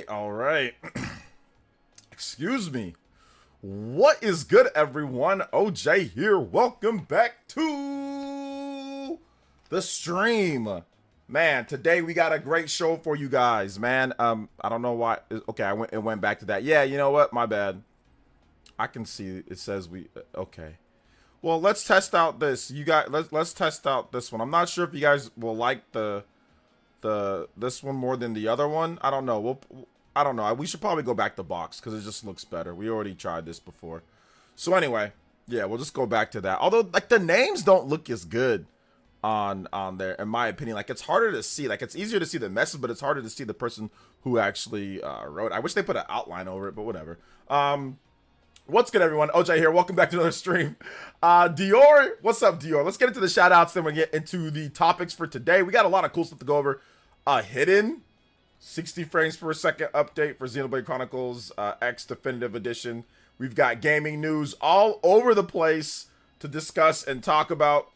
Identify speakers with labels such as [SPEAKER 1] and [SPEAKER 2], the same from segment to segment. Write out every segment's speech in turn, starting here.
[SPEAKER 1] All right. Excuse me. What is good, everyone? OJ here. Welcome back to the stream. Man, today we got a great show for you guys, man. I don't know why. Okay, it went back to that. Yeah, you know what? My bad. I can see it says we okay. Well, let's test out this. You guys, let's test out this one. I'm not sure if you guys will like this one more than the other one. I don't know. I don't know. We should probably go back to box because it just looks better. We already tried this before. So anyway, yeah, we'll just go back to that. Although, like, the names don't look as good on there, in my opinion. Like, it's harder to see. Like, it's easier to see the message, but it's harder to see the person who actually wrote it. I wish they put an outline over it, but whatever. What's good, everyone? OJ here. Welcome back to another stream. Dior, what's up, Dior? Let's get into the shout outs, then we'll get into the topics for today. We got a lot of cool stuff to go over. Hidden 60 frames per second update for Xenoblade Chronicles X Definitive Edition. We've got gaming news all over the place to discuss and talk about.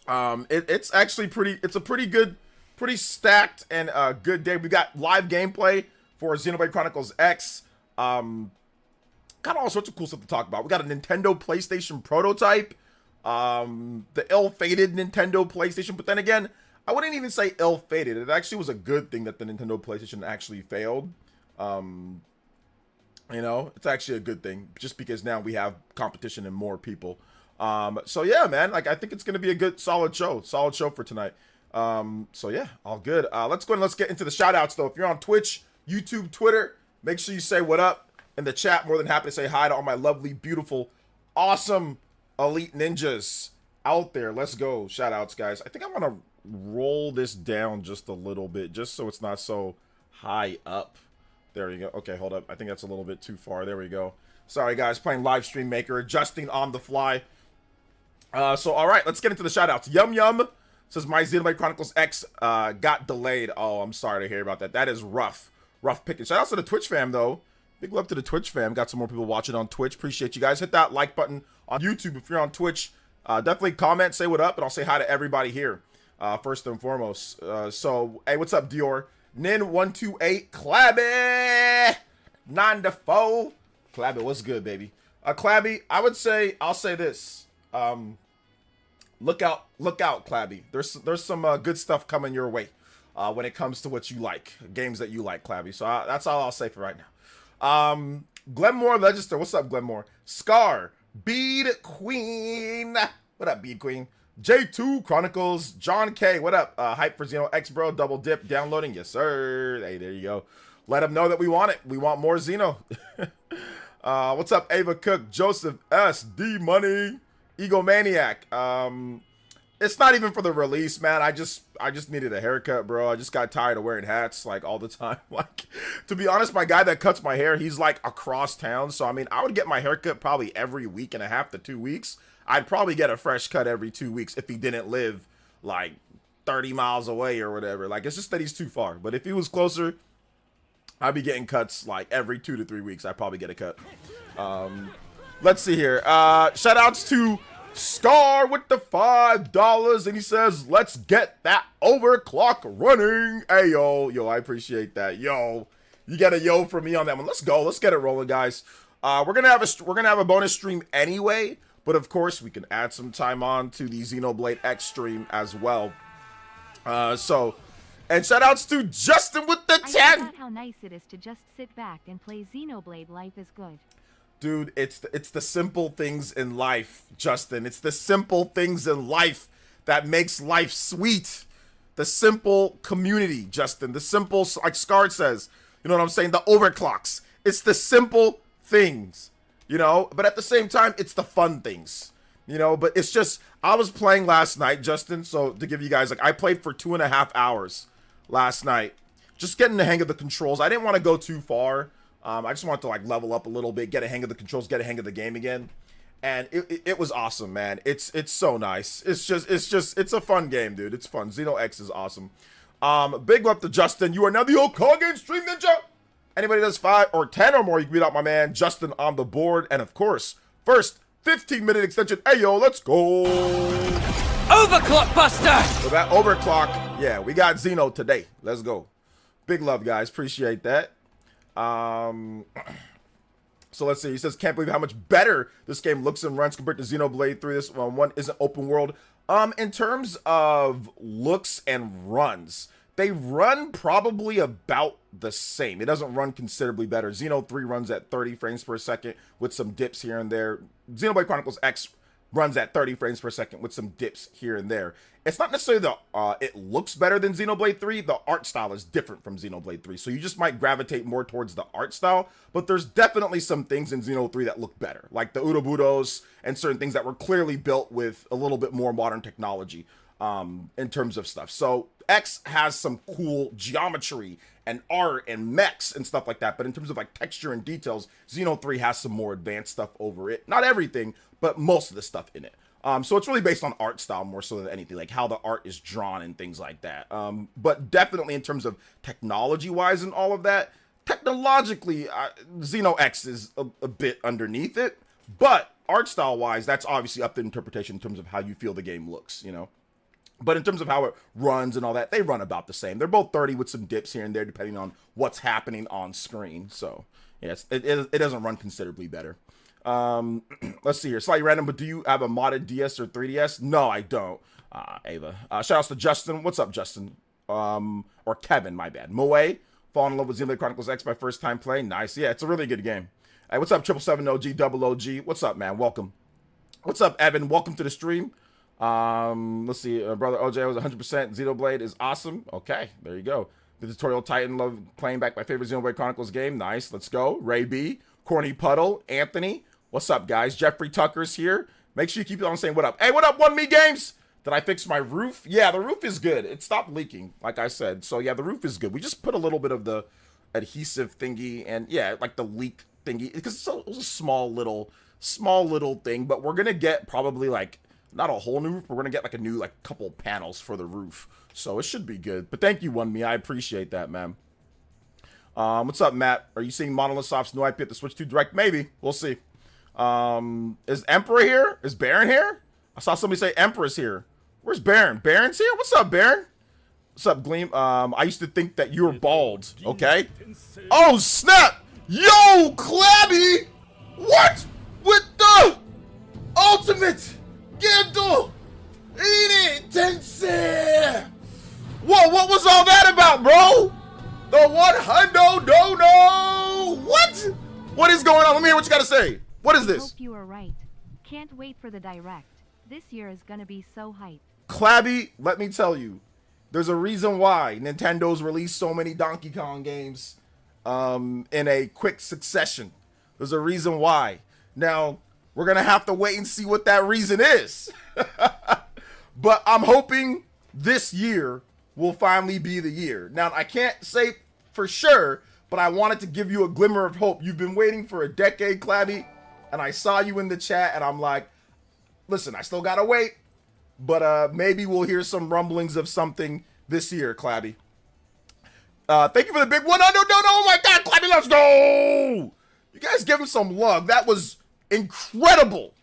[SPEAKER 1] It's actually it's a pretty good, pretty stacked and good day. We got live gameplay for Xenoblade Chronicles X. Got all sorts of cool stuff to talk about. We got a Nintendo PlayStation prototype, the ill-fated Nintendo PlayStation, but then again, I wouldn't even say ill-fated. It actually was a good thing that the Nintendo PlayStation actually failed. You know, it's actually a good thing just because now we have competition and more people. So yeah, man, like, I think it's going to be a good, solid show for tonight. So yeah, all good. Let's go and let's get into the shout outs though. If you're on Twitch, YouTube, Twitter, make sure you say what up in the chat. More than happy to say hi to all my lovely, beautiful, awesome elite ninjas out there. Let's go. Shout outs, guys. I think I want to roll this down just a little bit just so it's not so high up. There you go. Okay, hold up. I think that's a little bit too far. There we go. Sorry, guys. Playing live stream maker, adjusting on the fly. So all right, let's get into the shout outs. Yum Yum says my Xenoblade Chronicles X got delayed. Oh, I'm sorry to hear about that. That is rough picking. Shout outs to the Twitch fam though. Big love to the Twitch fam. Got some more people watching on Twitch. Appreciate you guys. Hit that like button on YouTube if you're on Twitch. Definitely comment, say what up, and I'll say hi to everybody here. First and foremost. So, hey, what's up, Dior? Nin128, Clabby, 9 to 4. Clabby, what's good, baby? Clabby, I'll say this. Look out, Clabby. There's some good stuff coming your way when it comes to what you like, games that you like, Clabby. So that's all I'll say for right now. Glenmore Legister, what's up, Glenmore? Scar, Bead Queen, what up, Bead Queen? J2 Chronicles, John K, what up? Hype for Xeno X, bro, double dip, downloading, yes sir. Hey, there you go. Let them know that we want it. We want more Xeno. What's up, Ava Cook, Joseph S, D Money, Egomaniac. It's not even for the release, man. I just needed a haircut, bro. I just got tired of wearing hats like all the time. Like, to be honest, my guy that cuts my hair, he's like across town. So I mean, I would get my haircut probably every week and a half to 2 weeks. I'd probably get a fresh cut every 2 weeks if he didn't live like 30 miles away or whatever. Like, it's just that he's too far. But if he was closer, I'd be getting cuts like every 2 to 3 weeks. I'd probably get a cut. Let's see here. Shout outs to Scar with the $5, and he says, let's get that overclock running. Hey, yo, I appreciate that. Yo, you get a yo for me on that one. Let's go. Let's get it rolling, guys. We're gonna have a bonus stream anyway, but of course we can add some time on to the Xenoblade X stream as well. And shout outs to Justin with the 10.
[SPEAKER 2] I forgot how nice it is to just sit back and play Xenoblade. Life is good.
[SPEAKER 1] Dude, it's the simple things in life, Justin. It's the simple things in life that makes life sweet. The simple community, Justin. The simple, like Scar says, you know what I'm saying? The overclocks. It's the simple things, you know? But at the same time, it's the fun things, you know? But it's just, I was playing last night, Justin. So to give you guys, like, I played for 2.5 hours last night. Just getting the hang of the controls. I didn't want to go too far. I just wanted to like level up a little bit, get a hang of the controls, get a hang of the game again, and it was awesome, man. It's so nice. It's a fun game, dude. It's fun. Xeno X is awesome. Big love to Justin. You are now the Okage Stream Ninja. Anybody does 5 or 10 or more, you can beat out my man Justin on the board, and of course, first 15-minute extension. Hey yo, let's go.
[SPEAKER 3] Overclock Buster.
[SPEAKER 1] So that overclock, yeah, we got Xeno today. Let's go. Big love, guys. Appreciate that. So let's see. He says, can't believe how much better this game looks and runs compared to Xenoblade 3. This one isn't open world. In terms of looks and runs, they run probably about the same. It doesn't run considerably better. Xeno 3 runs at 30 frames per second with some dips here and there. Xenoblade Chronicles X runs at 30 frames per second with some dips here and there. It's not necessarily it looks better than Xenoblade 3. The art style is different from Xenoblade 3. So you just might gravitate more towards the art style. But there's definitely some things in Xeno 3 that look better. Like the Uroburos and certain things that were clearly built with a little bit more modern technology in terms of stuff. So X has some cool geometry and art and mechs and stuff like that. But in terms of like texture and details, Xeno 3 has some more advanced stuff over it. Not everything, but most of the stuff in it. So it's really based on art style more so than anything, like how the art is drawn and things like that. But definitely in terms of technology-wise and all of that, technologically, Xeno X is a bit underneath it. But art style-wise, that's obviously up to interpretation in terms of how you feel the game looks, you know. But in terms of how it runs and all that, they run about the same. They're both 30 with some dips here and there depending on what's happening on screen. So, yes, it doesn't run considerably better. Let's see here. Slightly random, but do you have a modded DS or 3DS? No, I don't. Ava. Shout outs to Justin. What's up, Justin? Or Kevin, my bad. Moe. Falling in love with Xenoblade Chronicles X my first time playing. Nice. Yeah, it's a really good game. Hey, what's up, 777 OG, double OG? What's up, man? Welcome. What's up, Evan? Welcome to the stream. Let's see. Brother OJ was 100%. Xenoblade is awesome. Okay, there you go. The Tutorial Titan love playing back my favorite Xenoblade Chronicles game. Nice. Let's go. Ray B. Corny Puddle. Anthony. What's up, guys? Jeffrey Tucker's here. Make sure you keep it on saying what up. Hey, what up, 1Me Games? Did I fix my roof? Yeah, the roof is good. It stopped leaking, like I said. So, yeah, the roof is good. We just put a little bit of the adhesive thingy and, yeah, like the leak thingy. Because it was a small little thing. But we're going to get probably, like, not a whole new roof. But we're going to get, like, a new, like, couple panels for the roof. So, it should be good. But thank you, 1Me. I appreciate that, man. What's up, Matt? Are you seeing Monolith Soft's new IP at the Switch 2 Direct? Maybe. We'll see. Is Emperor here? Is Baron here? I saw somebody say Emperor's here. Where's Baron? Baron's here? What's up, Baron? What's up, Gleam? I used to think that you were bald, okay? Oh, snap! Yo, Clabby! What? With the ultimate Gandalf Tensei! Whoa, what was all that about, bro? The 100 no. What? What is going on? Let me hear what you gotta say. What is this?
[SPEAKER 2] Hope you are right. Can't wait for the direct. This year is gonna be so hype.
[SPEAKER 1] Clabby, let me tell you, there's a reason why Nintendo's released so many Donkey Kong games in a quick succession. There's a reason why. Now, we're gonna have to wait and see what that reason is. But I'm hoping this year will finally be the year. Now, I can't say for sure, but I wanted to give you a glimmer of hope. You've been waiting for a decade, Clabby, and I saw you in the chat, and I'm like, listen, I still gotta wait, but maybe we'll hear some rumblings of something this year, Clabby. Thank you for the big one. Oh my God, Clabby, let's go! You guys give him some love. That was incredible.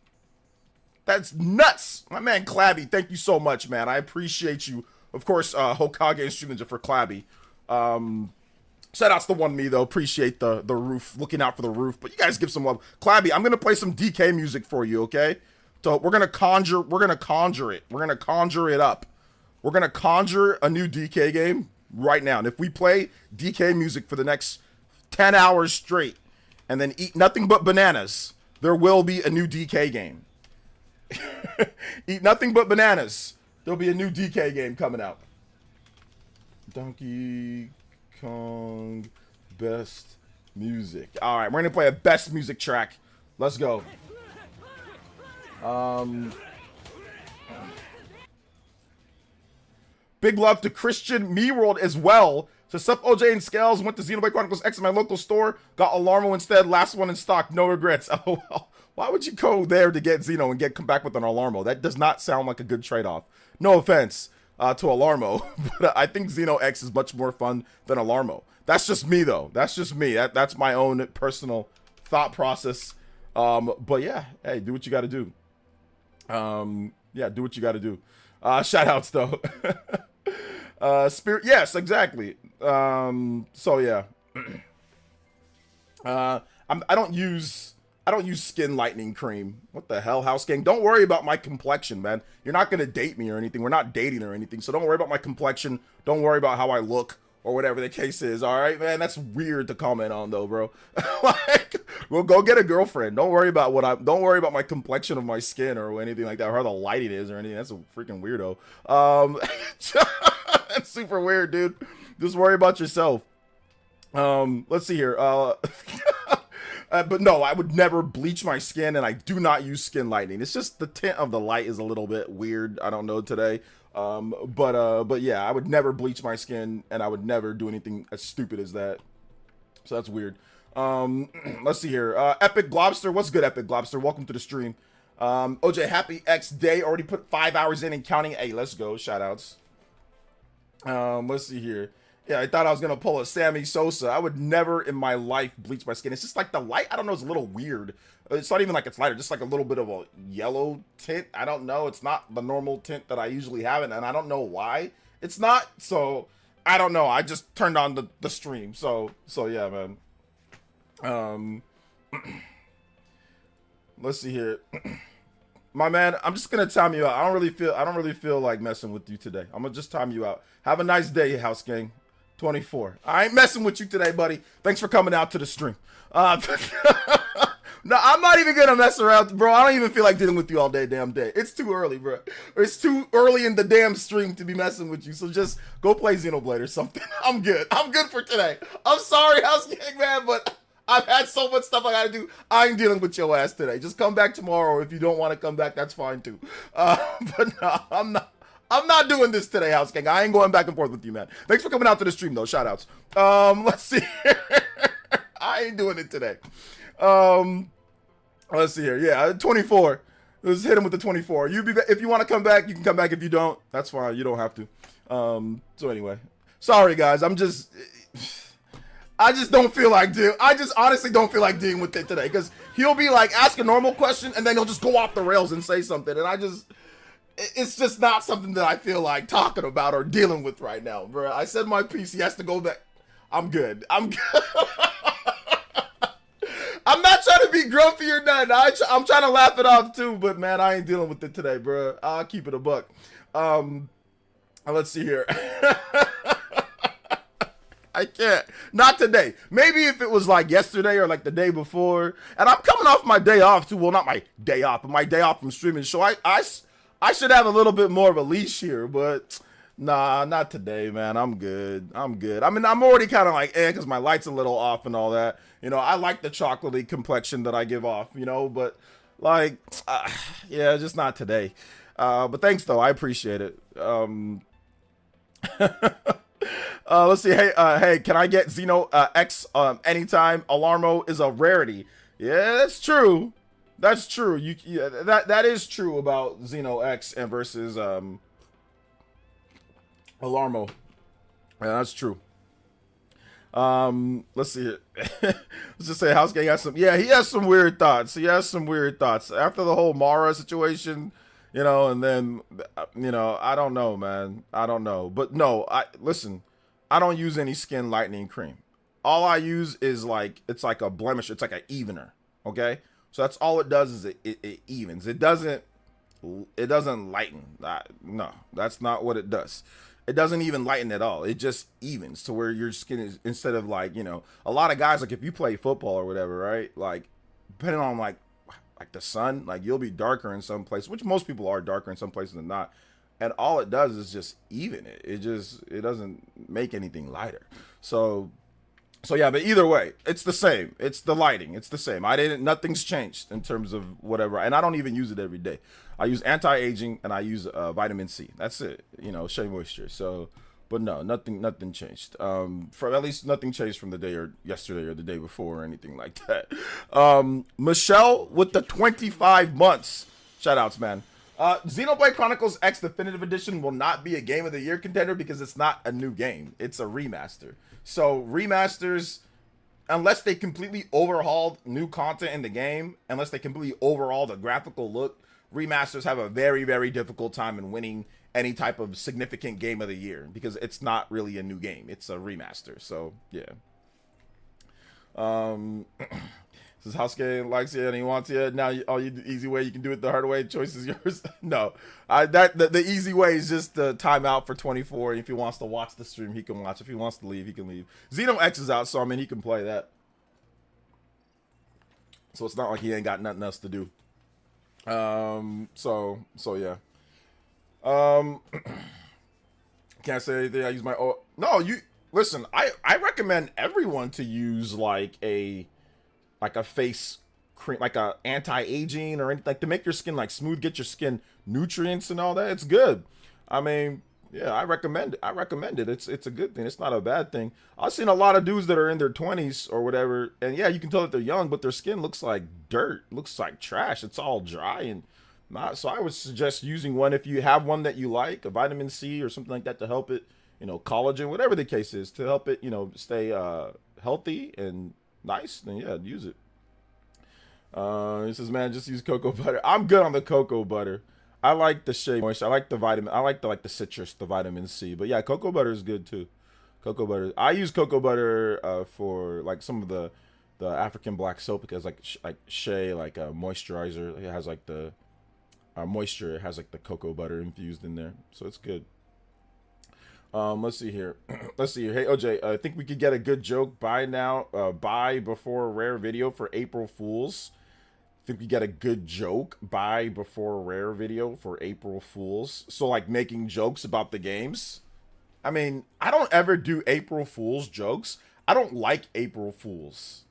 [SPEAKER 1] That's nuts. My man, Clabby, thank you so much, man. I appreciate you. Of course, Hokage and Stream Ninja for Clabby. Shout outs to 1Me, though. Appreciate the roof, looking out for the roof. But you guys give some love. Clabby, I'm going to play some DK music for you, okay? So we're going to conjure it. We're going to conjure it up. We're going to conjure a new DK game right now. And if we play DK music for the next 10 hours straight and then eat nothing but bananas, there will be a new DK game. Eat nothing but bananas. There'll be a new DK game coming out. Donkey Kong best music. All right, we're gonna play a best music track. Let's go. Big love to Christian Me World as well. So sup OJ and Scales, went to Xenoblade Chronicles X in my local store, got Alarmo instead, last one in stock, no regrets. Oh well. Why would you go there to get Xeno and come back with an Alarmo? That does not sound like a good trade-off. No offense to Alarmo, but I think Xeno X is much more fun than Alarmo. That's just me, though. That's just me. That's my own personal thought process. But yeah, hey, do what you got to do. Yeah, do what you got to do. Shout outs, though. Spirit. Yes, exactly. So yeah. I don't use skin lightening cream. What the hell, House Gang? Don't worry about my complexion, man. You're not gonna date me or anything. We're not dating or anything. So don't worry about my complexion. Don't worry about how I look or whatever the case is. All right, man. That's weird to comment on, though, bro. Like, well, go get a girlfriend. Don't worry about Don't worry about my complexion of my skin or anything like that, or how the lighting is or anything. That's a freaking weirdo. That's super weird, dude. Just worry about yourself. Let's see here. But no, I would never bleach my skin, and I do not use skin lightening. It's just the tint of the light is a little bit weird. I don't know today. But yeah, I would never bleach my skin, and I would never do anything as stupid as that. So that's weird. Let's see here. Epic Globster, what's good, Epic Globster? Welcome to the stream. OJ, happy X day. Already put 5 hours in and counting. Hey, let's go. Shout outs. Let's see here. Yeah, I thought I was gonna pull a Sammy Sosa. I would never in my life bleach my skin. It's just like the light, I don't know, it's a little weird. It's not even like it's lighter, just like a little bit of a yellow tint. I don't know. It's not the normal tint that I usually have, and I don't know why it's not. So I don't know. I just turned on the stream. So yeah, man. Let's see here. My man, I'm just gonna time you out. I don't really feel like messing with you today. I'm gonna just time you out. Have a nice day, House Gang. 24. I ain't messing with you today, buddy. Thanks for coming out to the stream. No, I'm not even gonna mess around, bro. I don't even feel like dealing with you all day, damn day. It's too early, bro. It's too early in the damn stream to be messing with you. So just go play Xenoblade or something. I'm good. I'm good for today. I'm sorry, House Gang, man, but I've had so much stuff I gotta do. I ain't dealing with your ass today. Just come back tomorrow, or if you don't want to come back, that's fine too. But no, I'm not doing this today, House Gang. I ain't going back and forth with you, man. Thanks for coming out to the stream, though. Shout outs. Let's see. I ain't doing it today. Let's see here. Yeah, 24. Let's hit him with the 24. If you want to come back, you can come back. If you don't, that's fine. You don't have to. So anyway, sorry guys. I just don't feel like I just honestly don't feel like dealing with it today, because he'll be like, ask a normal question and then he'll just go off the rails and say something, and it's just not something that I feel like talking about or dealing with right now, bro. I said my piece. He has to go back. I'm good. I'm good. I'm not trying to be grumpy or nothing. I'm trying to laugh it off too, but man, I ain't dealing with it today, bro. I'll keep it a buck. Let's see here. I can't. Not today. Maybe if it was like yesterday or like the day before. And I'm coming off my day off too. Well, not my day off, but my day off from streaming. So I should have a little bit more of a leash here, but nah, not today, man. I'm good. I'm good. I mean, I'm already kind of like, because my light's a little off and all that. You know, I like the chocolatey complexion that I give off, you know, but like, yeah, just not today. But thanks though. I appreciate it. Let's see. Hey, can I get Xeno X anytime? Alarmo is a rarity. Yeah, that's true. That's true. That is true about Xeno X and versus Alarmo. Yeah, that's true. Let's see it. Let's just say House Gang has some. Yeah, he has some weird thoughts. He has some weird thoughts after the whole Mara situation, you know. And then, you know, I don't know, man. I don't know. But no, listen. I don't use any skin lightening cream. All I use is it's like a blemish. It's like an evener. Okay. So that's all it does is it evens. It doesn't lighten. No, that's not what it does. It doesn't even lighten at all. It just evens to where your skin is, instead of like, you know, a lot of guys, like if you play football or whatever, right? Like depending on like the sun, like you'll be darker in some places, which most people are darker in some places than not. And all it does is just even it. It doesn't make anything lighter. So yeah, but either way, it's the same. It's the lighting. It's the same. Nothing's changed in terms of whatever. And I don't even use it every day. I use anti-aging and I use vitamin C. That's it. You know, Shea Moisture. So, but no, nothing changed. For at least nothing changed from the day or yesterday or the day before or anything like that. Michelle with the 25 months. Shout outs, man. Xenoblade Chronicles X Definitive Edition will not be a Game of the Year contender because it's not a new game. It's a remaster. So remasters, unless they completely overhauled new content in the game, unless they completely overhaul the graphical look, remasters have a very, very difficult time in winning any type of significant game of the year because it's not really a new game. It's a remaster. So yeah. This is Houseking likes it and he wants it. Now the easy way you can do it the hard way. Choice is yours. No, the easy way is just the timeout for 24. If he wants to watch the stream, he can watch. If he wants to leave, he can leave. Xeno X is out, so I mean he can play that. So it's not like he ain't got nothing else to do. So yeah. Can't say anything. I use my no. You listen. I recommend everyone to use like a face cream, like a anti-aging or anything, like to make your skin like smooth, get your skin nutrients and all that. It's good. I mean, yeah, I recommend it. It's a good thing. It's not a bad thing. I've seen a lot of dudes that are in their 20s or whatever, and yeah, you can tell that they're young, but their skin looks like dirt, looks like trash. It's all dry and not. So I would suggest using one if you have one that you like, a vitamin C or something like that to help it, collagen, whatever the case is, to help it, stay healthy and nice. Then yeah, use it. He says, man, just use cocoa butter. I'm good on the cocoa butter. I like the shea moisture. I like the vitamin. I like the citrus, the vitamin C. But yeah, cocoa butter is good too. Cocoa butter. I use cocoa butter for like some of the African black soap because like shea, like a moisturizer. It has like the moisture. It has like the cocoa butter infused in there, so it's good. Let's see here. Let's see here. Hey OJ, I think we could get a good joke by now. Buy before a rare video for April Fools. Think we get a good joke by before a rare video for April Fools. So like making jokes about the games. I mean, I don't ever do April Fools jokes. I don't like April Fools.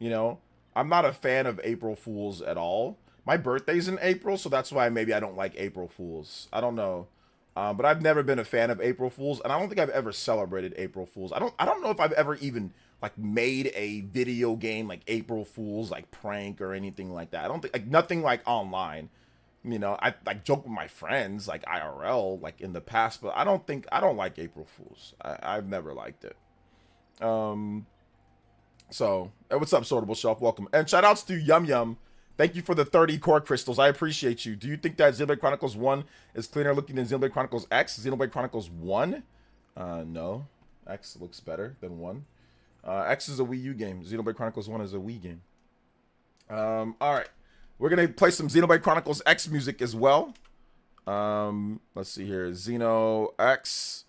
[SPEAKER 1] I'm not a fan of April Fools at all. My birthday's in April, so that's why maybe I don't like April Fools. I don't know. But I've never been a fan of April Fools, and I don't think I've ever celebrated April Fools. I don't know if I've ever even like made a video game like April Fools like prank or anything like that. I don't think like nothing like online. I like joke with my friends like IRL like in the past, but I don't like April Fools. I've never liked it. So what's up, Sortable Shelf? Welcome. And shout outs to Yum Yum. Thank you for the 30 core crystals. I appreciate you. Do you think that Xenoblade Chronicles 1 is cleaner looking than Xenoblade Chronicles X? Xenoblade Chronicles 1? No. X looks better than 1. X is a Wii U game. Xenoblade Chronicles 1 is a Wii game. Alright. We're going to play some Xenoblade Chronicles X music as well. Let's see here. Xeno X.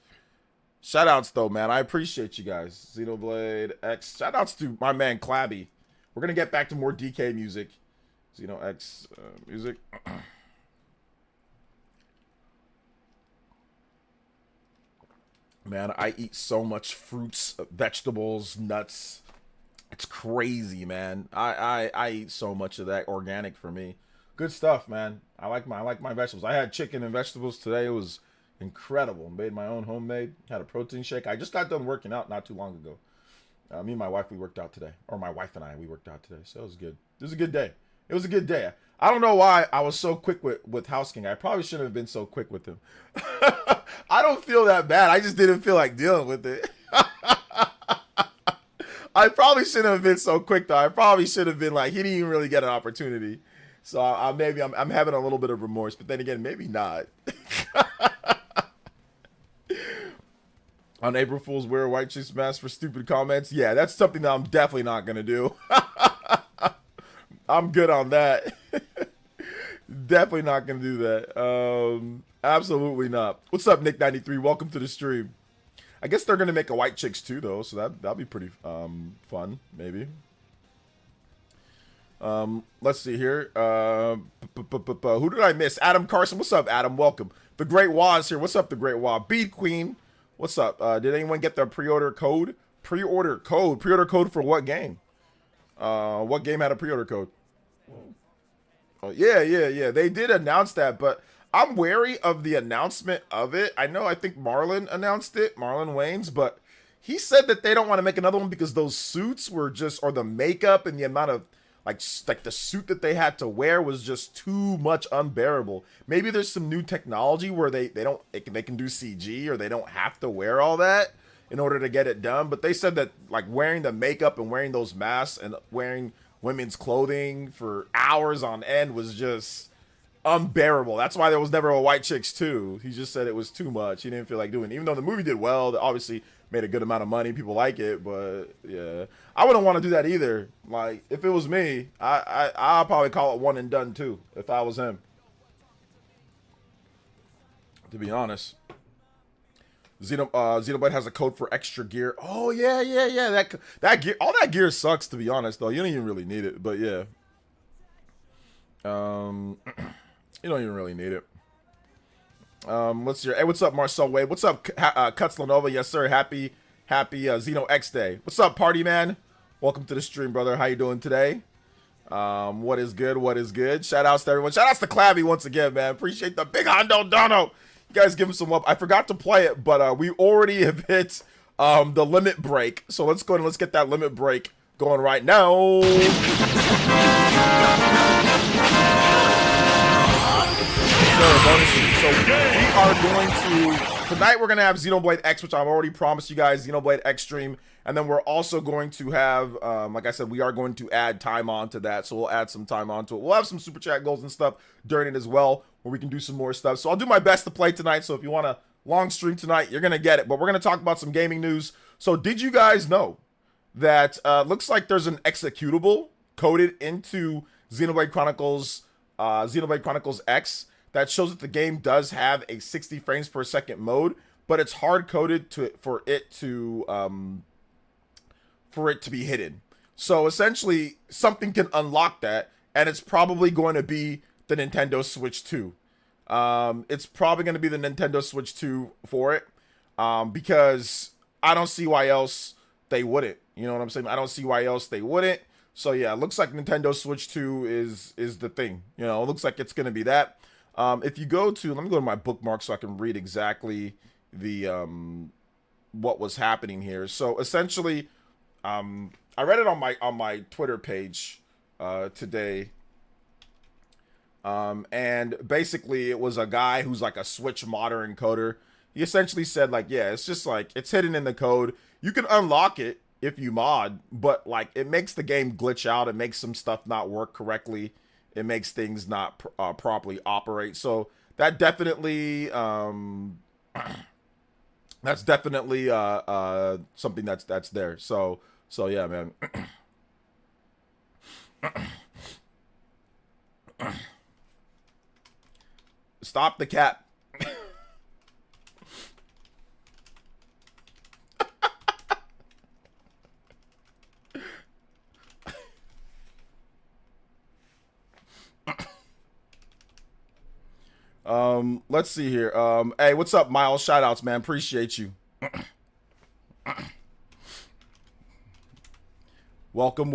[SPEAKER 1] Shoutouts though, man. I appreciate you guys. Xenoblade X. Shoutouts to my man Clabby. We're going to get back to more DK music. Xeno X music. Man, I eat so much fruits, vegetables, nuts. It's crazy, man. I eat so much of that organic for me. Good stuff, man. I like my vegetables. I had chicken and vegetables today. It was incredible. Made my own homemade. Had a protein shake. I just got done working out not too long ago. Me and my wife, we worked out today. Or my wife and I, we worked out today. So it was good. It was a good day. It was a good day. I don't know why I was so quick with House King. I probably shouldn't have been so quick with him. I don't feel that bad. I just didn't feel like dealing with it. I probably shouldn't have been so quick, though. I probably should have been like, he didn't even really get an opportunity. So maybe I'm having a little bit of remorse. But then again, maybe not. On April Fool's, wear a white chicks mask for stupid comments. Yeah, that's something that I'm definitely not going to do. I'm good on that. Definitely not going to do that. Absolutely not. What's up, Nick93? Welcome to the stream. I guess they're going to make a white chicks too, though. So that'll be pretty fun, maybe. Let's see here. Who did I miss? Adam Carson. What's up, Adam? Welcome. The Great Waz here. What's up, The Great Waz? Bead Queen. What's up? Did anyone get their pre-order code? Pre-order code? Pre-order code for what game? What game had a pre-order code? Oh, yeah. They did announce that, but I'm wary of the announcement of it. I think Marlon announced it, Marlon Wayans, but he said that they don't want to make another one because those suits were just, or the makeup and the amount of, like the suit that they had to wear was just too much unbearable. Maybe there's some new technology where they can do CG or they don't have to wear all that in order to get it done. But they said that like wearing the makeup and wearing those masks and wearing women's clothing for hours on end was just unbearable. That's why there was never a White Chicks 2. He just said it was too much. He didn't feel like doing it. Even though the movie did well, they obviously made a good amount of money. People like it, but yeah. I wouldn't want to do that either. Like, if it was me, I'll probably call it one and done too, if I was him. To be honest. Xenoblade has a code for extra gear. Oh, yeah. That gear, all that gear sucks, to be honest, though. You don't even really need it, but yeah. You don't even really need it. Let's see. Hey, what's up, Marcel Wade? What's up, Cuts Lenova? Yes, sir. Happy Xeno X Day. What's up, party man? Welcome to the stream, brother. How you doing today? What is good? What is good? Shout outs to everyone. Shout outs to Clabby once again, man. Appreciate the big Hondo Dono. You guys give him some love. I forgot to play it, but we already have hit the limit break. So let's go and let's get that limit break going right now. So we are going to, tonight we're going to have Xenoblade X, which I've already promised you guys, Xenoblade X stream. And then we're also going to have, like I said, we are going to add time on to that. So we'll add some time onto it. We'll have some super chat goals and stuff during it as well, where we can do some more stuff. So I'll do my best to play tonight. So if you want a long stream tonight, you're going to get it. But we're going to talk about some gaming news. So did you guys know that looks like there's an executable coded into Xenoblade Chronicles X that shows that the game does have a 60 frames per second mode, but it's hard coded for it to be hidden. So essentially, something can unlock that, and it's probably going to be the Nintendo Switch 2. It's probably going to be the Nintendo Switch 2 for it, because I don't see why else they wouldn't. You know what I'm saying? I don't see why else they wouldn't. So yeah, it looks like Nintendo Switch 2 is the thing. You know, it looks like it's going to be that. If you go to, let me go to my bookmark so I can read exactly the what was happening here. So essentially, I read it on my Twitter page today, and basically it was a guy who's like a Switch modder encoder. He essentially said like, yeah, it's just like it's hidden in the code. You can unlock it if you mod, but like it makes the game glitch out. It makes some stuff not work correctly. It makes things not properly operate. So that definitely, that's definitely something that's there. So yeah, man. Stop the cat. Let's see here. Hey, what's up, Miles? Shout outs, man. Appreciate you. Welcome.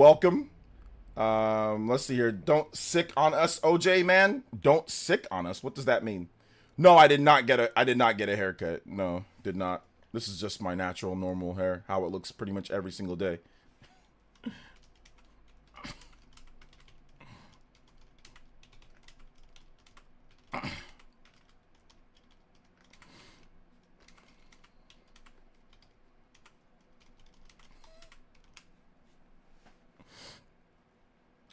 [SPEAKER 1] Let's see here. Don't sick on us, OJ, man. Don't sick on us. What does that mean? No, I did not get a haircut. No, did not. This is just my natural, normal hair. How it looks pretty much every single day.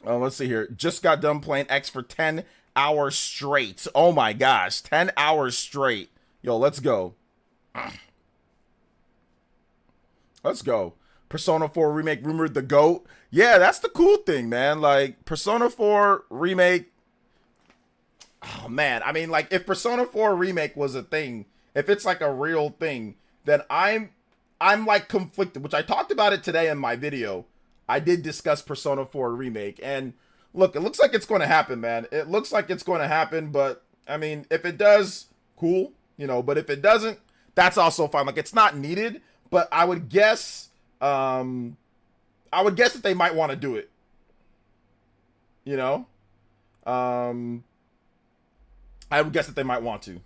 [SPEAKER 1] Let's see here. Just got done playing X for 10 hours straight. Oh my gosh, 10 hours straight. Yo, let's go. Let's go. Persona 4 Remake rumored the GOAT. Yeah, that's the cool thing, man. Like, Persona 4 Remake. Oh, man. I mean, like, if Persona 4 Remake was a thing, if it's like a real thing, then I'm like conflicted, which I talked about it today in my video. I did discuss Persona 4 Remake, and look, it looks like it's going to happen, man. It looks like it's going to happen, but, I mean, if it does, cool, you know, but if it doesn't, that's also fine. Like, it's not needed, but I would guess, that they might want to do it, you know? I would guess that they might want to.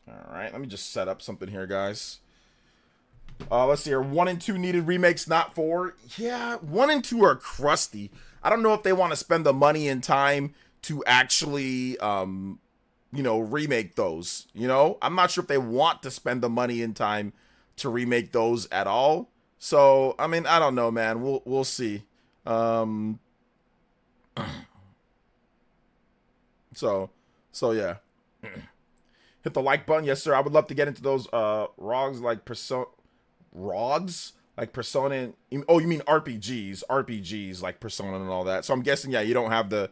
[SPEAKER 1] All right, let me just set up something here, guys. Let's see here. 1 and 2 needed remakes, not 4. Yeah, 1 and 2 are crusty. I don't know if they want to spend the money and time to actually, you know, remake those. You know, I'm not sure if they want to spend the money and time to remake those at all. So, I mean, I don't know, man. We'll see. So yeah. Hit the like button. Yes, sir. I would love to get into those ROGs like Persona ROGs? Like Persona and, oh, you mean RPGs like Persona and all that. So I'm guessing, yeah, you don't have the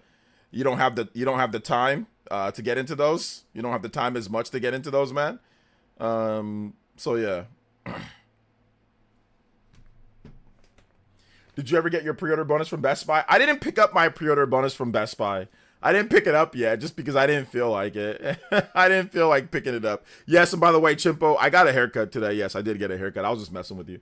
[SPEAKER 1] time to get into those. You don't have the time as much to get into those, man. So yeah. Did you ever get your pre-order bonus from Best Buy? I didn't pick up my pre-order bonus from Best Buy. I didn't pick it up yet just because I didn't feel like it. I didn't feel like picking it up. Yes, and by the way, Chimpo, I got a haircut today. Yes, I did get a haircut. I was just messing with you.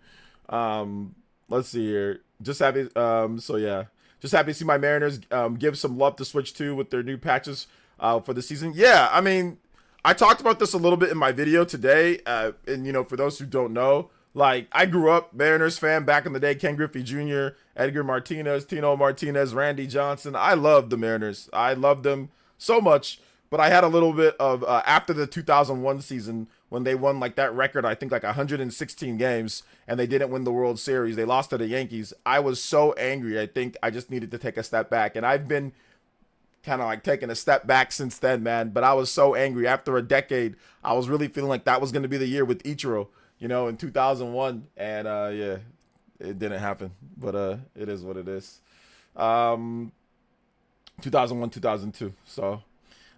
[SPEAKER 1] Let's see here. Just happy. So yeah, just happy to see my Mariners give some love to Switch 2 with their new patches for the season. Yeah, I mean, I talked about this a little bit in my video today. And you know, for those who don't know, like, I grew up Mariners fan back in the day. Ken Griffey Jr., Edgar Martinez, Tino Martinez, Randy Johnson. I loved the Mariners. I loved them so much. But I had a little bit of, after the 2001 season, when they won, like, that record, I think, like, 116 games, and they didn't win the World Series. They lost to the Yankees. I was so angry. I think I just needed to take a step back. And I've been kind of, like, taking a step back since then, man. But I was so angry. After a decade, I was really feeling like that was going to be the year with Ichiro, you know, in 2001. And, yeah, it didn't happen. But it is what it is. 2001, 2002. So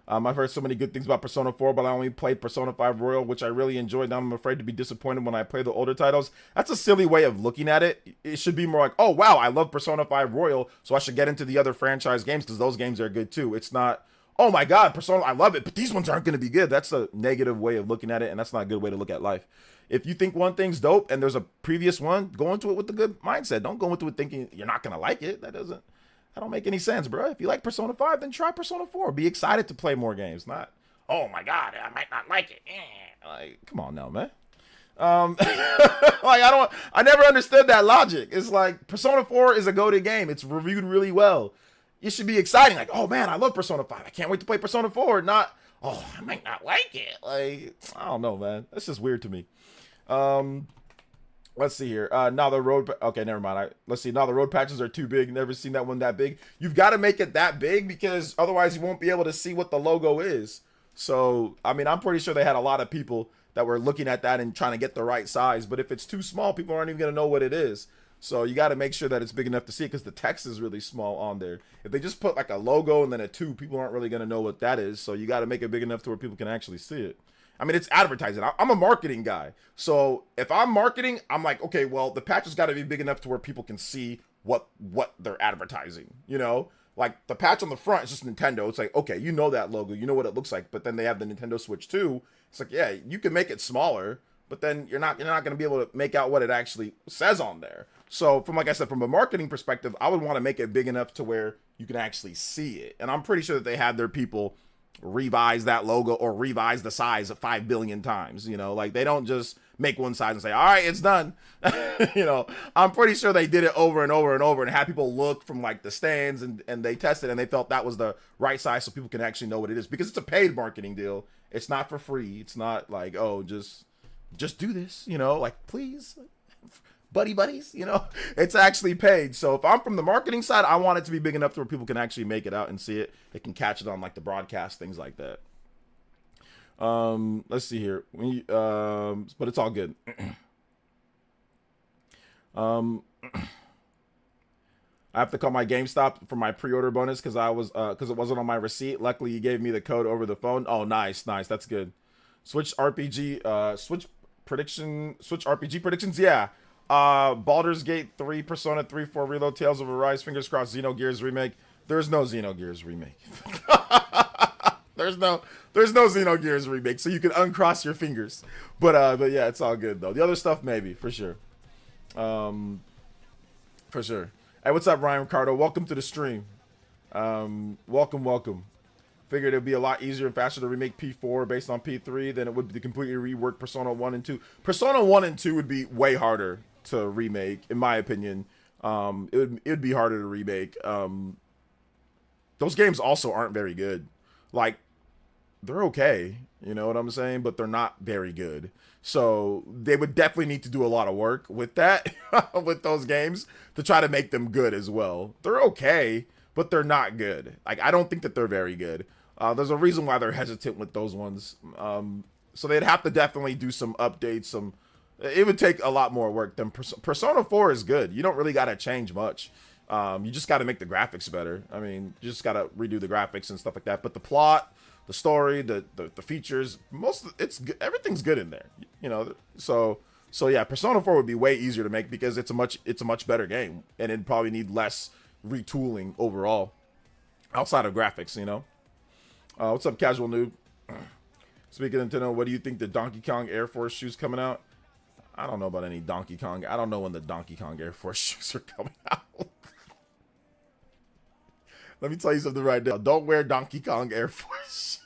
[SPEAKER 1] I've heard so many good things about Persona 4, but I only played Persona 5 Royal, which I really enjoyed. Now I'm afraid to be disappointed when I play the older titles. That's a silly way of looking at it. It should be more like, oh, wow, I love Persona 5 Royal, so I should get into the other franchise games because those games are good too. It's not, oh my God, Persona, I love it, but these ones aren't going to be good. That's a negative way of looking at it, and that's not a good way to look at life. If you think one thing's dope and there's a previous one, go into it with a good mindset. Don't go into it thinking you're not going to like it. That don't make any sense, bro. If you like Persona 5, then try Persona 4. Be excited to play more games. Not, oh my God, I might not like it. Like, come on now, man. Like, I never understood that logic. It's like, Persona 4 is a goated game. It's reviewed really well. It should be exciting. Like, oh man, I love Persona 5. I can't wait to play Persona 4. Not, oh, I might not like it. Like, I don't know, man. That's just weird to me. Let's see here. Now the road. Okay, never mind. Let's see. Now the road patches are too big. Never seen that one that big. You've got to make it that big because otherwise you won't be able to see what the logo is. So, I mean, I'm pretty sure they had a lot of people that were looking at that and trying to get the right size. But if it's too small, people aren't even going to know what it is. So you got to make sure that it's big enough to see it because the text is really small on there. If they just put like a logo and then a 2, people aren't really going to know what that is. So you got to make it big enough to where people can actually see it. I mean, it's advertising. I'm a marketing guy. So if I'm marketing, I'm like, okay, well, the patch has got to be big enough to where people can see what they're advertising, you know? Like, the patch on the front is just Nintendo. It's like, okay, you know that logo. You know what it looks like. But then they have the Nintendo Switch 2. It's like, yeah, you can make it smaller, but then you're not going to be able to make out what it actually says on there. So, from, like I said, from a marketing perspective, I would want to make it big enough to where you can actually see it. And I'm pretty sure that they had their people revise that logo or revise the size of 5 billion times, you know, like they don't just make one size and say, all right, it's done. You know, I'm pretty sure they did it over and over and over and had people look from like the stands and they tested and they felt that was the right size so people can actually know what it is because it's a paid marketing deal. It's not for free. It's not like, oh, just do this, you know, like, please, buddies, you know, it's actually paid. So if I'm from the marketing side, I want it to be big enough to where people can actually make it out and see it. They can catch it on like the broadcast, things like that. Let's see here. But it's all good. I have to call my GameStop for my pre-order bonus because it wasn't on my receipt. Luckily, you gave me the code over the phone. Oh, nice. That's good. Switch RPG predictions. Yeah. Baldur's Gate 3, Persona 3, 4 Reload, Tales of Arise, fingers crossed, Xenogears remake. There's no Xenogears remake. There's no Xenogears remake, so you can uncross your fingers. But yeah, it's all good though. The other stuff maybe, for sure. For sure. Hey, what's up, Ryan Ricardo? Welcome to the stream. Welcome. Figured it'd be a lot easier and faster to remake P4 based on P3 than it would be to completely rework Persona 1 and 2. Persona 1 and 2 would be way harder to remake, in my opinion. It'd be harder to remake. Those games also aren't very good. Like, they're okay, you know what I'm saying? But they're not very good. So they would definitely need to do a lot of work with that, with those games, to try to make them good as well. They're okay, but they're not good. Like, I don't think that they're very good. There's a reason why they're hesitant with those ones. So they'd have to definitely do some updates. It would take a lot more work than Persona 4 is good. You don't really got to change much. You just got to make the graphics better. I mean, you just got to redo the graphics and stuff like that. But the plot, the story, the features, everything's good in there. You know, so yeah, Persona 4 would be way easier to make because it's a much better game, and it'd probably need less retooling overall outside of graphics, you know. What's up, Casual Noob? Speaking of Nintendo, what do you think the Donkey Kong Air Force shoes coming out? I don't know about any Donkey Kong. I don't know when the Donkey Kong Air Force shoes are coming out. Let me tell you something right now. Don't wear Donkey Kong Air Force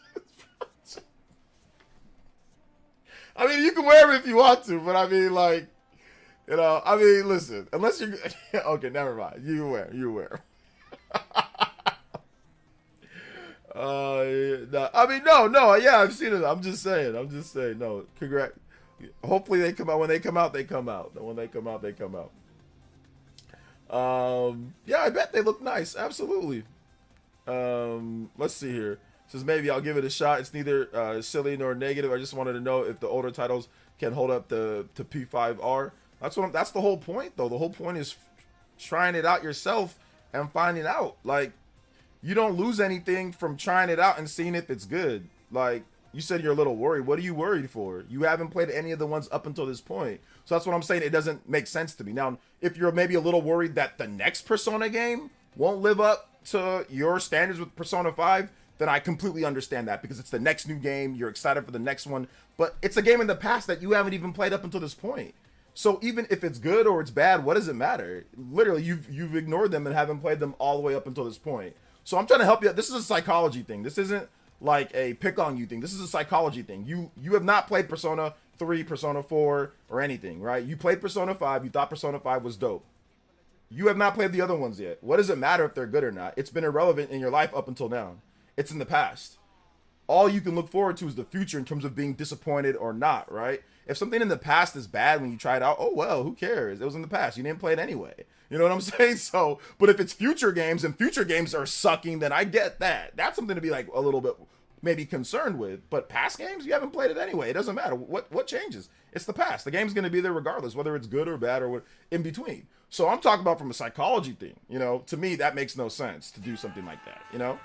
[SPEAKER 1] shoes. I mean, you can wear them if you want to, but I mean, like, you know, I mean, listen, unless you're... Okay, never mind. You wear. No, I mean, no, yeah, I've seen it. I'm just saying, no, congrats. Hopefully they come out. When they come out, they come out. When they come out, they come out. Yeah, I bet they look nice. Absolutely. Let's see here. It says maybe I'll give it a shot. It's neither silly nor negative. I just wanted to know if the older titles can hold up to P5R. That's the whole point, though. The whole point is trying it out yourself and finding out. Like, you don't lose anything from trying it out and seeing if it's good. Like, you said you're a little worried. What are you worried for? You haven't played any of the ones up until this point. So that's what I'm saying. It doesn't make sense to me. Now, if you're maybe a little worried that the next Persona game won't live up to your standards with Persona 5, then I completely understand that because it's the next new game. You're excited for the next one. But it's a game in the past that you haven't even played up until this point. So even if it's good or it's bad, what does it matter? Literally, you've ignored them and haven't played them all the way up until this point. So I'm trying to help you out. This is a psychology thing. This isn't like a pick on you thing. This is a psychology thing. You have not played Persona 3, Persona 4, or anything, right? You played Persona 5. You thought Persona 5 was dope. You have not played the other ones yet. What does it matter if they're good or not? It's been irrelevant in your life up until now. It's in the past. All you can look forward to is the future in terms of being disappointed or not, right? If something in the past is bad when you try it out, oh, well, who cares? It was in the past. You didn't play it anyway. You know what I'm saying? So, but if it's future games and future games are sucking, then I get that. That's something to be like a little bit maybe concerned with. But past games, you haven't played it anyway. It doesn't matter. What changes? It's the past. The game's going to be there regardless, whether it's good or bad or what in between. So I'm talking about from a psychology thing. You know, to me, that makes no sense to do something like that, you know?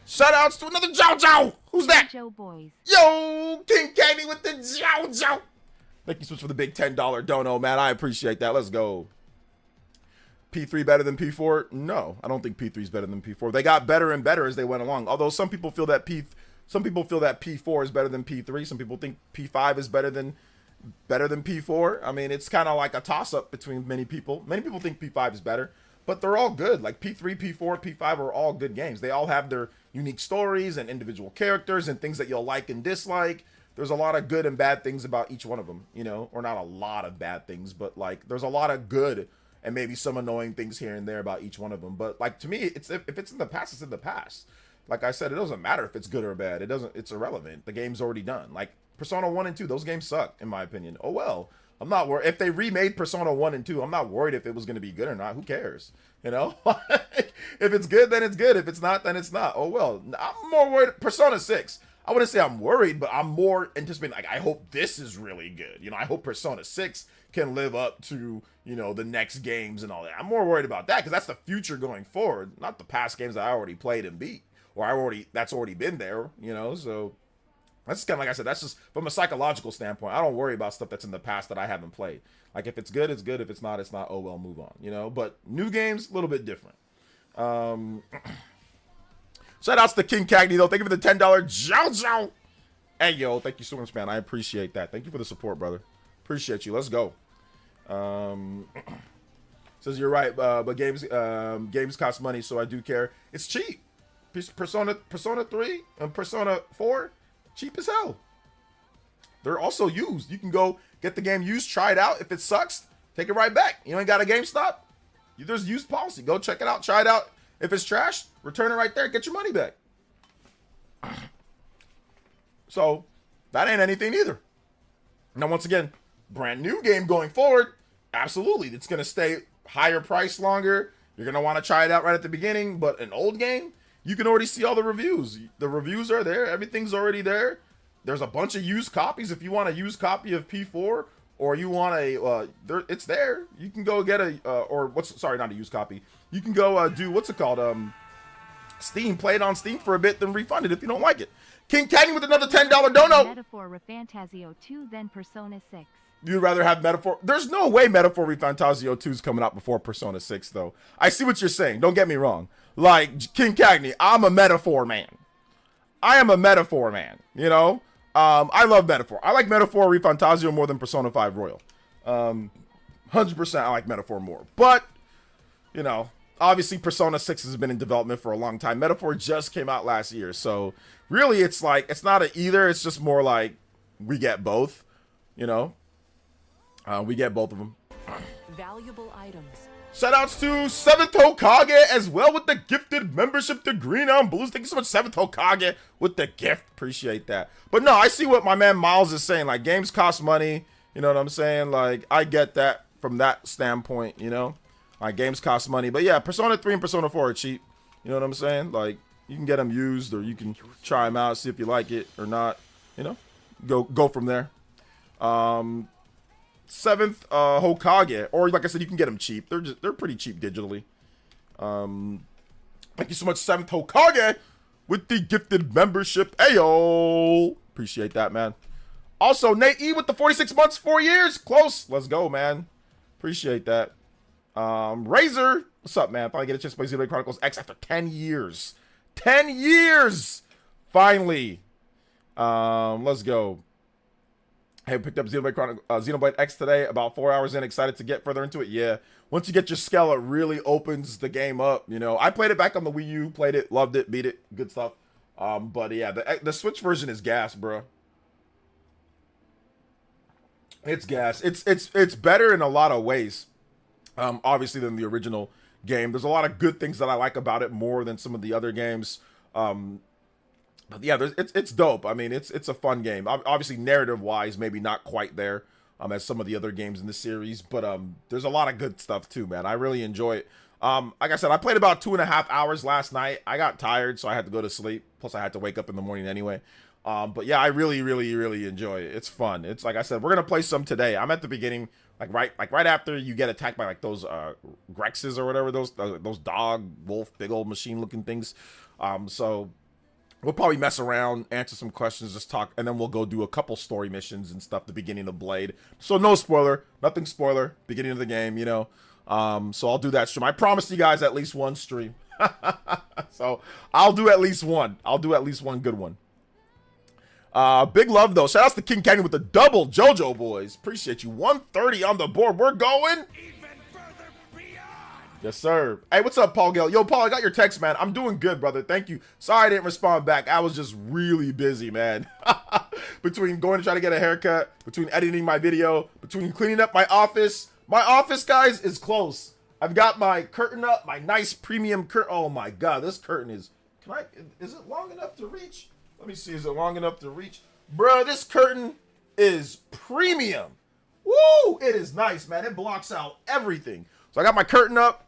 [SPEAKER 1] Shout outs to another Jojo. Who's that?
[SPEAKER 2] Joe boys.
[SPEAKER 1] Yo, King Candy with the Jojo. Thank you so much for the big $10 dono, man. I appreciate that. Let's go. P3 better than P4? No, I don't think P3 is better than P4. They got better and better as they went along. Although some people feel that P4 is better than P3. Some people think P5 is better than P4. I mean, it's kind of like a toss-up between many people. Many people think P5 is better, but they're all good. Like P3, P4, P5 are all good games. They all have their unique stories and individual characters and things that you'll like and dislike. There's a lot of good and bad things about each one of them, you know, or not a lot of bad things, but like there's a lot of good and maybe some annoying things here and there about each one of them. But like to me, it's if it's in the past, it's in the past. Like I said, it doesn't matter if it's good or bad. It's irrelevant. The game's already done. Like Persona 1 and 2, those games suck in my opinion. Oh well. I'm not worried. If they remade Persona 1 and 2, I'm not worried if it was going to be good or not. Who cares? You know? If it's good, then it's good. If it's not, then it's not. Oh well. I'm more worried. Persona 6. I wouldn't say I'm worried, but I'm more anticipating, like, I hope this is really good. You know, I hope Persona 6 can live up to, you know, the next games and all that. I'm more worried about that because that's the future going forward, not the past games that I already played and beat, or that's already been there, you know? So that's kind of, like I said, that's just from a psychological standpoint. I don't worry about stuff that's in the past that I haven't played. Like, if it's good, it's good. If it's not, it's not. Oh, well, move on, you know? But new games, a little bit different. Shout outs to King Cagney, though. Thank you for the $10 Jojo. Hey, yo, thank you so much, man. I appreciate that. Thank you for the support, brother. Appreciate you. Let's go. Says you're right, but games cost money, so I do care. It's cheap. Persona 3 and Persona 4, cheap as hell. They're also used. You can go get the game used, try it out. If it sucks, take it right back. You ain't got a GameStop? There's used policy. Go check it out, try it out. If it's trash, return it right there. Get your money back. So, that ain't anything either. Now, once again, brand new game going forward. Absolutely. It's going to stay higher price longer. you're going to want to try it out right at the beginning. But an old game, you can already see all the reviews. The reviews are there. Everything's already there. There's a bunch of used copies. If you want a used copy of P4 or you want it's there. You can go get not a used copy. You can go do, what's it called? Steam, play it on Steam for a bit, then refund it if you don't like it. King Candy with another $10 dono.
[SPEAKER 2] Metaphor Refantasio 2 than Persona 6.
[SPEAKER 1] You'd rather have Metaphor? There's no way Metaphor Refantasio 2 is coming out before Persona 6, though. I see what you're saying. Don't get me wrong. Like, King Cagney, I'm a Metaphor man. I am a Metaphor man, you know? I love Metaphor. I like Metaphor Refantasio more than Persona 5 Royal. 100% I like Metaphor more. But, you know, obviously Persona 6 has been in development for a long time. Metaphor just came out last year. So, really, it's like, it's not an either. It's just more like we get both, you know? We get both of them.
[SPEAKER 3] Valuable items.
[SPEAKER 1] Shoutouts to 7th Hokage as well with the gifted membership to Green on Blues. Thank you so much, 7th Hokage, with the gift. Appreciate that. But no, I see what my man Miles is saying. Like, games cost money. You know what I'm saying? Like, I get that from that standpoint, you know? Like, games cost money. But yeah, Persona 3 and Persona 4 are cheap. You know what I'm saying? Like, you can get them used or you can try them out, see if you like it or not. You know? Go from there. 7th Hokage, or like I said, you can get them cheap. They're pretty cheap digitally. Thank you so much, 7th Hokage, with the gifted membership. Ayo, appreciate that, man. Also, Nate E with the 46 months, 4 years, close. Let's go, man. Appreciate that. Razor, what's up, man? Finally get a chance to play Xenoblade Chronicles X after 10 years. 10 years, finally. Let's go. I picked up Xenoblade X today, about 4 hours in, excited to get further into it. Yeah, once you get your skill, it really opens the game up, you know. I played it back on the Wii U, played it, loved it, beat it, good stuff. But yeah, the Switch version is gas, bro. It's gas. It's better in a lot of ways, obviously, than the original game. There's a lot of good things that I like about it more than some of the other games. But yeah, it's dope. I mean, it's a fun game. Obviously, narrative-wise, maybe not quite there as some of the other games in the series. But there's a lot of good stuff, too, man. I really enjoy it. Like I said, I played about 2.5 hours last night. I got tired, so I had to go to sleep. Plus, I had to wake up in the morning anyway. But yeah, I really, really, really enjoy it. It's fun. It's like I said, we're going to play some today. I'm at the beginning, right after you get attacked by, like, those Grexes or whatever, those dog, wolf, big old machine-looking things. So we'll probably mess around, answer some questions, just talk, and then we'll go do a couple story missions and stuff, the beginning of Blade. So no spoiler, nothing spoiler, beginning of the game, you know. So I'll do that stream. I promised you guys at least one stream. So I'll do at least one. I'll do at least one good one. Big love, though. Shout outs to King Canyon with the double JoJo boys. Appreciate you. 130 on the board. We're going. Yes, sir. Hey, what's up, Paul Gale? Yo, Paul, I got your text, man. I'm doing good, brother. Thank you. Sorry I didn't respond back. I was just really busy, man. Between going to try to get a haircut, between editing my video, between cleaning up my office. My office, guys, is close. I've got my curtain up, my nice premium curtain. Oh, my God. This curtain is... Is it long enough to reach? Let me see. Is it long enough to reach? Bro, this curtain is premium. Woo! It is nice, man. It blocks out everything. So I got my curtain up.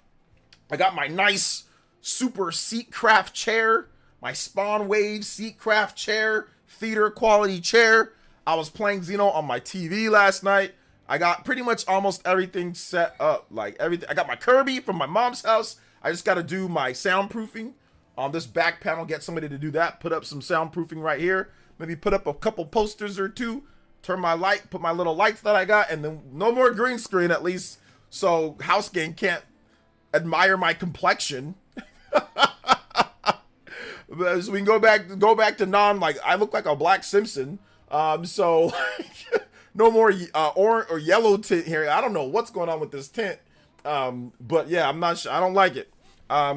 [SPEAKER 1] I got my nice super Seatcraft chair, my Spawn Wave Seatcraft chair, theater quality chair. I was playing Xeno on my TV last night. I got pretty much almost everything set up. Like everything. I got my Kirby from my mom's house. I just got to do my soundproofing on this back panel. Get somebody to do that. Put up some soundproofing right here. Maybe put up a couple posters or two. Turn my light, put my little lights that I got, and then no more green screen at least. So House Game can't admire my complexion. So we can go back to like I look like a black Simpson. So no more orange or yellow tint here. I don't know what's going on with this tint. But yeah, I'm not sure. I don't like it.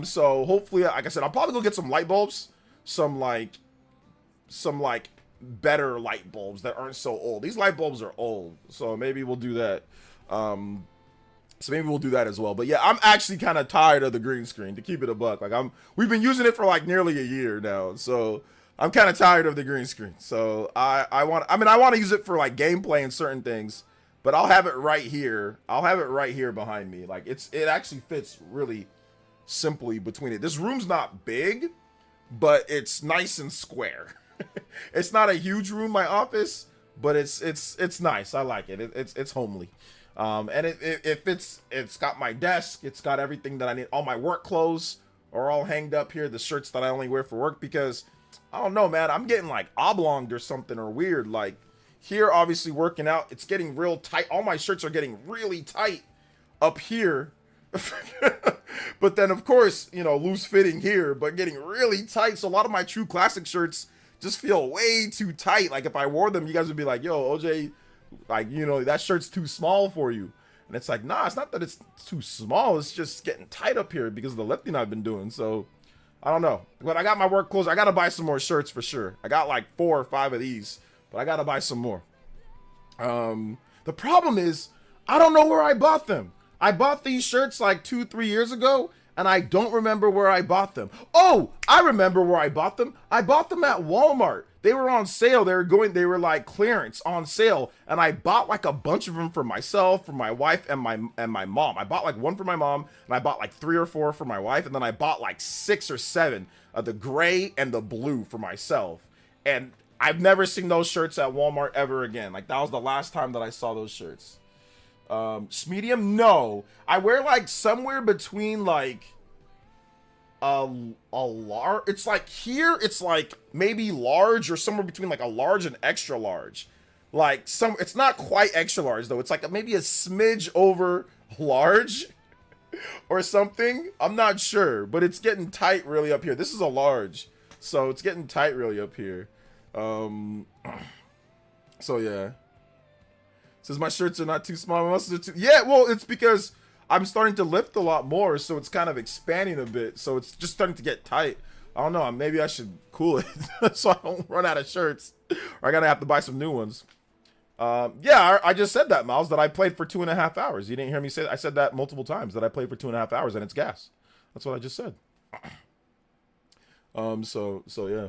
[SPEAKER 1] So hopefully, like I said, I'll probably go get some light bulbs, some better light bulbs that aren't so old. These light bulbs are old, so maybe we'll do that. So maybe we'll do that as well. But yeah, I'm actually kind of tired of the green screen, to keep it a buck. Like we've been using it for like nearly a year now. So I'm kind of tired of the green screen. So I want to use it for like gameplay and certain things, but I'll have it right here. I'll have it right here behind me. Like it actually fits really, simply between it. This room's not big, but it's nice and square. It's not a huge room, my office, but it's nice. I like it. It's homely. And it's got my desk. It's got everything that I need. All my work clothes are all hanged up here. The shirts that I only wear for work because I don't know, man. I'm getting like oblonged or something or weird. Like here, obviously working out, it's getting real tight. All my shirts are getting really tight up here. But then of course, you know, loose fitting here, but getting really tight. So a lot of my true classic shirts just feel way too tight. Like if I wore them, you guys would be like, yo, OJ, like, you know, that shirt's too small for you. And it's like, nah, it's not that it's too small. It's just getting tight up here because of the lifting I've been doing. So I don't know. But I got my work clothes. I got to buy some more shirts for sure. I got like 4 or 5 of these, but I got to buy some more. The problem is I don't know where I bought them. I bought these shirts like 2-3 years ago, and I don't remember where I bought them. Oh, I remember where I bought them. I bought them at Walmart. They were on sale. They were like clearance on sale, and I bought like a bunch of them for myself, for my wife, and my mom. I bought like one for my mom, and I bought like 3 or 4 for my wife, and then I bought like 6 or 7 of the gray and the blue for myself. And I've never seen those shirts at Walmart ever again. Like that was the last time that I saw those shirts. Medium, no. I wear like somewhere between like a large, it's like here it's like maybe large or somewhere between like a large and extra large. Like it's not quite extra large though. It's like maybe a smidge over large or something. I'm not sure, but it's getting tight really up here. This is a large, so it's getting tight really up here. So yeah. Says my shirts are not too small. My muscles are too. Yeah, well, it's because I'm starting to lift a lot more, so it's kind of expanding a bit. So it's just starting to get tight. I don't know. Maybe I should cool it so I don't run out of shirts, or I gotta have to buy some new ones. Yeah, I just said that, Miles, that I played for 2.5 hours. You didn't hear me say that? I said that multiple times that I played for 2.5 hours, and it's gas. That's what I just said. So yeah.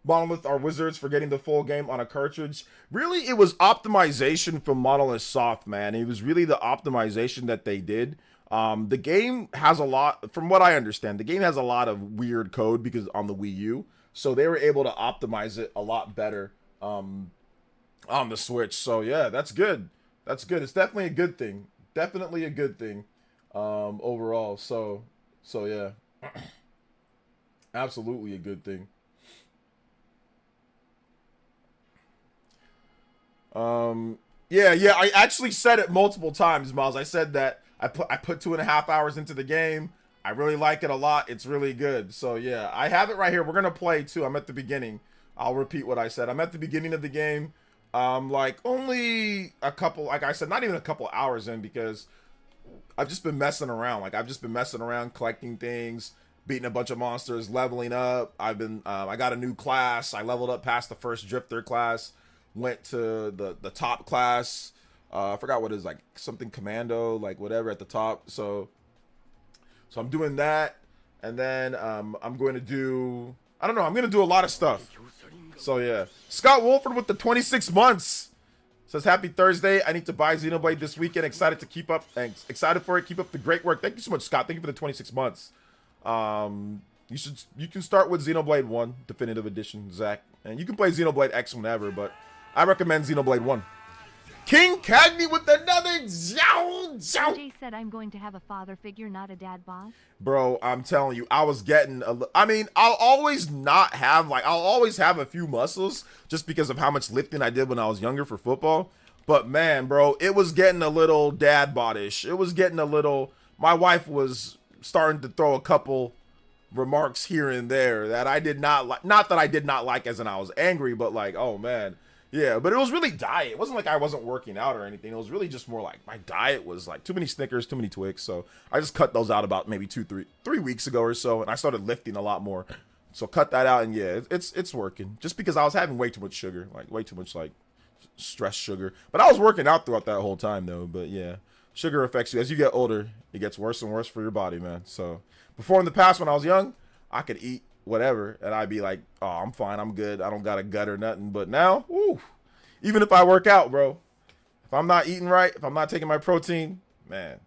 [SPEAKER 1] Monolith are wizards for getting the full game on a cartridge. Really, it was optimization from Monolith Soft, man. It was really the optimization that they did. The game has a lot, from what I understand, the game has a lot of weird code because on the Wii U. So they were able to optimize it a lot better on the Switch. So yeah, that's good. That's good. It's definitely a good thing. Definitely a good thing overall. So yeah. Absolutely a good thing. Yeah, I actually said it multiple times, Miles. I said that I put 2.5 hours into the game. I really like it a lot. It's really good. So yeah, I have it right here. We're gonna play too. I'm at the beginning. I'll repeat what I said. I'm at the beginning of the game. Like only a couple, like I said, not even a couple hours in because I've just been messing around. Like I've just been messing around, collecting things, beating a bunch of monsters, leveling up. I got a new class. I leveled up past the first drifter class. Went to the top class. I forgot what it is, like something commando, like whatever at the top. So I'm doing that, and then I'm going to do, I don't know, I'm going to do a lot of stuff. So yeah, Scott Wolford with the 26 months says happy Thursday. I need to buy Xenoblade this weekend. Excited to keep up. Thanks. Excited for it. Keep up the great work. Thank you so much, Scott. Thank you for the 26 months. You can start with Xenoblade 1 Definitive Edition, Zach, and you can play Xenoblade X whenever, but I recommend Xenoblade 1. King Cagney with another
[SPEAKER 2] AJ said I'm going to have a father figure, not a dad bod.
[SPEAKER 1] Bro, I'm telling you, I was getting I mean, I'll always have a few muscles just because of how much lifting I did when I was younger for football. But man, bro, it was getting a little dad bod-ish. It was getting a little, my wife was starting to throw a couple remarks here and there that I did not like. Not that I did not like as in I was angry, but like, oh man. Yeah, but it was really diet. It wasn't like I wasn't working out or anything. It was really just more like my diet was like too many Snickers, too many Twix. So I just cut those out about maybe 3 weeks ago or so, and I started lifting a lot more. So cut that out, and yeah, it's working. Just because I was having way too much sugar, like way too much like stress sugar. But I was working out throughout that whole time though. But yeah, sugar affects you as you get older. It gets worse and worse for your body, man. So before in the past when I was young, I could eat whatever, and I'd be like, oh, I'm fine, I'm good, I don't got a gut or nothing. But now, woo, even if I work out, bro, if I'm not eating right, if I'm not taking my protein, man,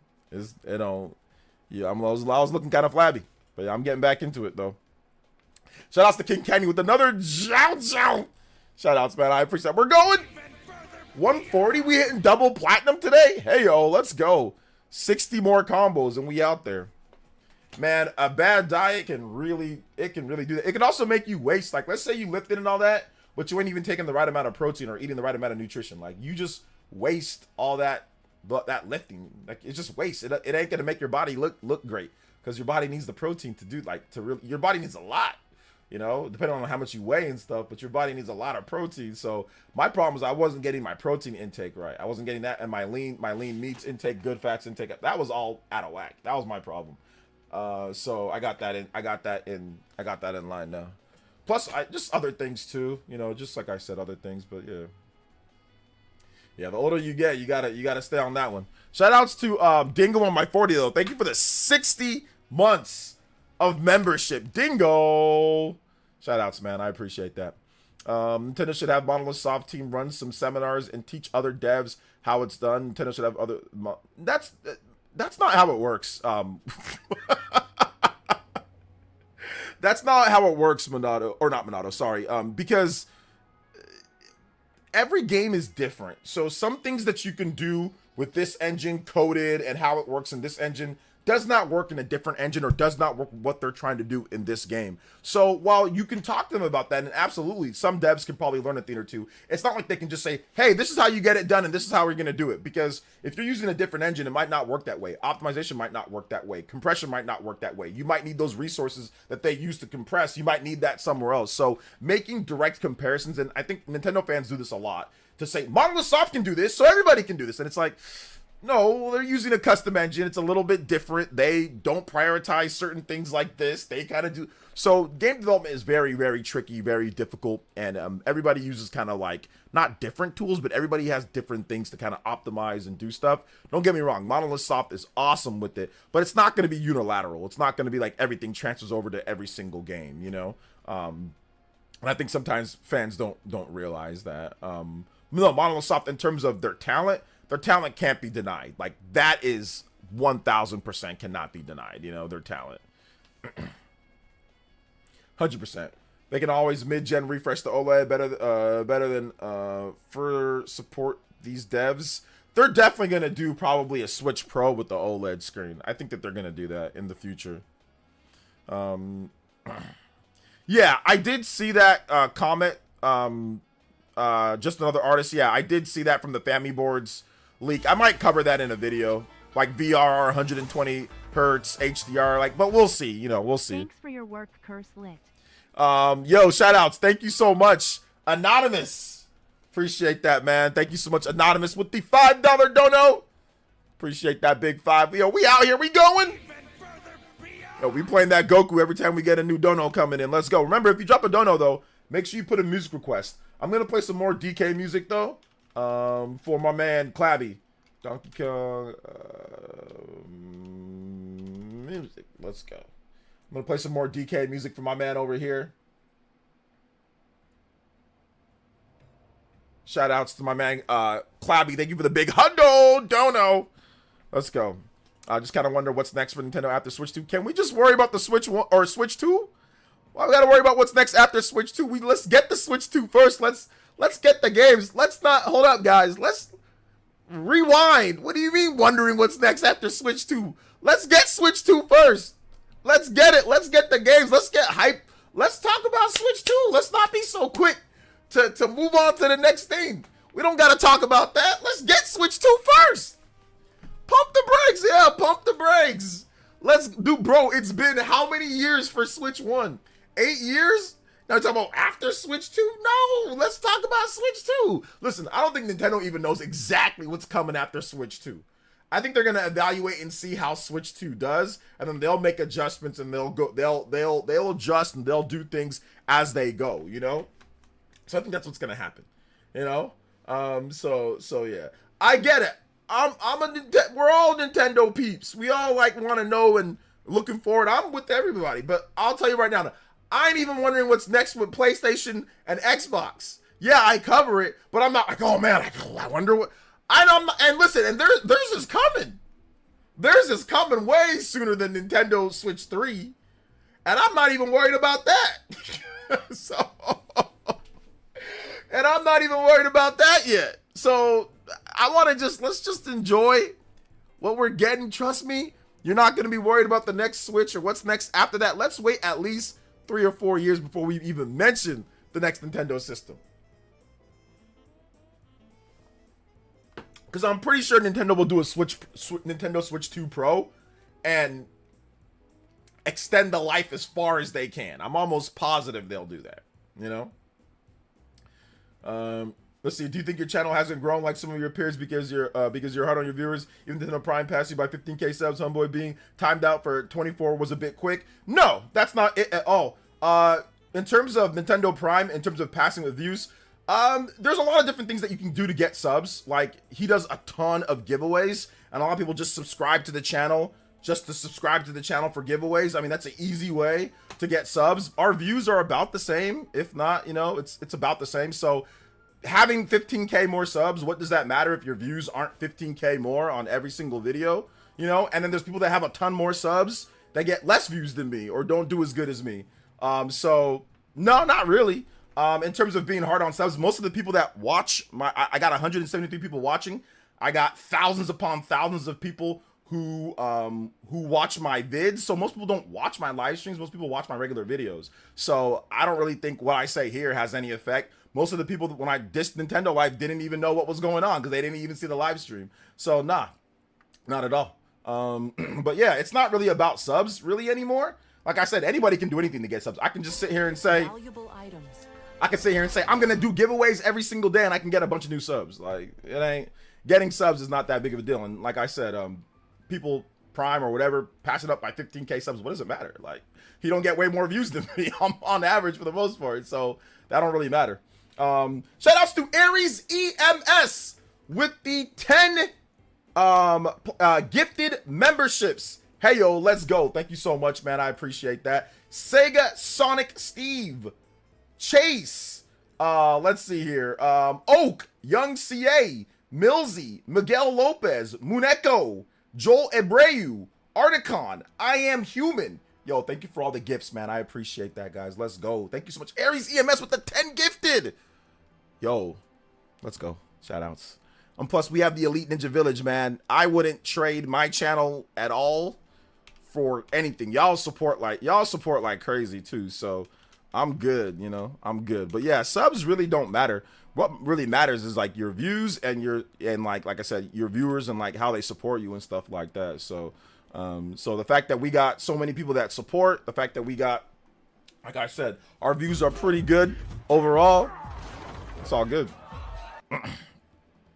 [SPEAKER 1] Yeah, I was looking kind of flabby, but yeah, I'm getting back into it though. Shout outs to King Kenny with another Shout outs, man. I appreciate it. We're going 140. We hitting double platinum today. Hey yo, let's go. 60 more combos and we out there. Man, a bad diet can really do that. It can also make you waste. Like, let's say you lifted and all that, but you ain't even taking the right amount of protein or eating the right amount of nutrition. Like, you just waste all that lifting. Like, it's just waste. It ain't gonna make your body look great because your body needs the protein to do your body needs a lot. You know, depending on how much you weigh and stuff, but your body needs a lot of protein. So my problem is I wasn't getting my protein intake right. I wasn't getting that, and my lean meats intake, good fats intake. That was all out of whack. That was my problem. So I got that in line now. Plus, just other things too. You know, just like I said, other things. But yeah. The older you get, you gotta stay on that one. Shout outs to Dingo on my 40 though. Thank you for the 60 months of membership, Dingo. Shout outs, man. I appreciate that. Nintendo should have Monolith Soft Team run some seminars and teach other devs how it's done. Nintendo should have other. That's not how it works. That's not how it works, Monado, or not Monado. Sorry. Because every game is different. So some things that you can do with this engine coded and how it works in this engine does not work in a different engine or does not work what they're trying to do in this game. So while you can talk to them about that, and absolutely some devs can probably learn a thing or two, it's not like they can just say, hey, this is how you get it done and this is how we're going to do it. Because if you're using a different engine, it might not work that way. Optimization might not work that way. Compression might not work that way. You might need those resources that they use to compress. You might need that somewhere else. So making direct comparisons, and I think Nintendo fans do this a lot, to say Monolith Soft can do this, so everybody can do this. And it's like, no, they're using a custom engine. It's a little bit different. They don't prioritize certain things like this. They kind of do. So game development is very, very tricky, very difficult. And everybody uses kind of like, not different tools, but everybody has different things to kind of optimize and do stuff. Don't get me wrong. Monolith Soft is awesome with it, but it's not going to be unilateral. It's not going to be like everything transfers over to every single game, you know? And I think sometimes fans don't realize that. No, Monolith Soft, in terms of their talent can't be denied. Like, that is 1000% cannot be denied, you know, their talent. 100%. They can always mid-gen refresh the OLED better than further support these devs. They're definitely going to do probably a Switch Pro with the OLED screen. I think that they're going to do that in the future. Yeah, I did see that comment. Just another artist. Yeah, I did see that from the Family Boards leak. I might cover that in a video, like VR, 120 hertz HDR, like, but we'll see, you know, we'll see.
[SPEAKER 2] Thanks for your work, Curse Lit.
[SPEAKER 1] Yo, shout outs. Thank you so much, Anonymous. Appreciate that, man. Thank you so much, Anonymous, with the $5 dono. Appreciate that big five. Yo, we out here, we going. Yo, we playing that Goku every time we get a new dono coming in. Let's go. Remember, if you drop a dono though, make sure you put a music request. I'm gonna play some more DK music though. For my man Clabby, Donkey Kong music. Let's go. I'm gonna play some more DK music for my man over here. Shout outs to my man Clabby. Thank you for the big hundo dono. Let's go. I just kind of wonder what's next for Nintendo after Switch 2. Can we just worry about the Switch 1 or Switch 2? Why we gotta worry about what's next after Switch 2? Let's get the Switch 2 first. Let's get the games. Let's not hold up, guys. Let's rewind. What do you mean wondering what's next after Switch 2? Let's get Switch 2 first. Let's get it. Let's get the games. Let's get hype. Let's talk about Switch 2. Let's not be so quick to move on to the next thing. We don't gotta talk about that. Let's get Switch 2 first. Pump the brakes. Yeah, pump the brakes. Let's do, bro. It's been how many years for Switch 1? 8 years? Now we're talking about after Switch 2? No, let's talk about Switch 2. Listen, I don't think Nintendo even knows exactly what's coming after Switch 2. I think they're gonna evaluate and see how Switch 2 does, and then they'll make adjustments and they'll adjust and they'll do things as they go, you know? So I think that's what's gonna happen, you know? So yeah. I get it. We're all Nintendo peeps. We all like want to know and looking forward. I'm with everybody, but I'll tell you right now, I ain't even wondering what's next with PlayStation and Xbox. Yeah, I cover it, but I'm not like, oh man, I wonder what. And listen, and theirs is coming. Theirs is coming way sooner than Nintendo Switch 3. And I'm not even worried about that. And I'm not even worried about that yet. So I want to let's just enjoy what we're getting. Trust me, you're not going to be worried about the next Switch or what's next after that. Let's wait at least 3 or 4 years before we even mention the next Nintendo system. Because I'm pretty sure Nintendo will do a Nintendo Switch 2 Pro and extend the life as far as they can. I'm almost positive they'll do that, you know? Let's see. Do you think your channel hasn't grown like some of your peers because you're hard on your viewers? Even Nintendo Prime passed you by 15K subs. Homeboy being timed out for 24 was a bit quick. No, that's not it at all. In terms of Nintendo Prime, in terms of passing with views, there's a lot of different things that you can do to get subs. Like, he does a ton of giveaways, and a lot of people just subscribe to the channel just to subscribe to the channel for giveaways. I mean, that's an easy way to get subs. Our views are about the same. If not, you know, it's about the same. So having 15K more subs, what does that matter if your views aren't 15K more on every single video, you know? And then there's people that have a ton more subs that get less views than me or don't do as good as me. So no, not really. In terms of being hard on subs, most of the people that watch I got 173 people watching. I got thousands upon thousands of people who watch my vids. So most people don't watch my live streams. Most people watch my regular videos. So I don't really think what I say here has any effect. Most of the people, when I dissed Nintendo Live, didn't even know what was going on because they didn't even see the live stream. So nah, not at all. But yeah, it's not really about subs really anymore. Like I said, anybody can do anything to get subs. I can just sit here and say,
[SPEAKER 3] Valuable items.
[SPEAKER 1] I can sit here and say, I'm going to do giveaways every single day and I can get a bunch of new subs. Like, it ain't, getting subs is not that big of a deal. And like I said, people Prime or whatever, pass it up by 15K subs. What does it matter? Like, he don't get way more views than me on average for the most part. So that don't really matter. Shout outs to Aries EMS with the 10 gifted memberships. Hey, yo, let's go. Thank you so much, man. I appreciate that. Sega Sonic Steve, Chase, let's see here. Oak, Young CA, Millsy, Miguel Lopez, Muneko, Joel Abreu, Articon, I Am Human. Yo, thank you for all the gifts, man. I appreciate that, guys. Let's go. Thank you so much. Aries EMS with the 10 gifted. Yo, let's go. Shout outs. Plus, we have the Elite Ninja Village, man. I wouldn't trade my channel at all for anything. Y'all support like crazy too. So I'm good, you know. I'm good. But yeah, subs really don't matter. What really matters is like your views and like I said, your viewers and like how they support you and stuff like that. So so the fact that we got so many people that support, the fact that we got, like I said, our views are pretty good overall. It's all good.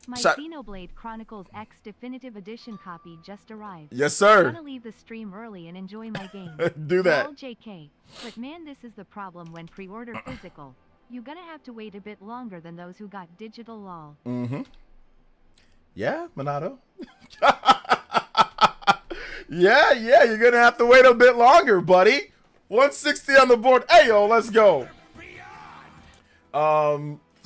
[SPEAKER 2] My Xenoblade Chronicles X Definitive Edition copy just arrived.
[SPEAKER 1] Yes, sir.
[SPEAKER 2] I want to leave the stream early and enjoy my game.
[SPEAKER 1] Do that.
[SPEAKER 2] Well, JK. But man, this is the problem when pre-order physical. You're gonna have to wait a bit longer than those who got digital lol. Mm-hmm.
[SPEAKER 1] Yeah, Minato. yeah, you're gonna have to wait a bit longer, buddy. 160 on the board. Hey, yo, let's go.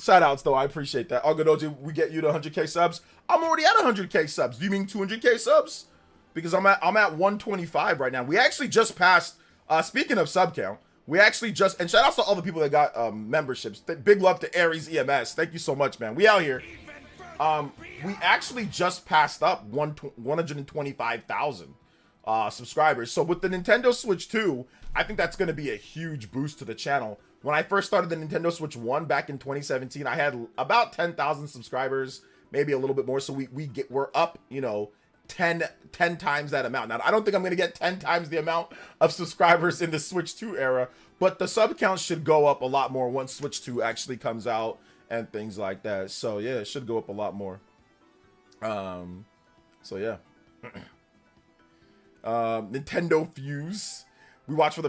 [SPEAKER 1] Shout outs though, I appreciate that. Algodoji, we get you to 100K subs. I'm already at 100K subs. Do you mean 200K subs? Because I'm at 125 right now. We actually just passed. Speaking of sub count, we actually just, and shout outs to all the people that got memberships. Big love to Aries EMS. Thank you so much, man. We out here. We actually just passed up 125,000 subscribers. So with the Nintendo Switch 2, I think that's going to be a huge boost to the channel. When I first started the Nintendo Switch 1 back in 2017, I had about 10,000 subscribers, maybe a little bit more. So we're up, you know, 10 times that amount. Now, I don't think I'm going to get 10 times the amount of subscribers in the Switch 2 era, but the sub count should go up a lot more once Switch 2 actually comes out and things like that. So yeah, it should go up a lot more. So yeah. Nintendo Fuse. We watch for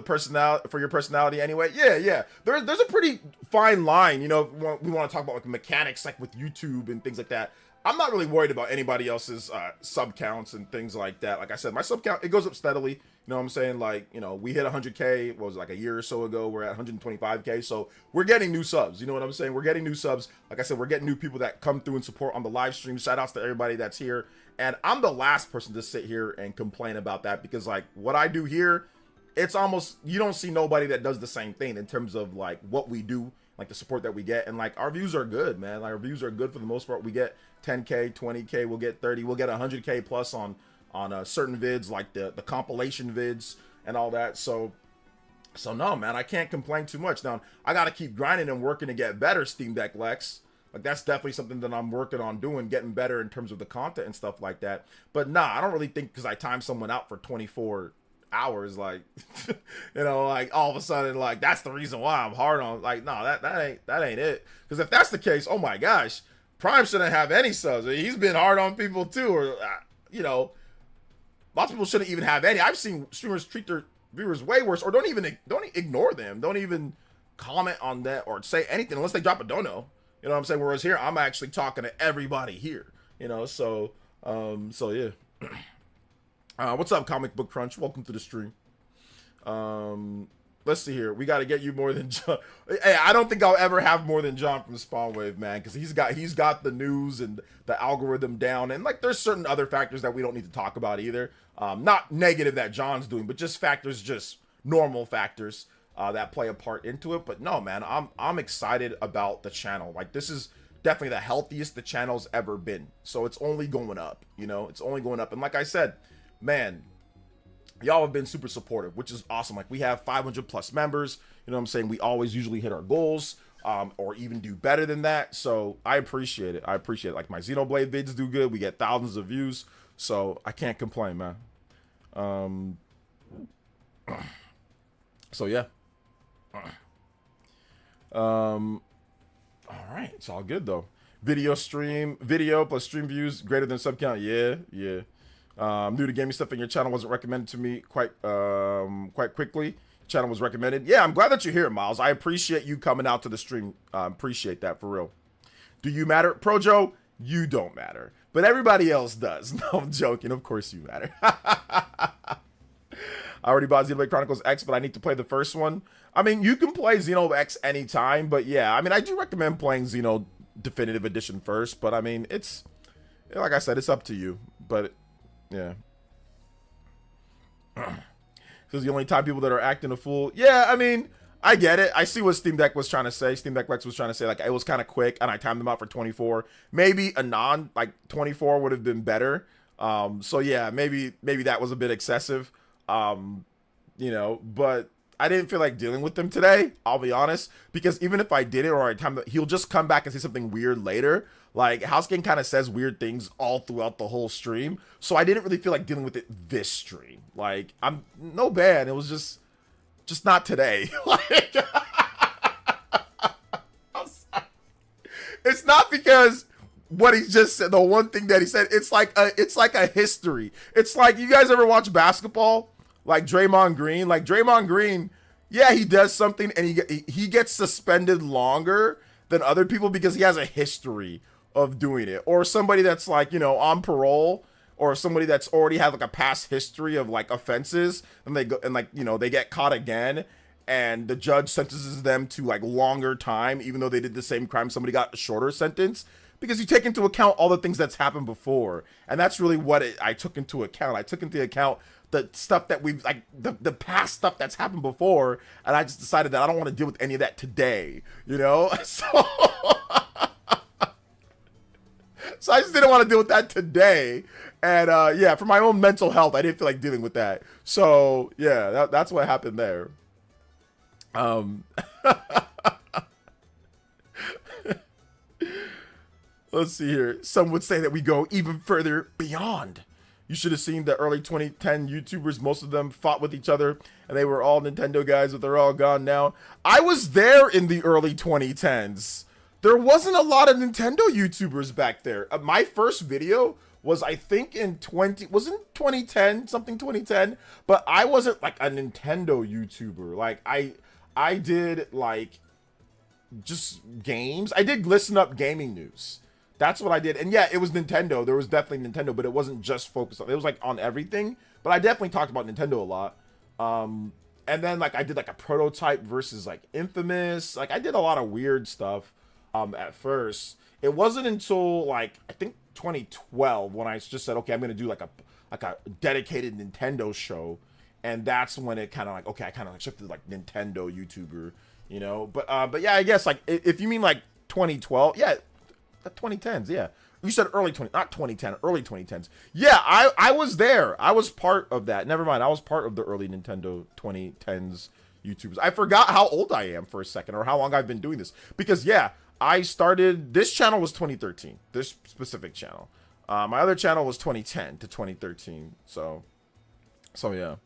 [SPEAKER 1] your personality anyway. Yeah. There's a pretty fine line, you know. We want to talk about like mechanics, like with YouTube and things like that. I'm not really worried about anybody else's sub counts and things like that. Like I said, my sub count, it goes up steadily. You know what I'm saying? Like, you know, we hit 100K, what was it, like a year or so ago. We're at 125K. So we're getting new subs. You know what I'm saying? We're getting new subs. Like I said, we're getting new people that come through and support on the live stream. Shout outs to everybody that's here. And I'm the last person to sit here and complain about that, because like what I do here, it's almost, you don't see nobody that does the same thing in terms of like what we do, like the support that we get. And like our views are good, man. Like our views are good for the most part. We get 10K, 20K, we'll get 30, we'll get 100K plus on certain vids, like the compilation vids and all that. So no, man, I can't complain too much. Now I got to keep grinding and working to get better, Steam Deck Lex. Like that's definitely something that I'm working on doing, getting better in terms of the content and stuff like that. But nah, I don't really think because I timed someone out for 24 hours, like, you know, like all of a sudden, like that's the reason why I'm hard on. Like, no, that ain't it. Because if that's the case, oh my gosh, Prime shouldn't have any subs. He's been hard on people too, or you know, lots of people shouldn't even have any. I've seen streamers treat their viewers way worse, or don't ignore them, don't even comment on that or say anything unless they drop a dono. You know what I'm saying? Whereas here, I'm actually talking to everybody here. You know, so yeah. What's up, Comic Book Crunch? Welcome to the stream. Let's see here. We got to get you more than John. Hey, I don't think I'll ever have more than John from Spawnwave, man, because he's got the news and the algorithm down, and like there's certain other factors that we don't need to talk about either. Not negative that John's doing, but just factors, just normal factors that play a part into it. But no, man, I'm excited about the channel. Like this is definitely the healthiest the channel's ever been. So it's only going up. You know, it's only going up. And like I said, man, y'all have been super supportive, which is awesome. Like we have 500 plus members. You know what I'm saying? We always usually hit our goals, or even do better than that. So I appreciate it. Like my Xenoblade vids do good. We get thousands of views. So I can't complain, man. So yeah. All right. It's all good though. Video plus stream views greater than sub count. Yeah. New to gaming stuff, and your channel wasn't recommended to me quite quickly. Channel was recommended. Yeah, I'm glad that you're here, Miles. I appreciate you coming out to the stream. Appreciate that for real. Do you matter, Projo? You don't matter, but everybody else does. No, I'm joking. Of course you matter. I already bought Xenoblade Chronicles X, but I need to play the first one. I mean, you can play Xenoblade X anytime, but yeah, I mean, I do recommend playing Xeno Definitive Edition first. But I mean, it's like I said, it's up to you. But yeah. Because the only time people that are acting a fool. Yeah, I mean, I get it. I see what Steam Deck was trying to say. Steam Deck Lex was trying to say, like, it was kind of quick, and I timed them out for 24. Maybe a like, 24 would have been better. So yeah, maybe that was a bit excessive. You know, but I didn't feel like dealing with them today, I'll be honest. Because even if I did it, or I timed it, he'll just come back and say something weird later. Like, Housegang kind of says weird things all throughout the whole stream. So I didn't really feel like dealing with it this stream. Like, I'm no bad. It was just not today. Like, I'm sorry. It's not because what he just said, the one thing that he said, it's like a history. It's like, you guys ever watch basketball? Like Draymond Green? Like Draymond Green, yeah, he does something and he gets suspended longer than other people because he has a history of doing it. Or somebody that's like, you know, on parole, or somebody that's already had like a past history of like offenses, and they go and like, you know, they get caught again, and the judge sentences them to like longer time, even though they did the same crime. Somebody got a shorter sentence because you take into account all the things that's happened before. And that's really what I took into account. I took into account the stuff that we've, like, the past stuff that's happened before, and I just decided that I don't want to deal with any of that today, you know? So, so I just didn't want to deal with that today, and yeah, for my own mental health, I didn't feel like dealing with that. So, yeah, that's what happened there. Let's see here. Some would say that we go even further beyond. You should have seen the early 2010 YouTubers. Most of them fought with each other, and they were all Nintendo guys, but they're all gone now. I was there in the early 2010s. There wasn't a lot of Nintendo YouTubers back there. My first video was, I think, wasn't 2010, something 2010, but I wasn't like a Nintendo YouTuber. Like, I did like just games. I did Listen Up Gaming News. That's what I did. And yeah, it was Nintendo. There was definitely Nintendo, but it wasn't just focused on, it was like on everything. But I definitely talked about Nintendo a lot. And then like I did like a prototype versus like Infamous. Like I did a lot of weird stuff at first. It wasn't until like I think 2012 when I just said, okay, I'm gonna do like a dedicated Nintendo show. And that's when it kind of like, okay, I kind of like shifted like Nintendo YouTuber, you know. But yeah, I guess like if you mean like 2012, yeah, the 2010s, yeah. You said early 20, not 2010, early 2010s. Yeah, I was there. I was part of that. Never mind, I was part of the early Nintendo 2010s YouTubers. I forgot how old I am for a second, or how long I've been doing this. Because yeah, I started, this channel was 2013, this specific channel. My other channel was 2010 to 2013. So yeah.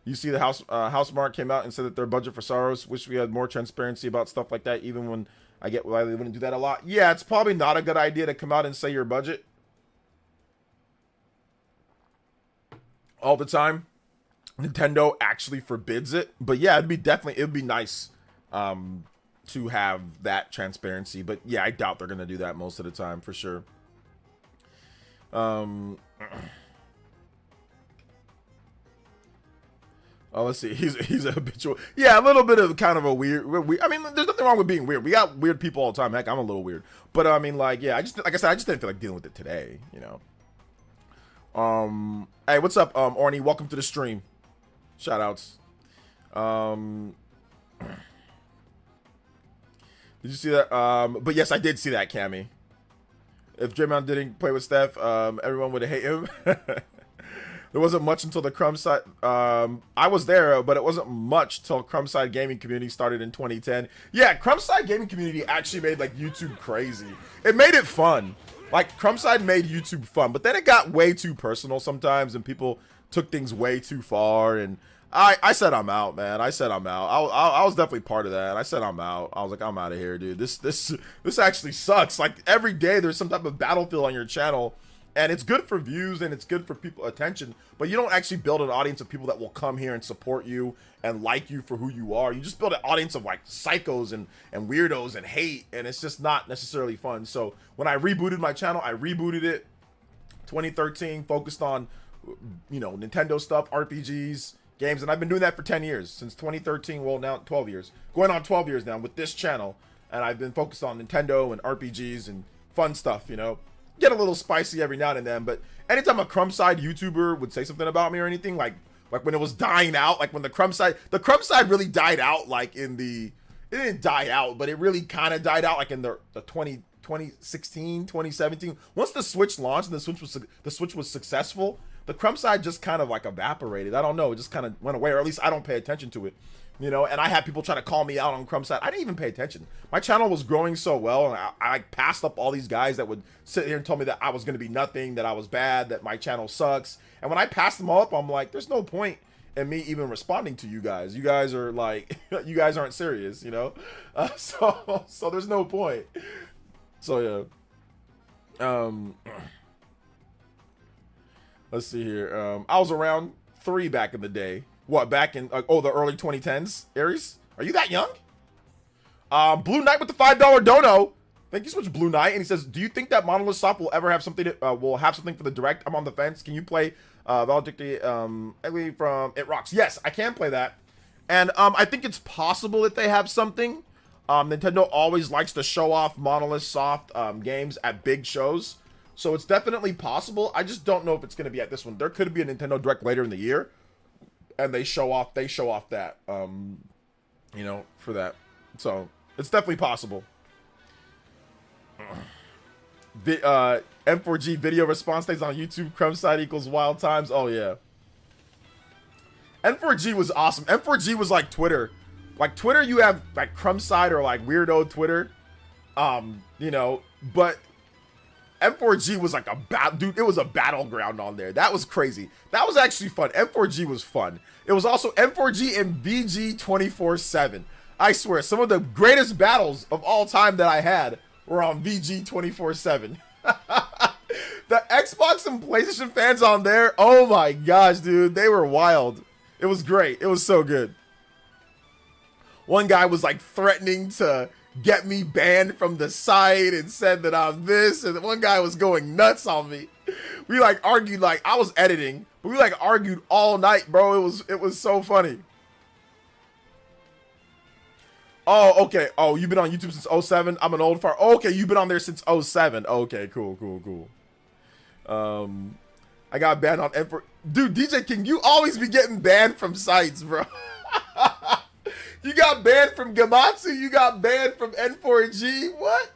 [SPEAKER 1] You see the Housemarque came out and said that their budget for Sorrows, wish we had more transparency about stuff like that, even when I get why they wouldn't do that a lot. Yeah, it's probably not a good idea to come out and say your budget all the time. Nintendo actually forbids it. But yeah, it'd be nice to have that transparency. But yeah, I doubt they're gonna do that most of the time for sure. Oh, let's see. He's a habitual. Yeah, a little bit of kind of a weird. I mean, there's nothing wrong with being weird. We got weird people all the time. Heck, I'm a little weird. But I mean, like, yeah, like I said, I just didn't feel like dealing with it today. You know. Hey, what's up, Orny? Welcome to the stream. Shout outs. Did you see that? But yes, I did see that, Cammy. If Draymond didn't play with Steph, everyone would hate him. There wasn't much until the Crumbside. I was there, but it wasn't much till Crumbside Gaming Community started in 2010. Yeah, Crumbside Gaming Community actually made like YouTube crazy. It made it fun. Like Crumbside made YouTube fun, but then it got way too personal sometimes, and people took things way too far. And I said I'm out, man. I said I'm out. I was definitely part of that. I said I'm out. I was like, I'm out of here, dude. This actually sucks. Like every day there's some type of battlefield on your channel. And it's good for views and it's good for people attention, but you don't actually build an audience of people that will come here and support you and like you for who you are. You just build an audience of like psychos and weirdos and hate, and it's just not necessarily fun. So when I rebooted my channel, I rebooted it 2013, focused on, you know, Nintendo stuff, RPGs, games, and I've been doing that for 10 years, since 2013, well now 12 years. Going on 12 years now with this channel, and I've been focused on Nintendo and RPGs and fun stuff, you know. Get a little spicy every now and then, but anytime a Crumbside YouTuber would say something about me or anything, like when it was dying out, like when the Crumbside really died out, like it didn't die out, but it really kind of died out like in the 2016, 2017. Once the Switch launched and the Switch was successful, the Crumbside just kind of like evaporated. I don't know, it just kind of went away, or at least I don't pay attention to it. You know, and I had people try to call me out on Crumbside. I didn't even pay attention. My channel was growing so well, and I passed up all these guys that would sit here and tell me that I was going to be nothing, that I was bad, that my channel sucks. And when I passed them all up, I'm like, there's no point in me even responding to you guys. You guys are like, you guys aren't serious, you know? So there's no point. So yeah. Let's see here. I was around 3 back in the day. What, back in, the early 2010s, Aries? Are you that young? Blue Knight with the $5 dono. Thank you so much, Blue Knight. And he says, do you think that Monolith Soft will ever have something for the Direct? I'm on the fence. Can you play Valedictory from It Rocks? Yes, I can play that. And I think it's possible that they have something. Nintendo always likes to show off Monolith Soft games at big shows. So it's definitely possible. I just don't know if it's going to be at this one. There could be a Nintendo Direct later in the year, and they show off that, you know, for that. So it's definitely possible. The M4G video response stays on YouTube. Crumbside equals wild times. Oh yeah. M4G was awesome. M4G was like Twitter. Like Twitter, you have like Crumbside or like weirdo Twitter. You know, but M4G was like dude, it was a battleground on there. That was crazy. That was actually fun. M4G was fun. It was also M4G and VG 24/7. I swear, some of the greatest battles of all time that I had were on VG 24/7. The Xbox and PlayStation fans on there, oh my gosh, dude, they were wild. It was great. It was so good. One guy was like threatening to get me banned from the site and said that I'm this, and one guy was going nuts on me. We like argued, like I was editing, but we like argued all night, bro. It was so funny. Oh, okay. Oh, you've been on YouTube since 07? I'm an old fart. Oh, okay, you've been on there since 07. Okay, cool. I got banned on N4. Dude, DJ King, you always be getting banned from sites, bro. You got banned from Gamatsu. You got banned from N4G. What?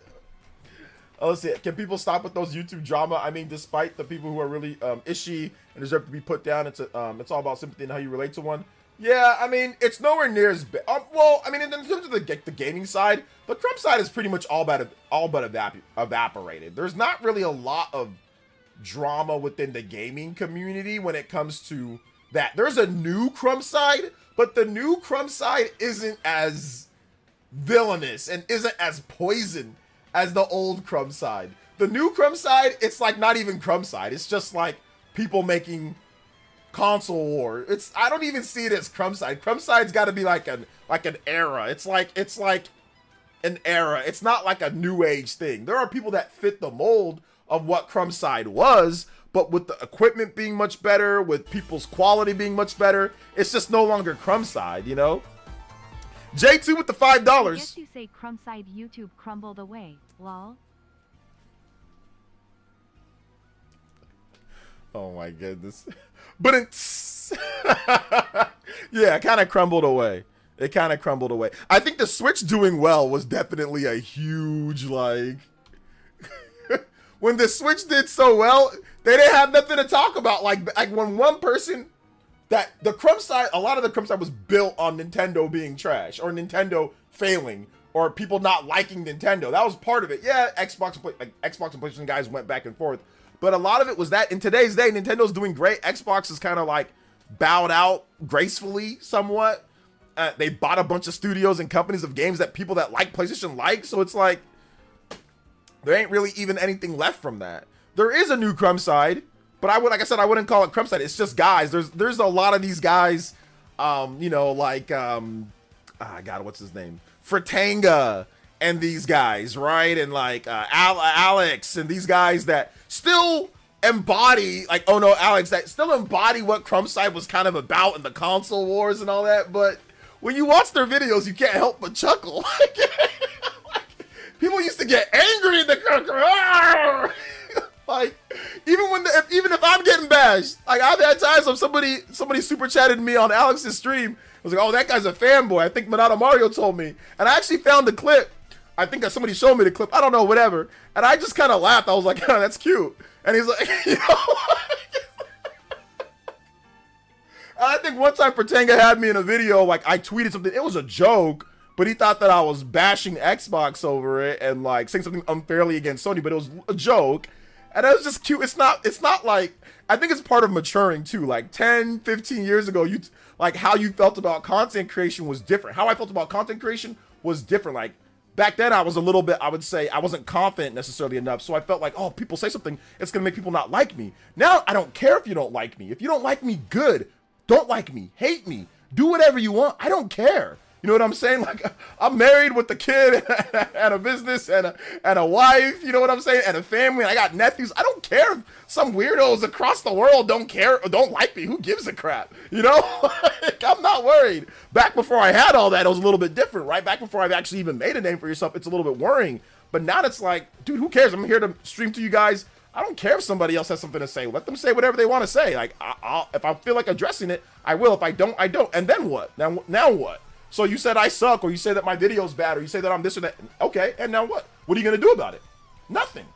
[SPEAKER 1] Oh, let's see. Can people stop with those YouTube drama? I mean, despite the people who are really ishy and deserve to be put down, it's all about sympathy and how you relate to one. Yeah, I mean, it's nowhere near as bad. Well, I mean, in terms of the gaming side, the Crumb side is pretty much all but evaporated. There's not really a lot of drama within the gaming community when it comes to that. There's a new Crumb side, but the new Crumb side isn't as villainous and isn't as poison as the old Crumb side. The new Crumb side, it's like not even Crumb side. It's just like people making console war. I don't even see it as Crumb side. Crumb side's got to be like an era. It's like an era. It's not like a new age thing. There are people that fit the mold of what Crumb side was, but with the equipment being much better, with people's quality being much better, it's just no longer Crumb side, you know? J2 with the $5.
[SPEAKER 2] I guess you say Crumb side YouTube crumbled away. Lol.
[SPEAKER 1] Oh my goodness. But it's yeah, it kind of crumbled away. I think the Switch doing well was definitely a huge, like, when the Switch did so well, they didn't have nothing to talk about. Like when one person, that the Crumb side, a lot of the Crumb side was built on Nintendo being trash or Nintendo failing or people not liking Nintendo. That was part of it. Yeah, Xbox and PlayStation guys went back and forth. But a lot of it was that in today's day, Nintendo's doing great. Xbox is kind of like bowed out gracefully somewhat. They bought a bunch of studios and companies of games that people that like PlayStation like. So it's like, there ain't really even anything left from that. There is a new Crumb side, but like I said, I wouldn't call it Crumb side. It's just guys. There's a lot of these guys, you know, like, God, what's his name? Fratanga and these guys, right? And like Alex and these guys that still embody, like, oh no, Alex, that still embody what Crumb side was kind of about in the console wars and all that. But when you watch their videos, you can't help but chuckle. People used to get angry in the like, even if I'm getting bashed, like I've had times when somebody super chatted me on Alex's stream. I was like, oh, that guy's a fanboy. I think Monado Mario told me, and I actually found the clip. I think that somebody showed me the clip. I don't know, whatever. And I just kind of laughed. I was like, oh, that's cute. And he's like, you know. I think one time Pratanga had me in a video, like I tweeted something. It was a joke, but he thought that I was bashing Xbox over it and like saying something unfairly against Sony, but it was a joke. And it was just cute. It's not like, I think it's part of maturing too. Like 10, 15 years ago, like how you felt about content creation was different. How I felt about content creation was different. Like back then I was a little bit, I would say I wasn't confident necessarily enough. So I felt like, oh, people say something, it's going to make people not like me. Now I don't care if you don't like me. If you don't like me, good. Don't like me, hate me, do whatever you want. I don't care. You know what I'm saying? Like, I'm married with a kid and a business and a wife, you know what I'm saying? And a family, and I got nephews. I don't care if some weirdos across the world don't care or don't like me. Who gives a crap? You know? Like, I'm not worried. Back before I had all that, it was a little bit different, right? Back before I've actually even made a name for yourself, it's a little bit worrying. But now it's like, dude, who cares? I'm here to stream to you guys. I don't care if somebody else has something to say. Let them say whatever they want to say. Like, if I feel like addressing it, I will. If I don't, I don't. And then what? Now what? So you said I suck, or you say that my video's bad, or you say that I'm this or that. Okay, and now what? What are you going to do about it? Nothing.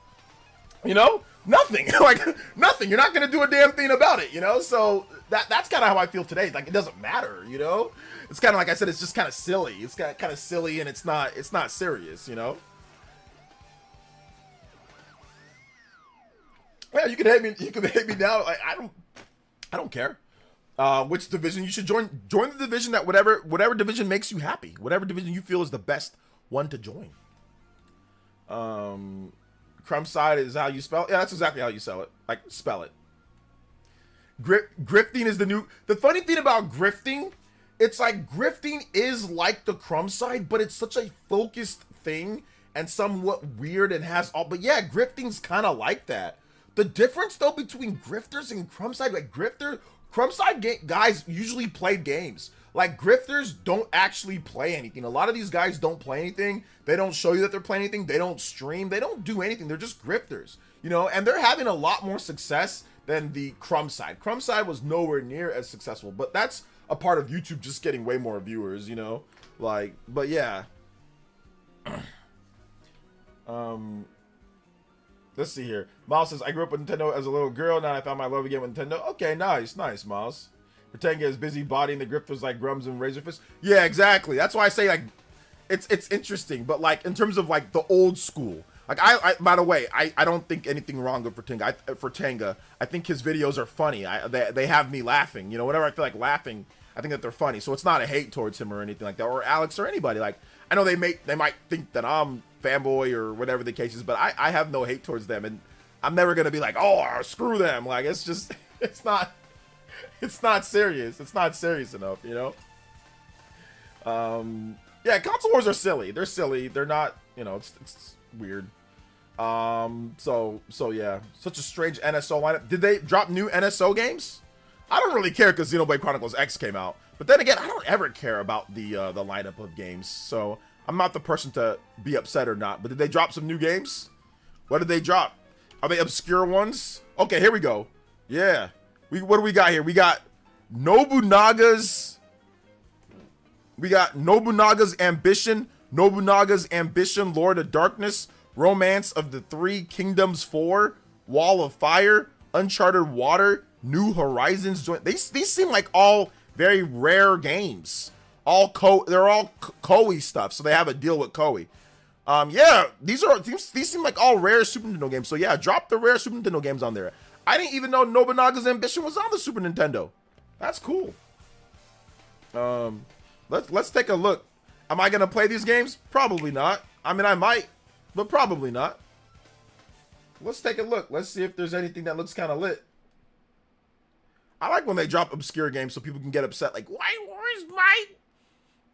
[SPEAKER 1] You know? Nothing. Like, nothing. You're not going to do a damn thing about it, you know? So that's kind of how I feel today. Like, it doesn't matter, you know? It's kind of like I said, it's just kind of silly. It's kind of silly, and it's not serious, you know? Yeah, you can hate me. You can hate me now. Like, I don't care. Which division you should join? Join the division that whatever division makes you happy. Whatever division you feel is the best one to join. Crumb side is how you spell it. Yeah, that's exactly how you sell it. Like, spell it. Grifting is the new. The funny thing about grifting, it's like grifting is like the Crumb side, but it's such a focused thing and somewhat weird and has all, but yeah, grifting's kind of like that. The difference though between grifters and Crumbside, like Crumbside guys usually play games. Like grifters don't actually play anything. A lot of these guys don't play anything. They don't show you that they're playing anything. They don't stream. They don't do anything. They're just grifters, you know, and they're having a lot more success than the Crumbside. Crumbside was nowhere near as successful, but that's a part of YouTube just getting way more viewers, you know, like, but yeah. Let's see here. Miles says, I grew up with Nintendo as a little girl. Now I found my love again with Nintendo. Okay, nice, Miles. Pretend is busy bodying the grifters like Grums and Razorfist. Yeah, exactly. That's why I say like it's interesting, but like in terms of like the old school. Like I by the way, I don't think anything wrong with Tenga. I think his videos are funny. They have me laughing. You know, whenever I feel like laughing, I think that they're funny. So it's not a hate towards him or anything like that, or Alex or anybody. Like I know they might think that I'm fanboy or whatever the case is, but I have no hate towards them, and I'm never gonna be like, oh, screw them. Like it's just it's not serious. It's not serious enough, you know. Yeah, console wars are silly. They're silly. They're not, you know, it's weird. So yeah, such a strange NSO lineup. Did they drop new NSO games? I don't really care because Xenoblade Chronicles X came out. But then again, I don't ever care about the lineup of games. So I'm not the person to be upset or not. But did they drop some new games? What did they drop? Are they obscure ones? Okay, here we go. Yeah. What do we got here? We got Nobunaga's Ambition, Lord of Darkness, Romance of the Three Kingdoms 4, Wall of Fire, Uncharted Water, New Horizons joint. These seem like all very rare games. They're all Koei stuff, so they have a deal with Koei. Yeah, these seem like all rare Super Nintendo games. So yeah, drop the rare Super Nintendo games on there. I didn't even know Nobunaga's Ambition was on the Super Nintendo. That's cool. Let's take a look. Am I gonna play these games? Probably not. I mean, I might, but probably not. Let's take a look. Let's see if there's anything that looks kind of lit. I like when they drop obscure games so people can get upset. Like, where's my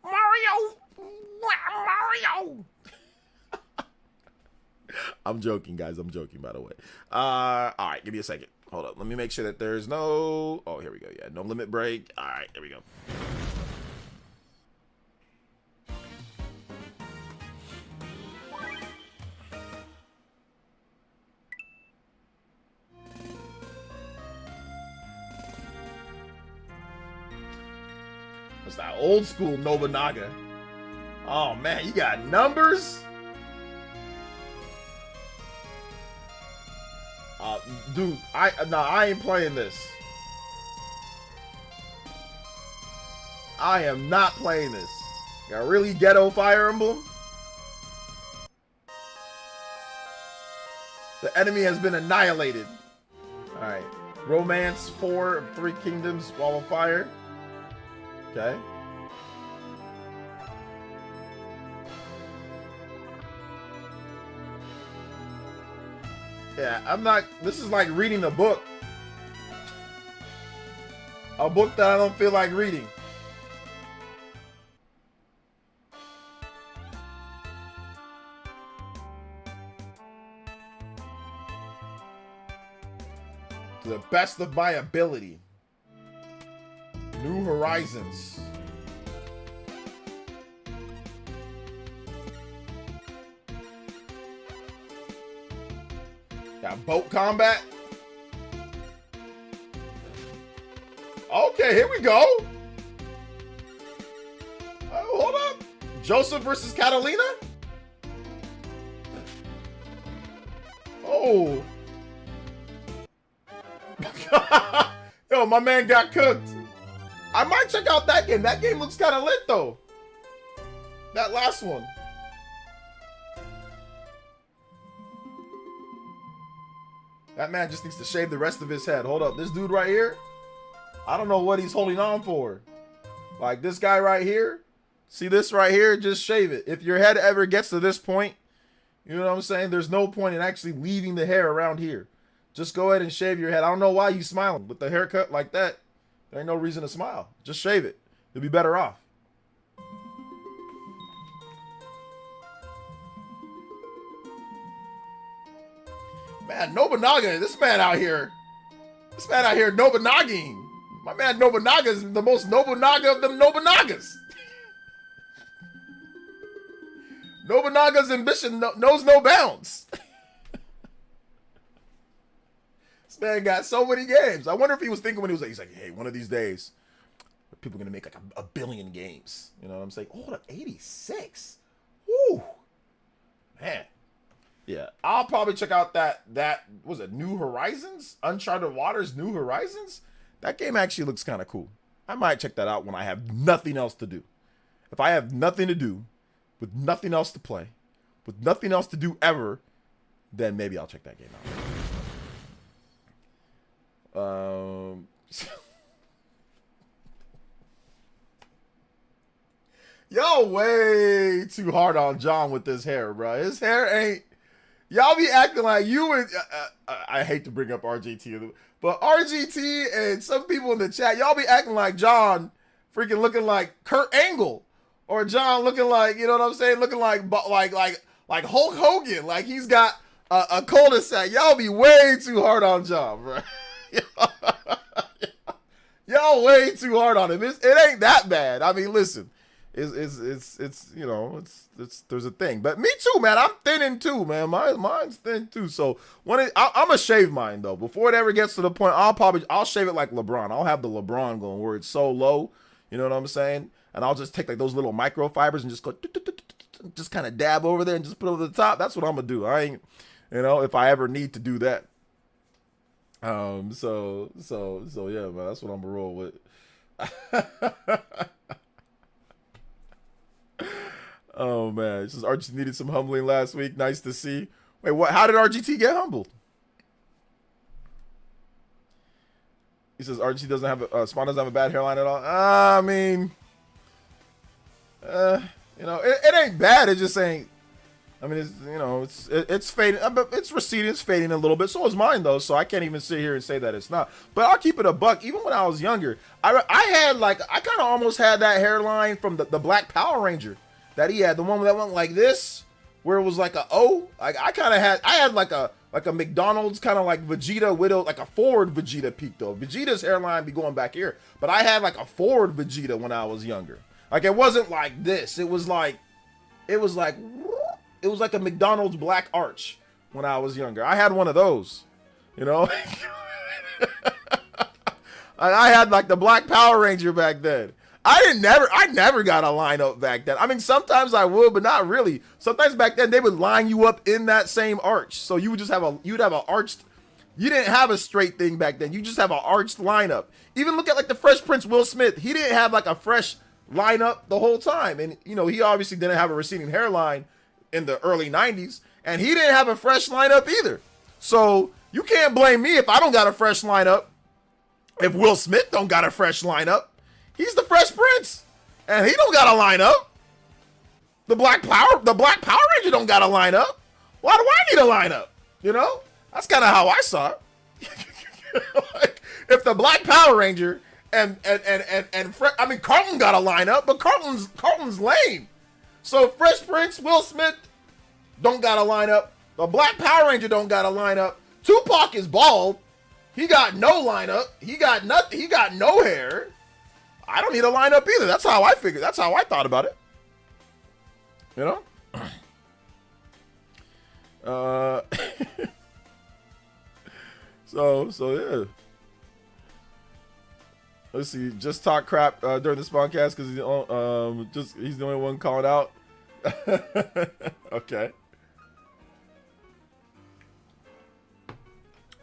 [SPEAKER 1] Mario? Mario. I'm joking, guys. I'm joking, by the way. All right, give me a second. Hold up. Let me make sure that there's no... Oh, here we go. Yeah, no limit break. All right, there we go. It's that old school Nobunaga. Oh, man, you got numbers? Dude, I ain't playing this. I am not playing this. Got really ghetto Fire Emblem. The enemy has been annihilated. Alright. Romance 4 of Three Kingdoms, Wall of Fire. Okay. Yeah, I'm not... This is like reading a book. A book that I don't feel like reading. To the best of my ability. New Horizons. Got boat combat. Okay, here we go. Oh, hold up. Joseph versus Catalina? Oh. Yo, my man got cooked. I might check out that game. That game looks kind of lit, though. That last one. That man just needs to shave the rest of his head. Hold up. This dude right here, I don't know what he's holding on for. Like this guy right here. See this right here? Just shave it. If your head ever gets to this point, you know what I'm saying? There's no point in actually leaving the hair around here. Just go ahead and shave your head. I don't know why you smiling. With the haircut like that, there ain't no reason to smile. Just shave it. You'll be better off. Man, Nobunaga, this man out here Nobunagaing. My man Nobunaga is the most Nobunaga of them Nobunagas. Nobunaga's ambition knows no bounds. This man got so many games. I wonder if he was thinking when he was like, he's like, hey, one of these days, people are gonna make like a billion games. You know what I'm saying? Hold up, 86. Woo, man. Yeah, I'll probably check out that was it New Horizons, Uncharted Waters, New Horizons. That game actually looks kind of cool. I might check that out when I have nothing else to do. If I have nothing to do, with nothing else to play, with nothing else to do ever, then maybe I'll check that game out. Y'all way too hard on John with this hair, bro. His hair ain't. Y'all be acting like you and I hate to bring up RGT, but RGT and some people in the chat, y'all be acting like John freaking looking like Kurt Angle, or John looking like, you know what I'm saying, looking like Hulk Hogan, like he's got a cul-de-sac. Y'all be way too hard on John, bro. Y'all way too hard on him. It ain't that bad. I mean, listen. It's you know, it's there's a thing, but me too, man. I'm thinning too, man. Mine's thin too. So I'm gonna shave mine though. Before it ever gets to the point, I'll shave it like LeBron. I'll have the LeBron going where it's so low, you know what I'm saying? And I'll just take like those little microfibers and just go, just kind of dab over there and just put it over the top. That's what I'm gonna do. I ain't, you know, if I ever need to do that. So yeah, man. That's what I'm gonna roll with. Oh man, it says RGT needed some humbling last week. Nice to see. Wait, what? How did RGT get humbled? He says RGT doesn't have Spawn doesn't have a bad hairline at all. I mean, you know, it ain't bad. It just ain't. I mean, it's, you know, it's fading. It's receding. It's fading a little bit. So is mine though. So I can't even sit here and say that it's not. But I'll keep it a buck. Even when I was younger, I kind of almost had that hairline from the Black Power Ranger that he had, the one that went like this, where it was like a O. Like I had like a McDonald's kind of like Vegeta widow, like a forward Vegeta peak though. Vegeta's hairline be going back here, but I had like a forward Vegeta when I was younger. Like it wasn't like this. It was like a McDonald's black arch when I was younger. I had one of those, you know. I had like the Black Power Ranger back then. I never got a lineup back then. I mean, sometimes I would, but not really. Sometimes back then they would line you up in that same arch. So you would just have you'd have an arched, you didn't have a straight thing back then. You just have an arched lineup. Even look at like the Fresh Prince Will Smith. He didn't have like a fresh lineup the whole time. And you know, he obviously didn't have a receding hairline in the early 90s. And he didn't have a fresh lineup either. So you can't blame me if I don't got a fresh lineup. If Will Smith don't got a fresh lineup. He's the Fresh Prince, and he don't got a lineup. The Black Power Ranger don't got a lineup. Why do I need a lineup? You know, that's kind of how I saw it. Like, if the Black Power Ranger and I mean Carlton got a lineup, but Carlton's lame. So Fresh Prince, Will Smith don't got a lineup. The Black Power Ranger don't got a lineup. Tupac is bald. He got no lineup. He got nothing. He got no hair. I don't need a lineup either. That's how I figured. That's how I thought about it. You know? So yeah. Let's see. Just talk crap during this podcast because he's the only one calling out. Okay.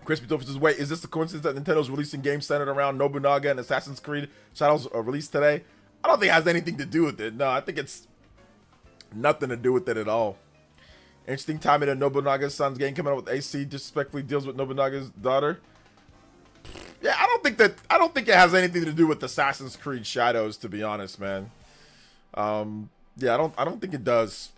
[SPEAKER 1] Crispy Tofu says, wait, is this the coincidence that Nintendo's releasing games centered around Nobunaga and Assassin's Creed Shadows are released today? I don't think it has anything to do with it. No, I think it's nothing to do with it at all. Interesting timing of Nobunaga's son's game coming out with AC disrespectfully deals with Nobunaga's daughter. Yeah, I don't think it has anything to do with Assassin's Creed Shadows, to be honest, man. Yeah, I don't think it does.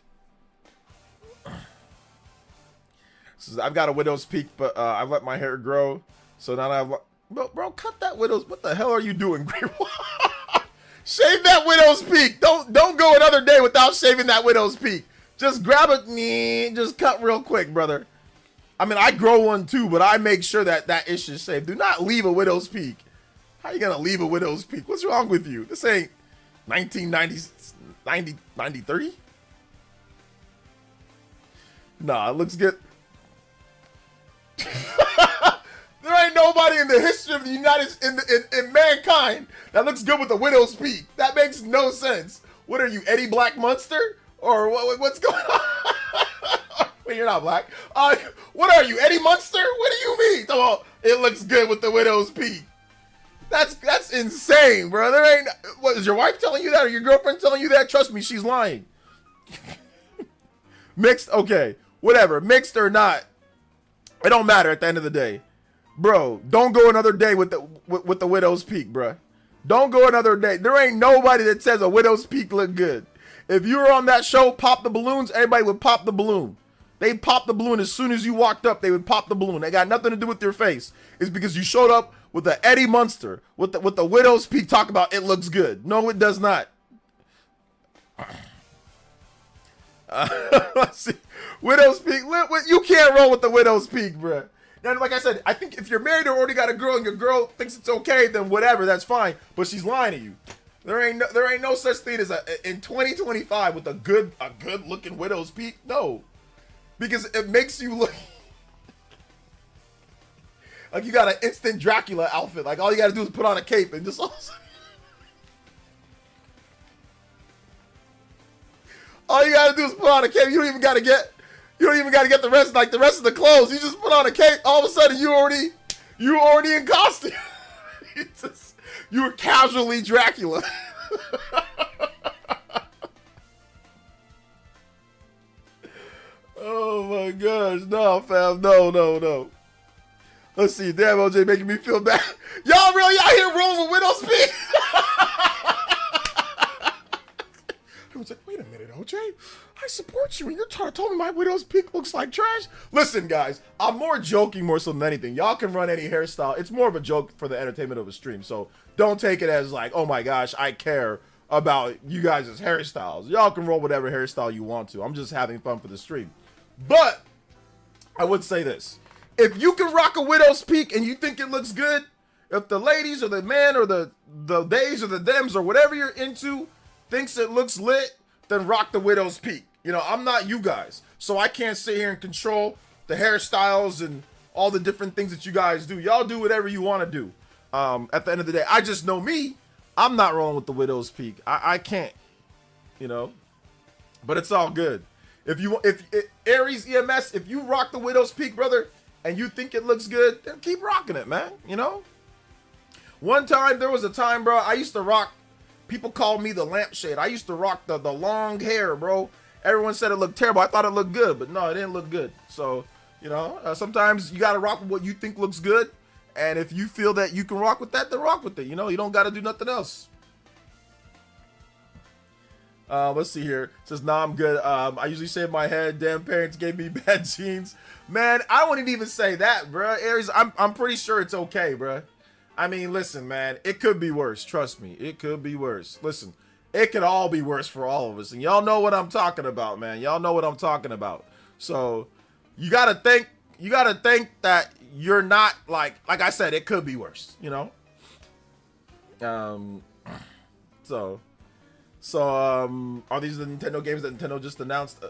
[SPEAKER 1] I've got a widow's peak, but I've let my hair grow, so now I've. Bro, cut that widow's. What the hell are you doing, Shave that widow's peak. Don't go another day without shaving that widow's peak. Just grab it, just cut real quick, brother. I mean, I grow one too, but I make sure that that issue is safe. Do not leave a widow's peak. How you gonna leave a widow's peak? What's wrong with you? This ain't 1990, 30? Nah, it looks good. There ain't nobody in the history of the in mankind that looks good with a widow's peak. That makes no sense. What are you, Eddie Black Munster? Or what's going on? Wait, you're not black. What are you, Eddie Munster? What do you mean? Oh, it looks good with the widow's peak. That's insane, bro. There ain't. What is your wife telling you that, or your girlfriend telling you that? Trust me, she's lying. Mixed, okay, whatever. Mixed or not, it don't matter at the end of the day, bro. Don't go another day with the widow's peak, bro. Don't go another day. There ain't nobody that says a widow's peak look good. If you were on that show, Pop the Balloons, everybody would pop the balloon. They pop the balloon as soon as you walked up. They would pop the balloon. They got nothing to do with your face. It's because you showed up with the Eddie Munster, with the widow's peak. Talk about it looks good. No, it does not. Let's see. Widow's peak. You can't roll with the widow's peak, bro. Now, like I said, I think if you're married or already got a girl and your girl thinks it's okay, then whatever, that's fine. But she's lying to you. There ain't no such thing as in 2025 with a good looking widow's peak. No, because it makes you look like you got an instant Dracula outfit. Like all you got to do is put on a cape and just all you got to do is put on a cape. You don't even got to get the rest of the clothes. You just put on a cape. All of a sudden you already in costume. You were casually Dracula. Oh my gosh. No, fam. No. Let's see. Damn, OJ making me feel bad. Y'all really out here rolling with widow's peak? I was like, wait a minute, OJ. I support you, and you're trying to tell me my widow's peak looks like trash? Listen, guys, I'm more joking more so than anything. Y'all can run any hairstyle. It's more of a joke for the entertainment of a stream, so don't take it as like, oh my gosh, I care about you guys' hairstyles. Y'all can roll whatever hairstyle you want to. I'm just having fun for the stream. But I would say this. If you can rock a widow's peak and you think it looks good, if the ladies or the man or the theys or the thems or whatever you're into thinks it looks lit, then rock the widow's peak. You know, I'm not you guys, so I can't sit here and control the hairstyles and all the different things that you guys do. Y'all do whatever you want to do. At the end of the day, I just know me. I'm not rolling with the widow's peak. I can't, you know, but it's all good. If Aries EMS, if you rock the widow's peak, brother, and you think it looks good, then keep rocking it, man. You know, there was a time, bro, I used to rock. People called me the lampshade. I used to rock the long hair, bro. Everyone said it looked terrible. I thought it looked good, but no, it didn't look good. So, you know, sometimes you got to rock with what you think looks good. And if you feel that you can rock with that, then rock with it. You know, you don't got to do nothing else. Let's see here. It says, nah, I'm good. I usually shave my head. Damn, parents gave me bad genes. Man, I wouldn't even say that, bro. Aries, I'm pretty sure it's okay, bro. I mean, listen, man, it could be worse. Trust me, it could be worse. Listen, it could all be worse for all of us. And y'all know what I'm talking about, man. Y'all know what I'm talking about. So you gotta think that you're not like I said, it could be worse, you know? So are these the Nintendo games that Nintendo just announced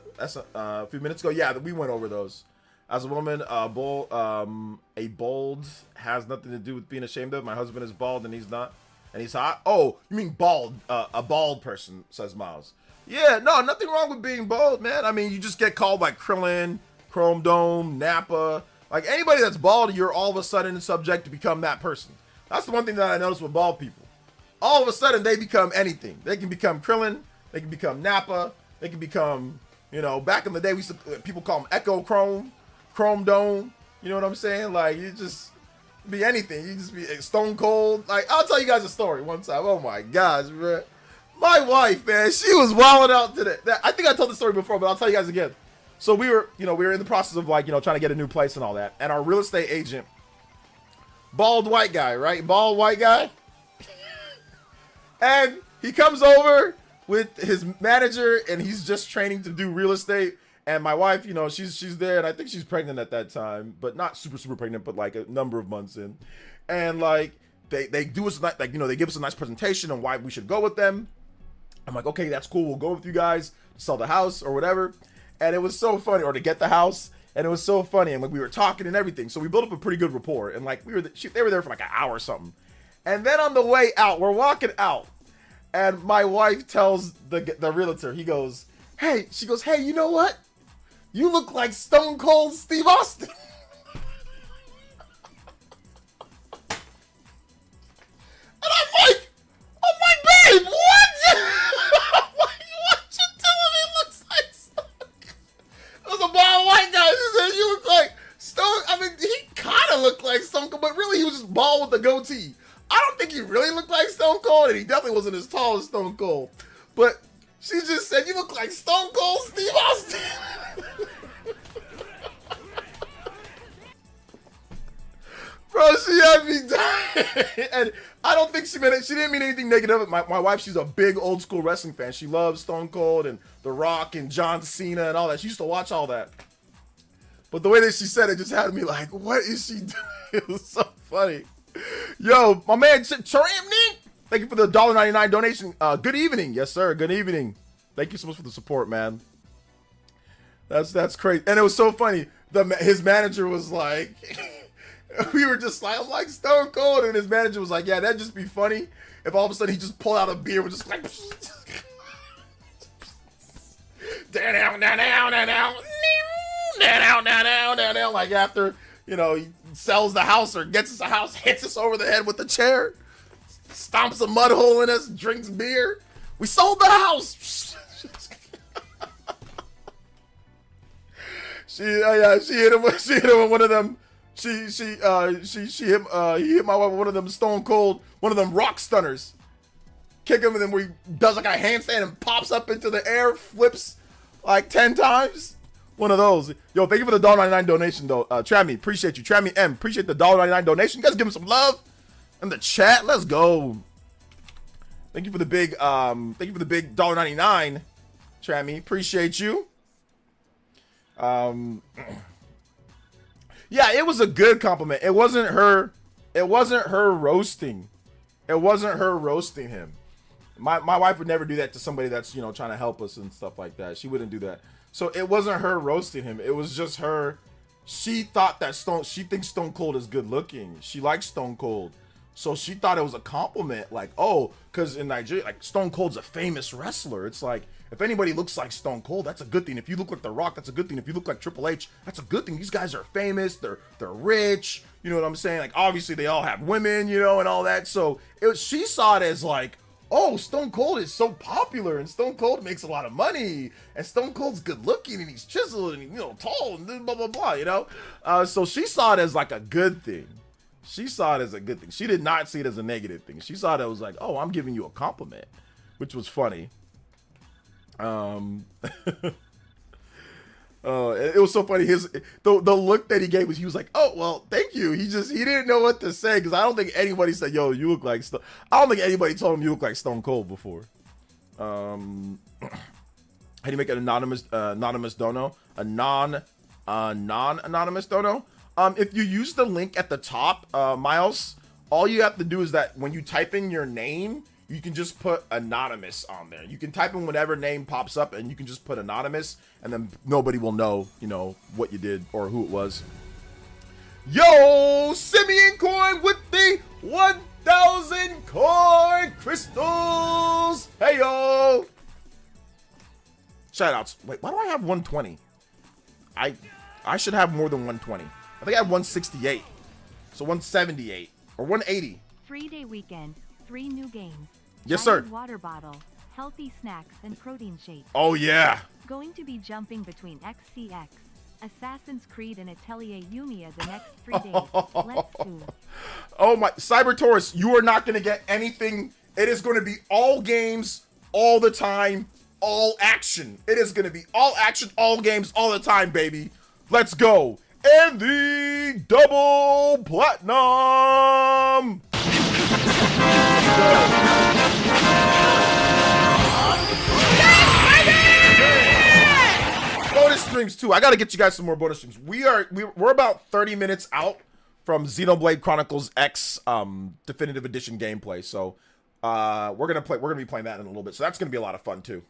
[SPEAKER 1] a few minutes ago? Yeah, we went over those. As a woman, a bald has nothing to do with being ashamed of. My husband is bald and he's not, and he's hot. Oh, you mean bald? A bald person, says Miles. Yeah, no, nothing wrong with being bald, man. I mean, you just get called like Krillin, Chrome Dome, Nappa. Like anybody that's bald, you're all of a sudden subject to become that person. That's the one thing that I noticed with bald people. All of a sudden, they become anything. They can become Krillin. They can become Nappa. They can become, you know, back in the day, people call them Echo Chrome. Chrome Dome, you know what I'm saying? Like, you just be anything. You just be Stone Cold. Like, I'll tell you guys a story one time. Oh my gosh, bro. My wife, man, she was wilding out today. I think I told the story before, but I'll tell you guys again. So we were in the process of like, trying to get a new place and all that. And our real estate agent, bald white guy, right? Bald white guy. And he comes over with his manager and he's just training to do real estate. And my wife, you know, she's there, and I think she's pregnant at that time, but not super pregnant, but like a number of months in. And like they do us like, you know, they give us a nice presentation on why we should go with them. I'm like, okay, that's cool. We'll go with you guys to sell the house or whatever. And it was so funny, or to get the house. And it was so funny. And like we were talking and everything, so we built up a pretty good rapport. And like they were there for like an hour or something. And then on the way out, we're walking out, and my wife tells the realtor, she goes, hey, you know what? You look like Stone Cold Steve Austin. And I'm like, babe, what? What you telling me looks like Stone? It was a bald white guy. She said, you look like Stone. I mean, he kind of looked like Stone Cold, but really he was just bald with the goatee. I don't think he really looked like Stone Cold, and he definitely wasn't as tall as Stone Cold. But she just said, you look like Stone Cold Steve Austin. Bro, she had me dying. And I don't think she didn't mean anything negative. My wife, she's a big old school wrestling fan. She loves Stone Cold and The Rock and John Cena and all that. She used to watch all that. But the way that she said it just had me like, what is she doing? It was so funny. Yo, my man, Charamney, thank you for the $1.99 donation. Good evening. Yes, sir. Good evening. Thank you so much for the support, man. That's crazy. And it was so funny. His manager was like, we were just like, I'm like Stone Cold. And his manager was like, yeah, that'd just be funny if all of a sudden he just pulled out a beer with just like, down, like after, you know, he sells the house or gets us a house, hits us over the head with the chair, stomps a mud hole in us, drinks beer. We sold the house. She hit him with one of them. He hit my wife with one of them Stone Cold, one of them rock stunners. Kick him, and then he does like a handstand and pops up into the air, flips like 10 times. One of those. Yo, thank you for the $1.99 donation though. Trammy, appreciate you. Trammy M, appreciate the $1.99 donation. You guys give him some love in the chat. Let's go. Thank you for the big $1.99. Trammy, appreciate you. Yeah, it was a good compliment. It wasn't her roasting. It wasn't her roasting him. My wife would never do that to somebody that's, you know, trying to help us and stuff like that. She wouldn't do that. So it wasn't her roasting him. It was just her. She thought that she thinks Stone Cold is good looking. She likes Stone Cold. So she thought it was a compliment. Like, oh, because in Nigeria, like Stone Cold's a famous wrestler. It's like, if anybody looks like Stone Cold, that's a good thing. If you look like The Rock, that's a good thing. If you look like Triple H, that's a good thing. These guys are famous. They're rich. You know what I'm saying? Like, obviously they all have women, you know, and all that. So she saw it as like, oh, Stone Cold is so popular, and Stone Cold makes a lot of money, and Stone Cold's good looking, and he's chiseled, and, you know, tall, and blah, blah, blah, you know? So she saw it as like a good thing. She saw it as a good thing. She did not see it as a negative thing. She saw it as like, oh, I'm giving you a compliment, which was funny. It was so funny. The look that he gave was, he was like, oh, well, thank you. He didn't know what to say, because I don't think anybody said, yo, you look like Stone. I don't think anybody told him you look like Stone Cold before. How do you make an anonymous dono? A non-anonymous dono? If you use the link at the top, Miles, all you have to do is that when you type in your name, you can just put anonymous on there. You can type in whatever name pops up, and you can just put anonymous, and then nobody will know, you know, what you did or who it was. Yo, Simeon Coin with the 1,000 coin crystals. Hey, yo. Shout outs. Wait, why do I have 120? I should have more than 120. I think I have 168. So 178 or 180.
[SPEAKER 2] 3-day weekend, 3 new games.
[SPEAKER 1] Yes, sir.
[SPEAKER 2] Water bottle, healthy snacks, and protein shakes.
[SPEAKER 1] Oh, yeah.
[SPEAKER 2] Going to be jumping between XCX, Assassin's Creed, and Atelier Yumia the next 3 days. Let's go.
[SPEAKER 1] Oh, my. Cyber Taurus, you are not going to get anything. It is going to be all games, all the time, all action. It is going to be all action, all games, all the time, baby. Let's go. And the double platinum. Bonus streams too. I got to get you guys some more bonus streams. We're about 30 minutes out from Xenoblade Chronicles X definitive edition gameplay. So we're gonna be playing that in a little bit. So that's gonna be a lot of fun too.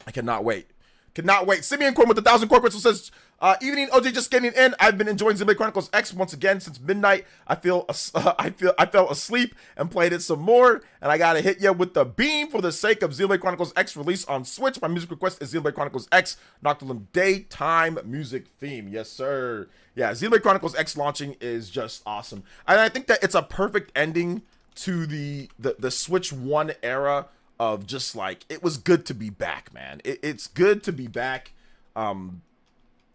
[SPEAKER 1] I cannot wait. Cannot wait. Simeon Corn with 1,000 core crystals says, evening, OJ, just getting in. I've been enjoying Xenoblade Chronicles X once again since midnight. I fell asleep and played it some more, and I gotta hit you with the beam for the sake of Xenoblade Chronicles X release on Switch. My music request is Xenoblade Chronicles X Nocturne daytime music theme. Yes, sir. Yeah, Xenoblade Chronicles X launching is just awesome, and I think that it's a perfect ending to the Switch 1 era. Of just like, it was good to be back, man. It's good to be back. You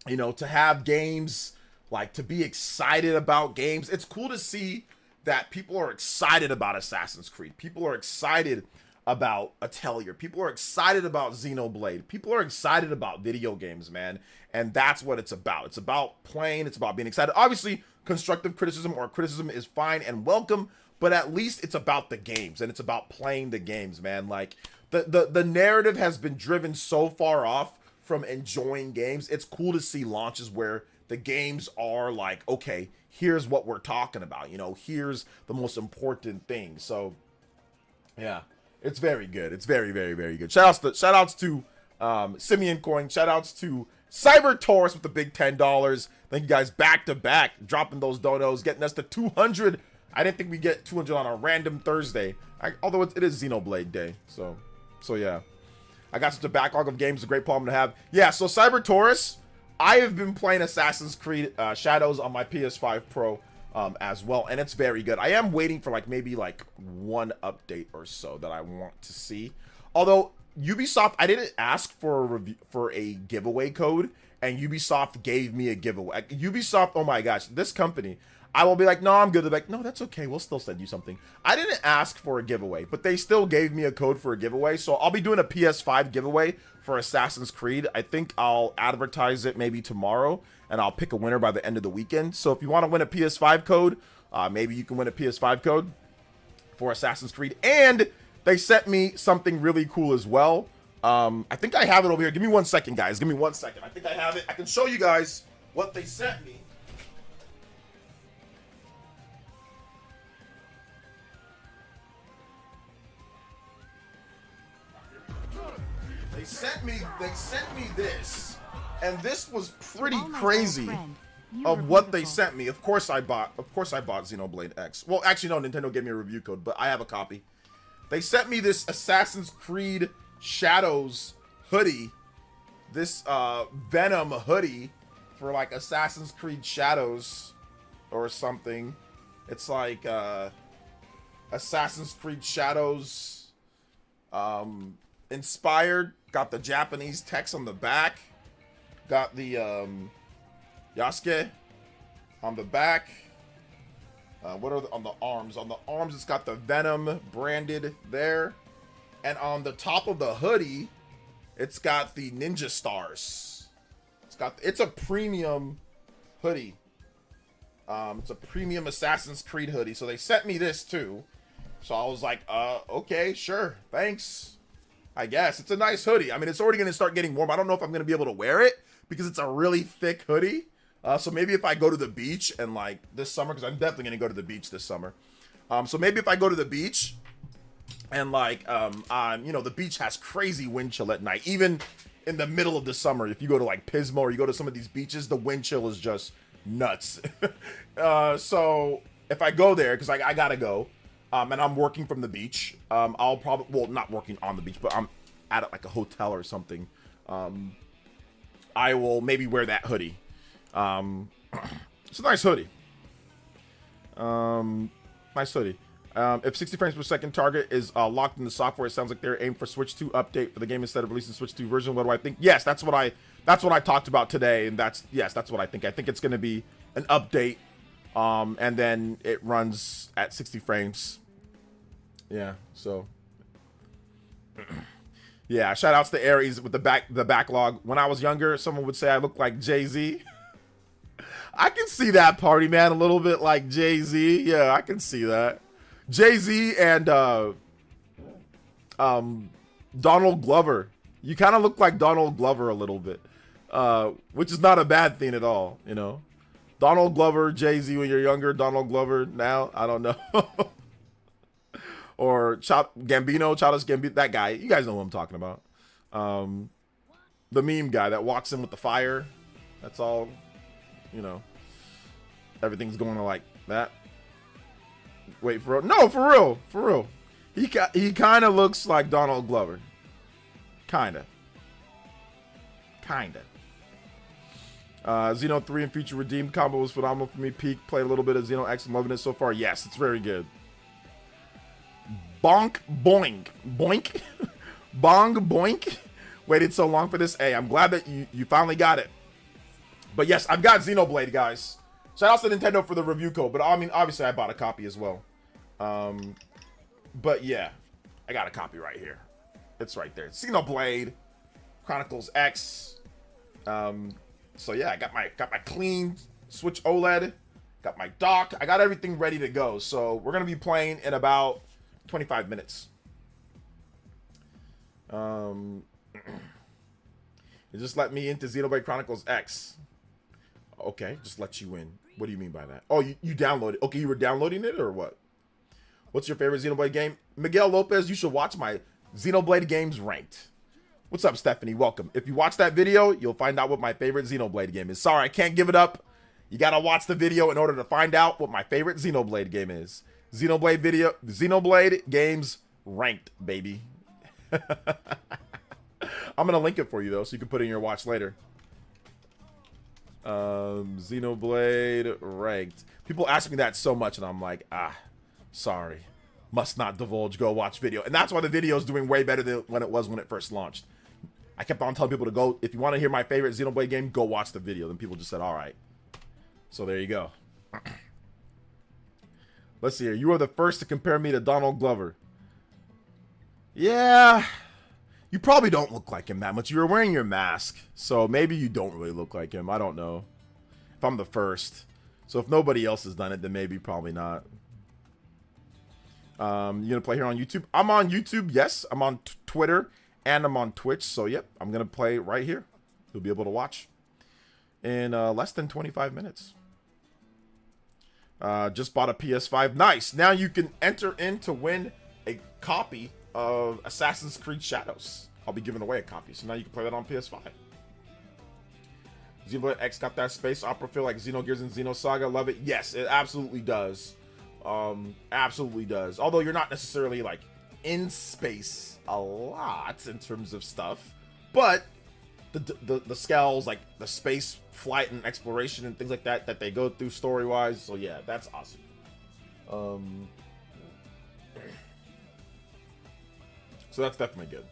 [SPEAKER 1] know, to have games, like to be excited about games. It's cool to see that people are excited about Assassin's Creed. People are excited about Atelier. People are excited about Xenoblade. People are excited about video games, man. And that's what it's about. It's about playing. It's about being excited. Obviously, constructive criticism or criticism is fine and welcome. But at least it's about the games and it's about playing the games, man. Like the narrative has been driven so far off from enjoying games. It's cool to see launches where the games are like, okay, here's what we're talking about. You know, here's the most important thing. So yeah, it's very good. It's very, very, very good. Shout outs to Simeon Coin. Shout outs to Cyber Taurus with the big $10. Thank you guys back to back, dropping those donos, getting us to 200. I didn't think we'd get 200 on a random Thursday, although it is Xenoblade Day. So yeah. I got such a backlog of games, a great problem to have. Yeah, so Cyber Taurus, I have been playing Assassin's Creed Shadows on my PS5 Pro as well, and it's very good. I am waiting for maybe one update or so that I want to see. Although Ubisoft, I didn't ask for a giveaway code, and Ubisoft gave me a giveaway. Ubisoft, oh my gosh, this company. I will be like, no, I'm good. They're like, no, that's okay. We'll still send you something. I didn't ask for a giveaway, but they still gave me a code for a giveaway. So I'll be doing a PS5 giveaway for Assassin's Creed. I think I'll advertise it maybe tomorrow, and I'll pick a winner by the end of the weekend. So if you want to win a PS5 code, maybe you can win a PS5 code for Assassin's Creed. And they sent me something really cool as well. I think I have it over here. Give me 1 second, guys. Give me 1 second. I think I have it. I can show you guys what they sent me. They sent me this, and this was pretty crazy of what they sent me. Of course I bought Xenoblade X. Well, actually no, Nintendo gave me a review code, but I have a copy. They sent me this Assassin's Creed Shadows hoodie, this Venom hoodie for Assassin's Creed Shadows or something. It's like Assassin's Creed Shadows inspired. Got the Japanese text on the back. Got the Yasuke on the back. What are on the arms? On the arms, it's got the Venom branded there. And on the top of the hoodie, it's got the ninja stars. It's a premium hoodie. It's a premium Assassin's Creed hoodie. So they sent me this too. So I was like, okay, sure, thanks. I guess it's a nice hoodie. I mean, it's already going to start getting warm. I don't know if I'm going to be able to wear it because it's a really thick hoodie. So maybe if I go to the beach and this summer, because I'm definitely going to go to the beach this summer. So maybe if I go to the beach and the beach has crazy wind chill at night, even in the middle of the summer. If you go to Pismo or you go to some of these beaches, the wind chill is just nuts. So if I go there, because I gotta go. And I'm working from the beach. I'll probably, well, not working on the beach, but I'm at a hotel or something. I will maybe wear that hoodie. It's a nice hoodie. Nice hoodie. If 60 frames per second target is locked in the software, it sounds like they're aimed for Switch 2 update for the game instead of releasing Switch 2 version. What do I think? Yes, that's what I talked about today, and that's what I think. I think it's going to be an update, and then it runs at 60 frames. Yeah, so yeah, shout outs to Aries with the backlog. When I was younger, someone would say I look like Jay-Z. I can see that, party man, a little bit like Jay-Z. Yeah, I can see that. Jay-Z and Donald Glover. You kind of look like Donald Glover a little bit. which is not a bad thing at all, you know. Donald Glover, Jay-Z when you're younger, Donald Glover now, I don't know. Or Gambino, Childish Gambino, that guy. You guys know who I'm talking about. The meme guy that walks in with the fire. That's all, you know. Everything's going like that. Wait, for real? No, for real. For real. He kind of looks like Donald Glover. Kinda. Xeno 3 and Future Redeemed combo was phenomenal for me. Peak, played a little bit of Xeno X. I'm loving it so far. Yes, it's very good. Bonk, boink. Boink? Bong, boink. Waited so long for this. Hey, I'm glad that you finally got it. But yes, I've got Xenoblade, guys. Shout out to Nintendo for the review code. But I mean, obviously I bought a copy as well. But yeah, I got a copy right here. It's right there. Xenoblade Chronicles X. So yeah, I got my clean Switch OLED, got my dock, I got everything ready to go. So we're gonna be playing in about 25 minutes. It just let me into Xenoblade Chronicles X. Okay, just let you in. What do you mean by that? Oh, you downloaded. Okay, you were downloading it or what? What's your favorite Xenoblade game? Miguel Lopez, you should watch my Xenoblade games ranked. What's up, Stephanie? Welcome. If you watch that video, you'll find out what my favorite Xenoblade game is. Sorry, I can't give it up. You gotta watch the video in order to find out what my favorite Xenoblade game is. Xenoblade games ranked, baby. I'm gonna link it for you though, so you can put it in your watch later. Xenoblade ranked. People ask me that so much, and I'm like, sorry, must not divulge. Go watch video, and that's why the video is doing way better than when it first launched. I kept on telling people to go, if you want to hear my favorite Xenoblade game, go watch the video. Then people just said, all right. So there you go. Let's see here. You are the first to compare me to Donald Glover. Yeah. You probably don't look like him that much. You were wearing your mask. So maybe you don't really look like him. I don't know. If I'm the first. So if nobody else has done it, then maybe probably not. You gonna play here on YouTube? I'm on YouTube, yes. I'm on Twitter. And I'm on Twitch, so yep, I'm going to play right here. You'll be able to watch in less than 25 minutes. Just bought a PS5. Nice. Now you can enter in to win a copy of Assassin's Creed Shadows. I'll be giving away a copy, so now you can play that on PS5. Xenoblade X got that space opera feel like Xenogears and Xenosaga. Love it. Yes, it absolutely does. Absolutely does. Although you're not necessarily like in space a lot in terms of stuff, but the scales, like the space flight and exploration and things like that they go through story wise, so yeah, that's awesome. So that's definitely good.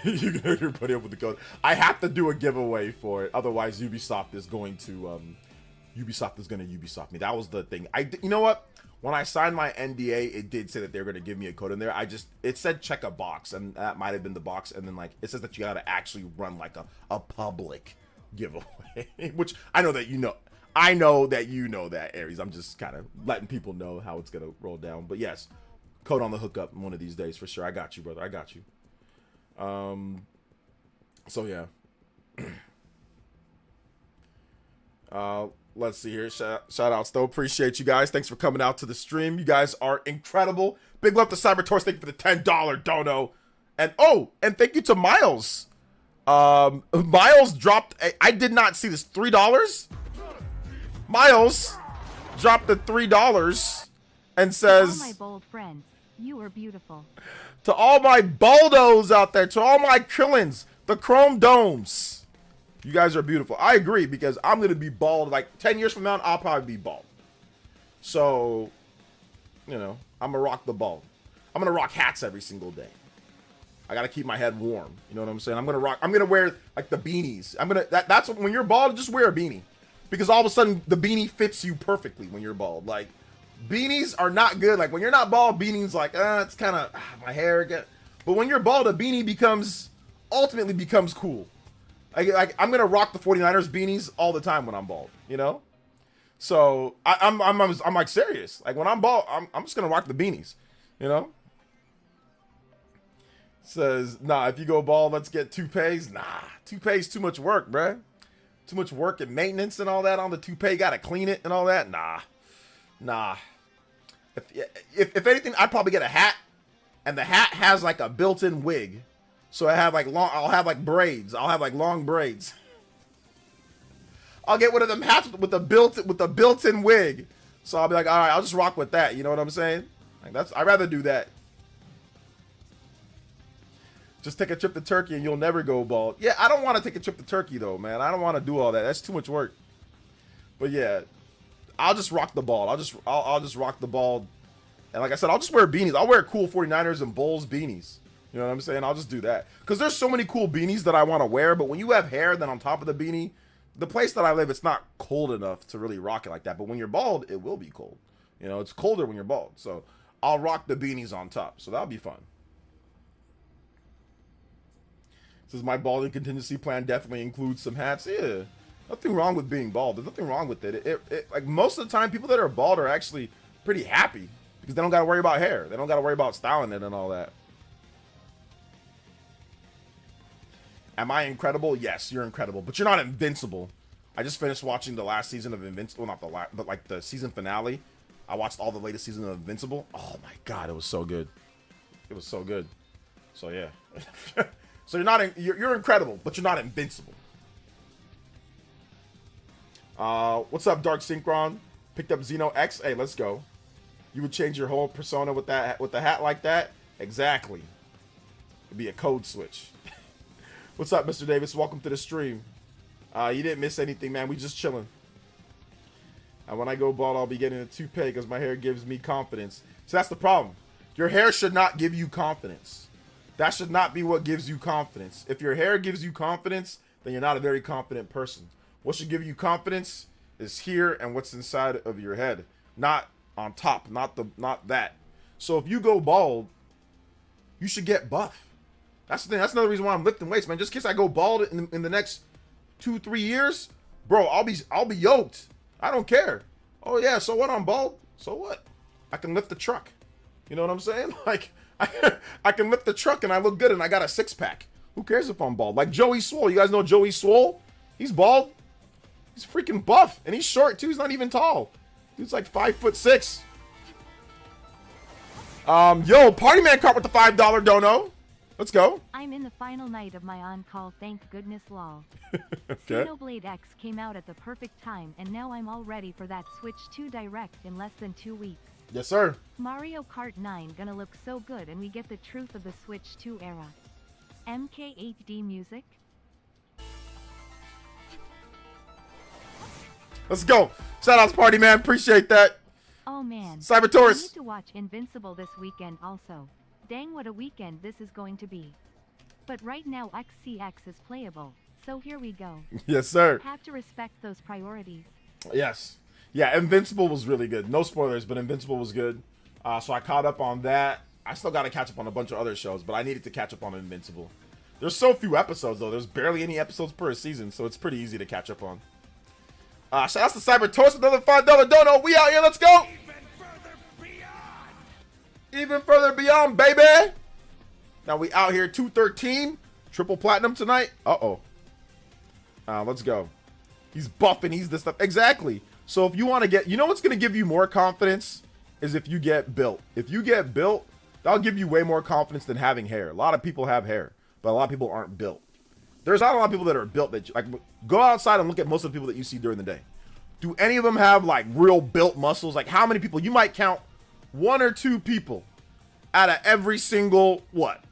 [SPEAKER 1] You're putting up with the code. I have to do a giveaway for it, otherwise Ubisoft is going to Ubisoft me. That was the thing. You know what? When I signed my NDA, it did say that they were going to give me a code in there. It said check a box, and that might have been the box. And then like it says that you got to actually run like a public giveaway, which I know that you know. I know that you know that, Aries. I'm just kind of letting people know how it's going to roll down. But yes, code on the hookup one of these days for sure. I got you, brother. I got you. So yeah. Let's see here. Shout outs though. Appreciate you guys. Thanks for coming out to the stream. You guys are incredible. Big love to Cybertorch. Thank you for the $10 dono. And and thank you to Miles. Miles dropped I did not see this. $3. Miles dropped the $3 and says,
[SPEAKER 2] to all my bold friends, you are beautiful.
[SPEAKER 1] To all my baldos out there, to all my Krillins, the Chrome Domes. You guys are beautiful. I agree, because I'm going to be bald. Like 10 years from now, I'll probably be bald. So, you know, I'm going to rock the bald. I'm going to rock hats every single day. I got to keep my head warm. You know what I'm saying? I'm going to wear like the beanies. That's when you're bald, just wear a beanie. Because all of a sudden the beanie fits you perfectly when you're bald. Like beanies are not good. Like when you're not bald, beanies like, it's kind of my hair again. But when you're bald, a beanie ultimately becomes cool. Like I'm gonna rock the 49ers beanies all the time when I'm bald, you know. So I'm like serious. Like when I'm bald, I'm just gonna rock the beanies, you know. Says, nah, if you go bald, let's get toupees. Nah, toupee's too much work, bruh. Too much work and maintenance and all that on the toupee. Gotta clean it and all that. Nah. If anything, I'd probably get a hat, and the hat has like a built-in wig. So I'll have like braids. I'll have like long braids. I'll get one of them hats with the built-in wig. So I'll be like, all right, I'll just rock with that. You know what I'm saying? Like I'd rather do that. Just take a trip to Turkey and you'll never go bald. Yeah, I don't want to take a trip to Turkey though, man. I don't want to do all that. That's too much work. But yeah, I'll just rock the bald. I'll just rock the bald. And like I said, I'll just wear beanies. I'll wear cool 49ers and Bulls beanies. You know what I'm saying? I'll just do that. Because there's so many cool beanies that I want to wear. But when you have hair, then on top of the beanie, the place that I live, it's not cold enough to really rock it like that. But when you're bald, it will be cold. You know, it's colder when you're bald. So I'll rock the beanies on top. So that'll be fun. Says my balding contingency plan definitely includes some hats. Yeah, nothing wrong with being bald. There's nothing wrong with it. Like most of the time, people that are bald are actually pretty happy because they don't got to worry about hair. They don't got to worry about styling it and all that. Am I incredible? Yes, you're incredible, but you're not invincible. I just finished watching the last season of Invincible, not the last, but like the season finale. I watched all the latest season of Invincible. Oh my god, it was so good. It was so good. So yeah. So you're incredible, but you're not invincible. What's up, Dark Synchron? Picked up Xeno X. Hey, let's go. You would change your whole persona with the hat like that? Exactly. It'd be a code switch. What's up, Mr. Davis? Welcome to the stream. You didn't miss anything, man. We just chilling. And when I go bald, I'll be getting a toupee because my hair gives me confidence. So that's the problem. Your hair should not give you confidence. That should not be what gives you confidence. If your hair gives you confidence, then you're not a very confident person. What should give you confidence is here and what's inside of your head, not on top, not that. So if you go bald, you should get buff. That's the thing. That's another reason why I'm lifting weights, man. Just in case I go bald in the next 2-3 years, bro, I'll be yoked. I don't care. Oh yeah, so what? I'm bald. So what? I can lift the truck. You know what I'm saying? Like. I can lift the truck and I look good and I got a 6-pack. Who cares if I'm bald? Like Joey Swole. You guys know Joey Swole? He's bald. He's freaking buff. And he's short too. He's not even tall. Dude's like 5'6". Yo, Party Man caught with the $5 dono. Let's go.
[SPEAKER 2] I'm in the final night of my on-call, thank goodness lol.
[SPEAKER 1] Okay.
[SPEAKER 2] Xenoblade X came out at the perfect time and now I'm all ready for that Switch 2 Direct in less than 2 weeks.
[SPEAKER 1] Yes, sir.
[SPEAKER 2] Mario Kart 9 gonna look so good and we get the truth of the Switch 2 era. MKHD music?
[SPEAKER 1] Let's go. Shout outs, Party Man. Appreciate that.
[SPEAKER 2] Oh man.
[SPEAKER 1] Cyber
[SPEAKER 2] I
[SPEAKER 1] Taurus.
[SPEAKER 2] need to watch Invincible this weekend also. Dang, what a weekend this is going to be. But right now XCX is playable, so here we go.
[SPEAKER 1] Yes, sir.
[SPEAKER 2] Have to respect those priorities.
[SPEAKER 1] Yes. Yeah, Invincible was really good. No spoilers, but Invincible was good. So I caught up on that. I still got to catch up on a bunch of other shows, but I needed to catch up on Invincible. There's so few episodes, though. There's barely any episodes per season, so it's pretty easy to catch up on. Shout out to Cyber Toast, another $5 dono. We out here. Let's go. Even further beyond, baby. Now we out here 213. Triple platinum tonight. Uh-oh. Let's go. He's buffing. He's this stuff. Exactly. So if you want to get, you know what's going to give you more confidence is if you get built. If you get built, that'll give you way more confidence than having hair. A lot of people have hair, but a lot of people aren't built. There's not a lot of people that are built that, like, go outside and look at most of the people that you see during the day. Do any of them have, like, real built muscles? Like, how many people? You might count 1 or 2 people out of every single,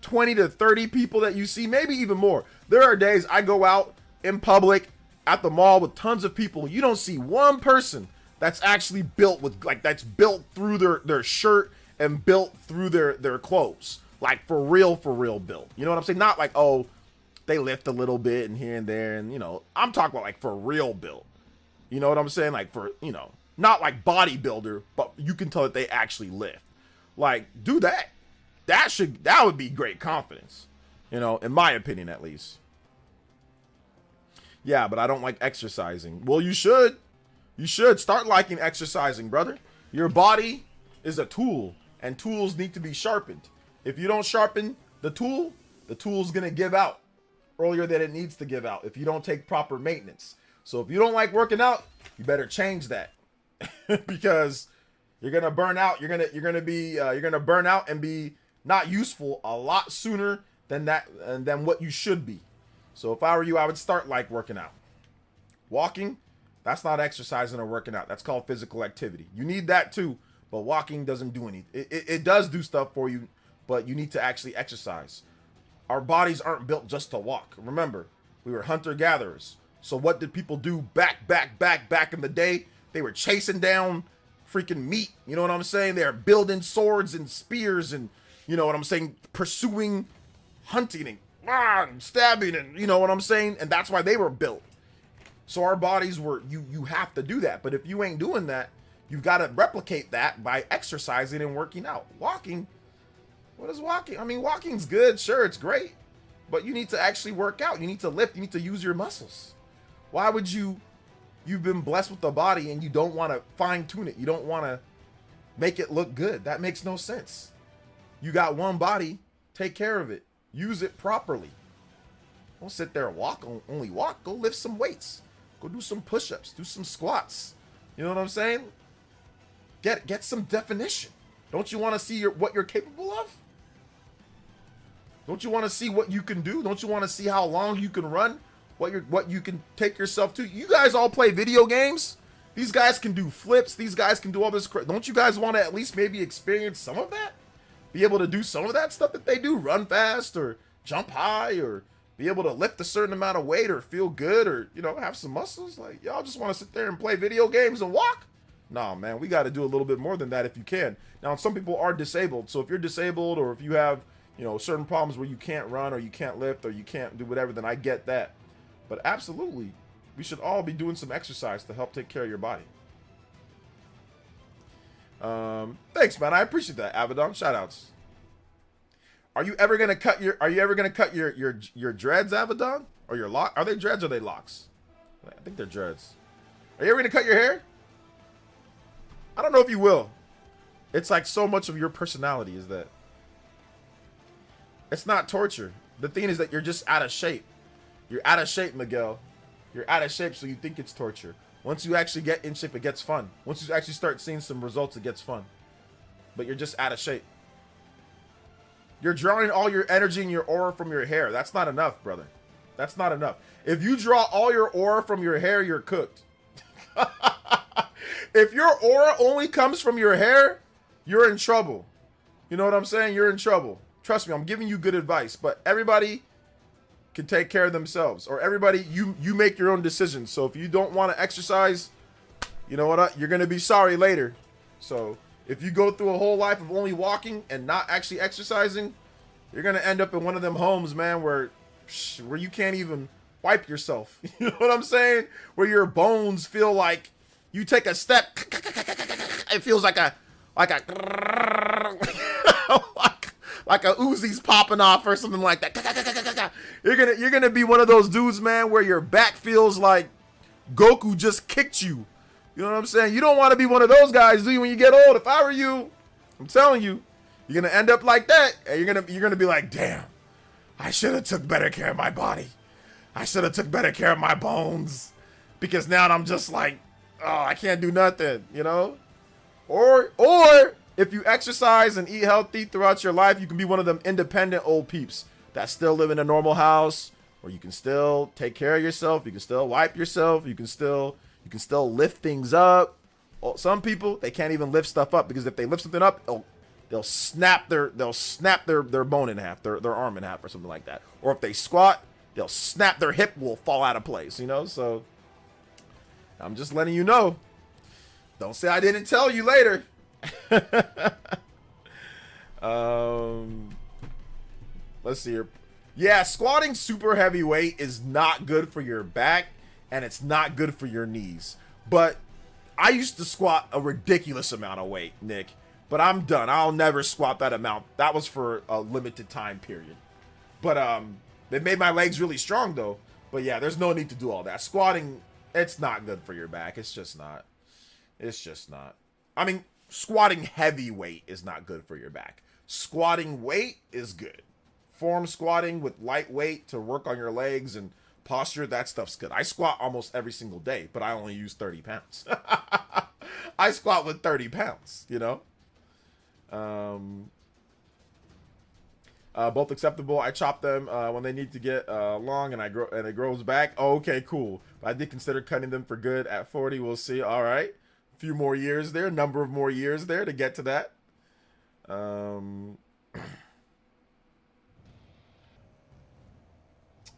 [SPEAKER 1] 20 to 30 people that you see, maybe even more. There are days I go out in public at the mall with tons of people. You don't see one person that's actually built with, like, that's built through their shirt and built through their clothes. Like, for real built. You know what I'm saying? Not like, oh, they lift a little bit and here and there. And, you know, I'm talking about, like, for real built. You know what I'm saying? Like, for, you know, not like bodybuilder, but you can tell that they actually lift. Like, do that. That would be great confidence. You know, in my opinion, at least. Yeah, but I don't like exercising. Well, you should. You should start liking exercising, brother. Your body is a tool, and tools need to be sharpened. If you don't sharpen the tool, The tool's going to give out earlier than it needs to give out if you don't take proper maintenance. So if you don't like working out, you better change that because you're going to burn out. You're going to burn out and be not useful a lot sooner than what you should be. So if I were you, I would start like working out. Walking, that's not exercising or working out. That's called physical activity. You need that too, but walking doesn't do anything. It does do stuff for you, but you need to actually exercise. Our bodies aren't built just to walk. Remember, we were hunter-gatherers. So what did people do back in the day? They were chasing down freaking meat. You know what I'm saying? They're building swords and spears and, you know what I'm saying, pursuing hunting and stabbing and, you know what I'm saying? And that's why they were built. So our bodies were, you have to do that. But if you ain't doing that, you've got to replicate that by exercising and working out. Walking, what is walking? I mean, walking's good. Sure, it's great. But you need to actually work out. You need to lift. You need to use your muscles. Why would you've been blessed with a body and you don't want to fine tune it? You don't want to make it look good. That makes no sense. You got one body, take care of it. Use it properly. Don't sit there and only walk. Go lift some weights. Go do some push-ups. Do some squats. You know what I'm saying? Get some definition. Don't you want to see what you're capable of? Don't you want to see what you can do? Don't you want to see how long you can run? What you can take yourself to? You guys all play video games? These guys can do flips. These guys can do all this. Don't you guys want to at least maybe experience some of that? Be able to do some of that stuff that they do? Run fast or jump high or be able to lift a certain amount of weight or feel good or, you know, have some muscles? Like, y'all just want to sit there and play video games and walk? No, man, we got to do a little bit more than that if you can. Now, some people are disabled. So if you're disabled or if you have, you know, certain problems where you can't run or you can't lift or you can't do whatever, then I get that. But absolutely, we should all be doing some exercise to help take care of your body. Thanks, man. I appreciate that, Abaddon. Shout outs. Are you ever gonna cut your dreads, Abaddon? Or your lock? Are they dreads or are they locks? I think they're dreads. Are you ever gonna cut your hair? I don't know if you will. It's like so much of your personality is that. It's not torture. The thing is that you're just out of shape. You're out of shape, Miguel. You're out of shape, so you think it's torture. Once you actually get in shape, it gets fun. Once you actually start seeing some results, it gets fun. But you're just out of shape. You're drawing all your energy and your aura from your hair. That's not enough, brother. That's not enough. If you draw all your aura from your hair, you're cooked. If your aura only comes from your hair, you're in trouble. You know what I'm saying? You're in trouble. Trust me, I'm giving you good advice, but everybody can take care of themselves, or everybody, you make your own decisions. So if you don't want to exercise, you know what, you're going to be sorry later. So if you go through a whole life of only walking and not actually exercising, you're going to end up in one of them homes, man, where you can't even wipe yourself. You know what I'm saying? Where your bones feel like you take a step, it feels like a like a Uzi's popping off or something like that. You're gonna be one of those dudes, man, where your back feels like Goku just kicked you. You know what I'm saying? You don't want to be one of those guys, do you, when you get old? If I were you, I'm telling you, you're gonna end up like that, and you're gonna be like, damn, I should have took better care of my body. I should have took better care of my bones, because now I'm just like, oh, I can't do nothing, you know? Or if you exercise and eat healthy throughout your life, you can be one of them independent old peeps that still live in a normal house, where you can still take care of yourself, you can still wipe yourself, you can still lift things up. Some people, they can't even lift stuff up, because if they lift something up, they'll snap their bone in half, their arm in half or something like that. Or if they squat, they'll snap, their hip will fall out of place, you know? So I'm just letting you know. Don't say I didn't tell you later. Let's see here. Yeah, squatting super heavy weight is not good for your back, and it's not good for your knees. But I used to squat a ridiculous amount of weight, Nick, but I'm done. I'll never squat that amount. That was for a limited time period. But they made my legs really strong though. But yeah, there's no need to do all that. Squatting, it's not good for your back. It's just not. It's just not. I mean, squatting heavy weight is not good for your back. Squatting weight is good form squatting with lightweight to work on your legs and posture, that stuff's good. I squat almost every single day, but I only use 30 pounds. I squat with 30 pounds, you know? Both acceptable. I chop them when they need to get long, and it grows back. Oh, okay, cool. But I did consider cutting them for good at 40. We'll see. All right, a few more years there, number of more years there to get to that.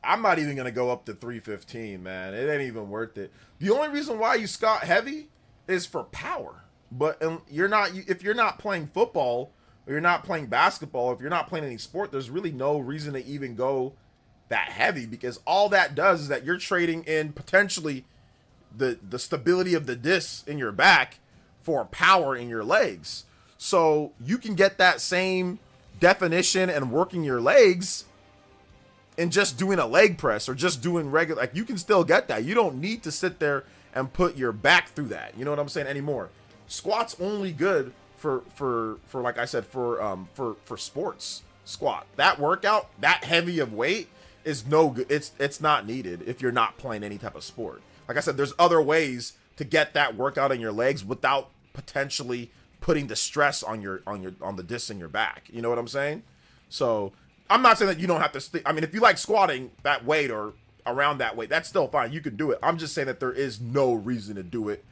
[SPEAKER 1] I'm not even gonna go up to 315, man. It ain't even worth it. The only reason why you squat heavy is for power. But if you're not playing football, or you're not playing basketball, if you're not playing any sport, there's really no reason to even go that heavy, because all that does is that you're trading in potentially the stability of the disc in your back for power in your legs. So you can get that same definition and working your legs and just doing a leg press or just doing regular, like you can still get that. You don't need to sit there and put your back through that. You know what I'm saying? Anymore. Squat's only good for like I said, for sports squat. That workout, that heavy of weight is no good. It's not needed if you're not playing any type of sport. Like I said, there's other ways to get that workout in your legs without potentially putting the stress on the disc in your back. You know what I'm saying? So I'm not saying that you don't have to I mean, if you like squatting that weight or around that weight, that's still fine. You can do it. I'm just saying that there is no reason to do it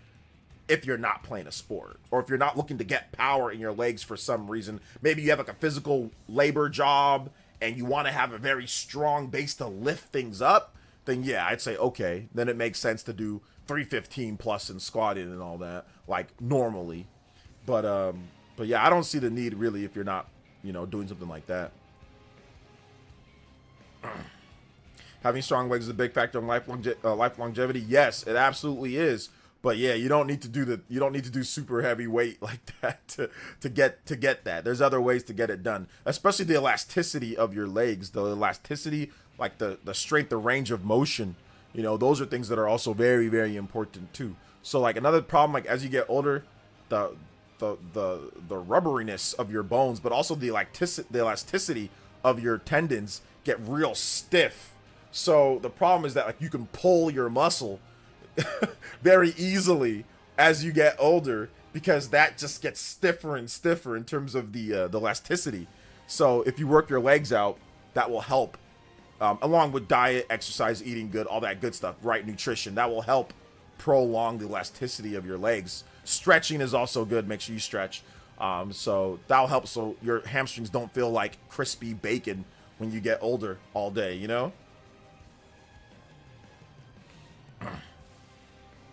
[SPEAKER 1] if you're not playing a sport, or if you're not looking to get power in your legs for some reason. Maybe you have like a physical labor job and you want to have a very strong base to lift things up, then yeah, I'd say, okay, then it makes sense to do 315 plus and squatting and all that, like normally. But yeah, I don't see the need really if you're not, doing something like that. Having strong legs is a big factor in life longevity. Yes, it absolutely is. But yeah, you don't need to do super heavy weight like that to get that. There's other ways to get it done, especially the elasticity of your legs, the elasticity, like the strength, the range of motion. Those are things that are also very, very important too. So like another problem, like as you get older, the rubberiness of your bones, but also the elasticity of your tendons get real stiff. So the problem is that like you can pull your muscle very easily as you get older, because that just gets stiffer and stiffer in terms of the elasticity. So if you work your legs out, that will help, along with diet, exercise, eating good, all that good stuff, right nutrition, that will help prolong the elasticity of your legs. Stretching is also good. Make sure you stretch, so that'll help so your hamstrings don't feel like crispy bacon when you get older all day,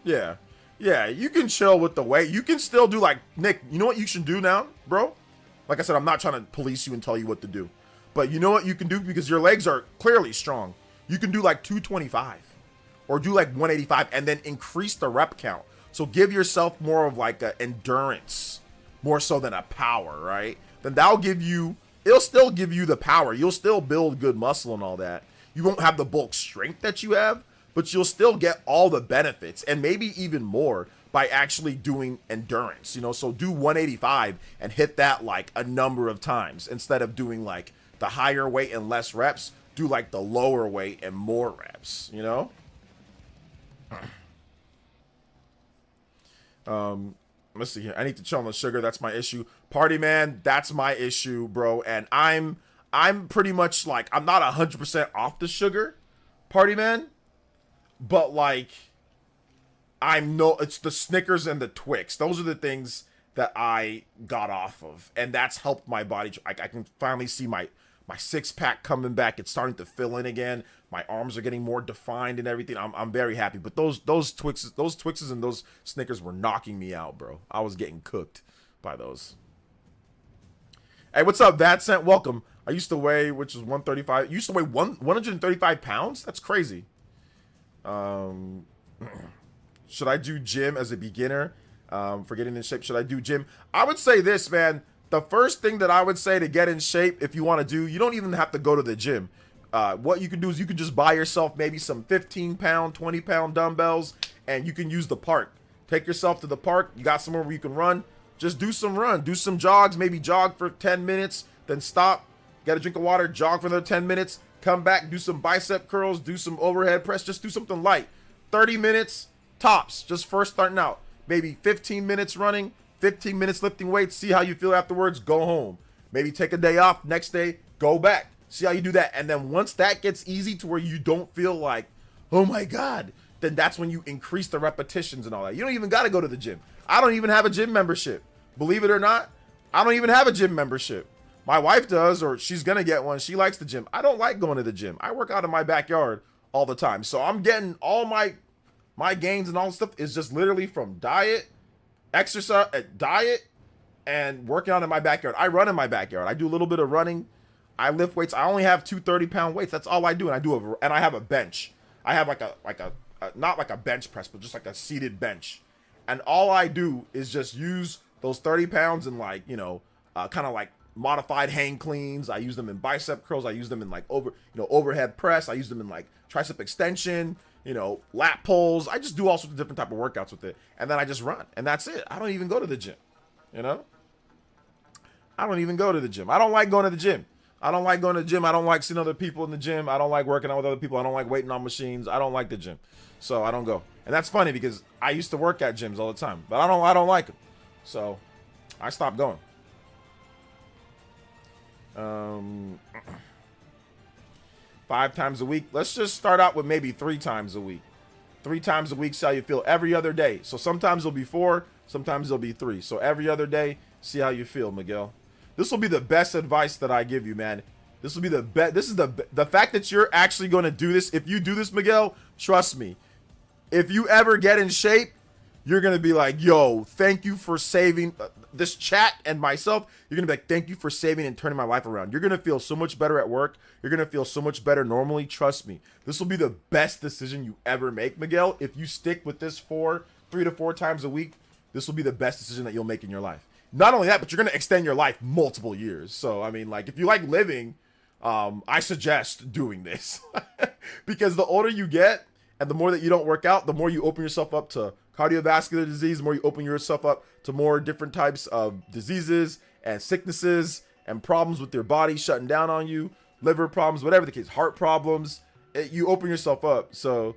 [SPEAKER 1] Yeah, you can chill with the weight. You can still do like, Nick, you know what you should do now, bro? Like I said, I'm not trying to police you and tell you what to do. But you know what you can do, because your legs are clearly strong. You can do like 225 or do like 185 and then increase the rep count. So give yourself more of like a endurance, more so than a power, right? Then it'll still give you the power. You'll still build good muscle and all that. You won't have the bulk strength that you have, but you'll still get all the benefits and maybe even more by actually doing endurance, so do 185 and hit that like a number of times instead of doing like the higher weight and less reps. Do like the lower weight and more reps, Let's see here. I need to chill on the sugar. That's my issue. Party man, that's my issue, bro. And I'm pretty much like, I'm not 100% off the sugar, party man. But like, it's the Snickers and the Twix. Those are the things that I got off of, and that's helped my body. I can finally see my six-pack coming back. It's starting to fill in again. My arms are getting more defined and everything. I'm very happy. But those Twixes and those Snickers were knocking me out, bro. I was getting cooked by those. Hey, what's up, Vadcent? Welcome. I used to weigh, which is 135. You used to weigh 135 pounds? That's crazy. Should I do gym as a beginner? For getting in shape, should I do gym? I would say this, man. The first thing that I would say to get in shape, if you want to do, you don't even have to go to the gym. What you can do is you can just buy yourself maybe some 15-pound, 20-pound dumbbells, and you can use the park. Take yourself to the park. You got somewhere where you can run. Just do some jogs, maybe jog for 10 minutes, then stop, get a drink of water, jog for another 10 minutes, come back, do some bicep curls, do some overhead press, just do something light. 30 minutes tops, just first starting out. Maybe 15 minutes running, 15 minutes lifting weights, see how you feel afterwards, go home. Maybe take a day off, next day, go back. See how you do that. And then once that gets easy to where you don't feel like, oh my God, then that's when you increase the repetitions and all that. You don't even got to go to the gym. I don't even have a gym membership. Believe it or not, I don't even have a gym membership. My wife does, or she's going to get one. She likes the gym. I don't like going to the gym. I work out in my backyard all the time. So I'm getting all my gains and all the stuff is just literally from diet, exercise, diet, and working out in my backyard. I run in my backyard. I do a little bit of running. I lift weights. I only have 2 30-pound weights. That's all I do. And I have a bench. I have like a not like a bench press, but just like a seated bench. And all I do is just use those 30 pounds in like, kind of like modified hang cleans. I use them in bicep curls. I use them in like overhead press. I use them in like tricep extension, lat pulls. I just do all sorts of different type of workouts with it. And then I just run. And that's it. I don't even go to the gym. I don't even go to the gym. I don't like going to the gym. I don't like going to the gym. I don't like seeing other people in the gym. I don't like working out with other people. I don't like waiting on machines. I don't like the gym. So I don't go. And that's funny because I used to work at gyms all the time, but I don't like them. So I stopped going. 5 times a week. Let's just start out with maybe 3 times a week. 3 times a week, see how you feel every other day. So sometimes it'll be 4, sometimes it'll be 3. So every other day, see how you feel, Miguel. This will be the best advice that I give you, man. This will be the best. This is the fact that you're actually going to do this. If you do this, Miguel, trust me. If you ever get in shape, you're going to be like, yo, thank you for saving this chat and myself. You're going to be like, thank you for saving and turning my life around. You're going to feel so much better at work. You're going to feel so much better normally. Trust me. This will be the best decision you ever make, Miguel. If you stick with this 3 to 4 times a week, this will be the best decision that you'll make in your life. Not only that, but you're going to extend your life multiple years. So, I mean, like, if you like living, I suggest doing this. Because the older you get and the more that you don't work out, the more you open yourself up to cardiovascular disease, the more you open yourself up to more different types of diseases and sicknesses and problems with your body shutting down on you, liver problems, whatever the case, heart problems. You open yourself up. So,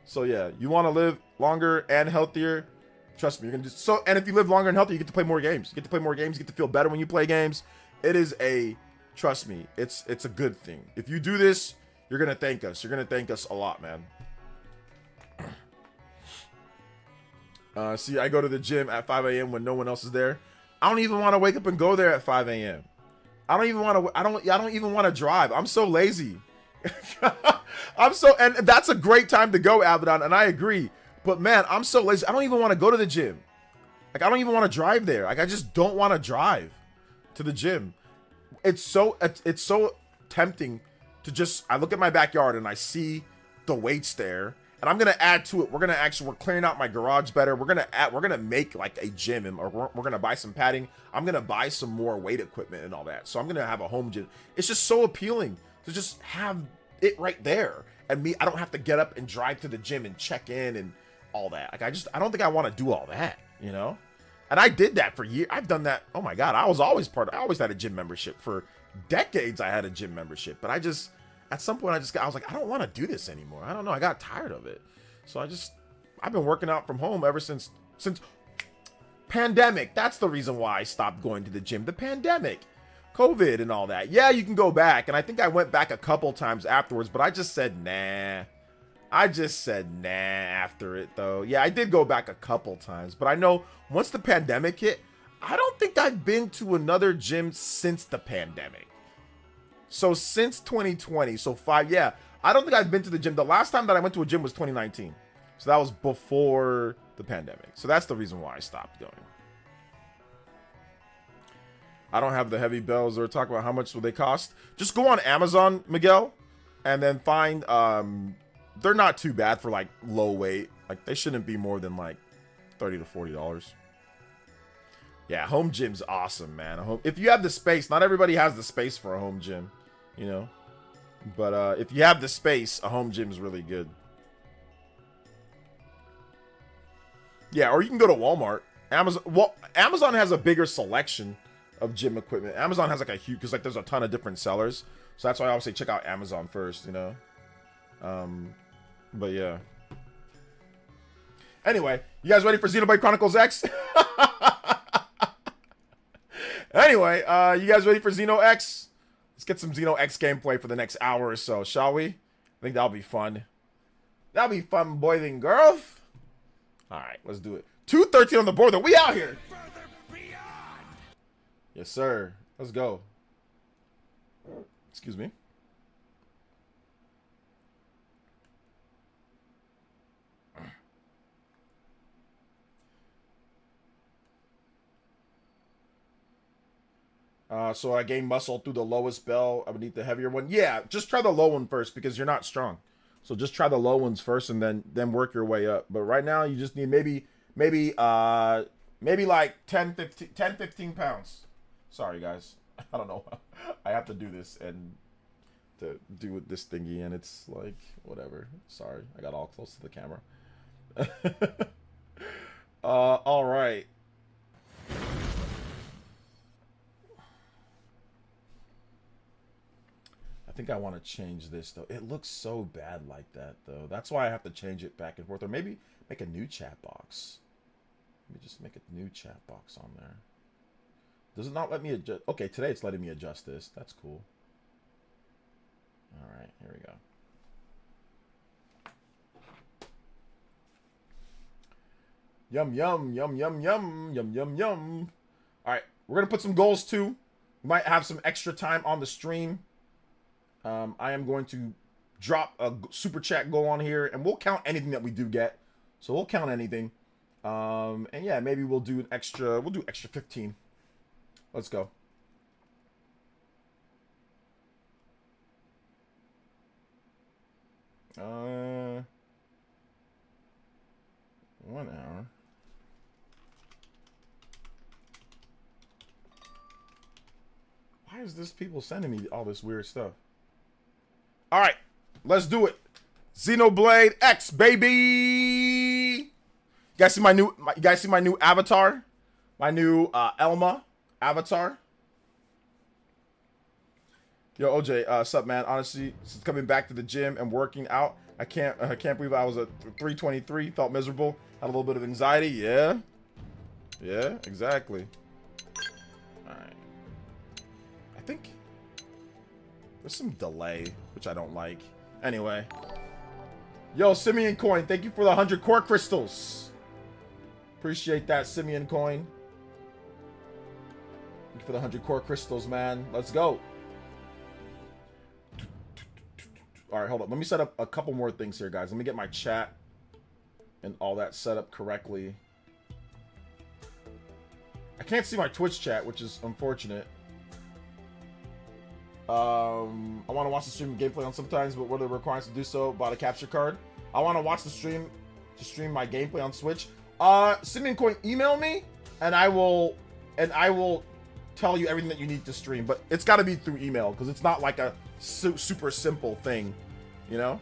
[SPEAKER 1] so yeah, you want to live longer and healthier. Trust me, you're gonna do so. And if you live longer and healthier, you get to play more games. You get to play more games. You get to feel better when you play games. It is trust me, it's a good thing. If you do this, you're gonna thank us. You're gonna thank us a lot, man. See, I go to the gym at 5 a.m. when no one else is there. I don't even want to wake up and go there at 5 a.m. I don't even want to. I don't even want to drive. I'm so lazy. And that's a great time to go, Abaddon, and I agree. But man, I'm so lazy. I don't even want to go to the gym. Like, I don't even want to drive there. Like, I just don't want to drive to the gym. It's so tempting to just, I look at my backyard and I see the weights there, and I'm going to add to it. We're clearing out my garage better. We're going to make like a gym, or we're going to buy some padding. I'm going to buy some more weight equipment and all that. So I'm going to have a home gym. It's just so appealing to just have it right there. And I don't have to get up and drive to the gym and check in and all that. Like, I don't think I want to do all that, And I did that for years. I've done that. Oh my God. I always had a gym membership for decades. I had a gym membership, but at some point I was like, I don't want to do this anymore. I don't know. I got tired of it. So I've been working out from home ever since pandemic. That's the reason why I stopped going to the gym. The pandemic, COVID and all that. Yeah, you can go back. And I think I went back a couple times afterwards, but I just said, nah. After it, though. Yeah, I did go back a couple times, but I know once the pandemic hit, I don't think I've been to another gym since the pandemic. So since 2020, so 5, yeah, I don't think I've been to the gym. The last time that I went to a gym was 2019. So that was before the pandemic. So that's the reason why I stopped going. I don't have the heavy bells or talk about how much will they cost. Just go on Amazon, Miguel, and then find, they're not too bad for like low weight. Like, they shouldn't be more than like $30 to $40. Yeah, home gym's awesome, man. If you have the space, not everybody has the space for a home gym, But if you have the space, a home gym is really good. Yeah, or you can go to Walmart. Amazon has a bigger selection of gym equipment. Amazon has like a huge, because like there's a ton of different sellers. So that's why I always say check out Amazon first, you know. But yeah. Anyway, you guys ready for Xenoblade Chronicles X? Anyway, you guys ready for Xeno X? Let's get some Xeno X gameplay for the next hour or so, shall we? I think that'll be fun. That'll be fun, boys and girls. All right, let's do it. 2:13 on the board, though. We out here. Yes, sir. Let's go. Excuse me. So I gain muscle through the lowest bell. I would need the heavier one. Yeah, just try the low one first because you're not strong. So just try the low ones first and then work your way up. But right now you just need maybe like 10, 15 pounds. Sorry guys. I don't know. I have to do this and to do with this thingy and it's like whatever. Sorry. I got all close to the camera. All right. I think I want to change this though. It looks so bad like that though. That's why I have to change it back and forth. Or maybe make a new chat box. Let me just make a new chat box on there. Does it not let me adjust? Okay, today it's letting me adjust this. That's cool. All right, here we go. Yum, yum, yum, yum, yum, yum, yum, yum. All right, we're going to put some goals too. We might have some extra time on the stream. I am going to drop a super chat goal on here, and we'll count anything that we do get. So we'll count anything. And yeah, maybe we'll do extra 15. Let's go. Uh, 1 hour. Why is this people sending me all this weird stuff? All right, let's do it. Xenoblade X, baby. You guys see my new avatar? My new Elma avatar. Yo, OJ, sup, man? Honestly, since coming back to the gym and working out, I can't believe I was at 323. Felt miserable. Had a little bit of anxiety. Yeah, exactly. All right. I think there's some delay, which I don't like. Anyway. Yo, Simeon Coin, thank you for the 100 core crystals. Appreciate that, Simeon Coin. Thank you for the 100 core crystals, man. Let's go. All right, hold up. Let me set up a couple more things here, guys. Let me get my chat and all that set up correctly. I can't see my Twitch chat, which is unfortunate. I want to watch the stream gameplay on sometimes, but what are the requirements to do so? Bought a capture card. I want to watch the stream to stream my gameplay on Switch. Simeon Coin, email me and I will tell you everything that you need to stream, but it's got to be through email because it's not like a super simple thing, you know?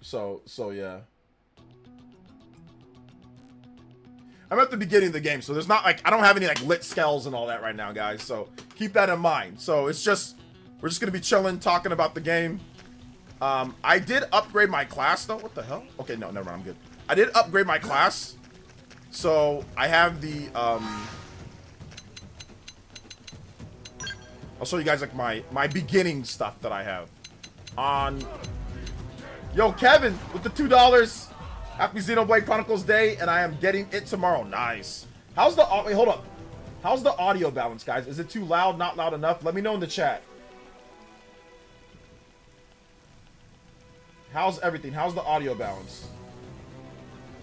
[SPEAKER 1] So yeah. I'm at the beginning of the game, so there's not like, I don't have any like lit skells and all that right now, guys. So keep that in mind. So it's just, we're just gonna be chilling, talking about the game. I did upgrade my class though. What the hell? Okay, no, never mind, I'm good. I did upgrade my class. So I have the, I'll show you guys like my beginning stuff that I have on. Yo, Kevin with the $2. Happy Xenoblade Chronicles Day, and I am getting it tomorrow. Nice. How's the wait? Hold up. How's the audio balance, guys? Is it too loud? Not loud enough? Let me know in the chat. How's everything? How's the audio balance?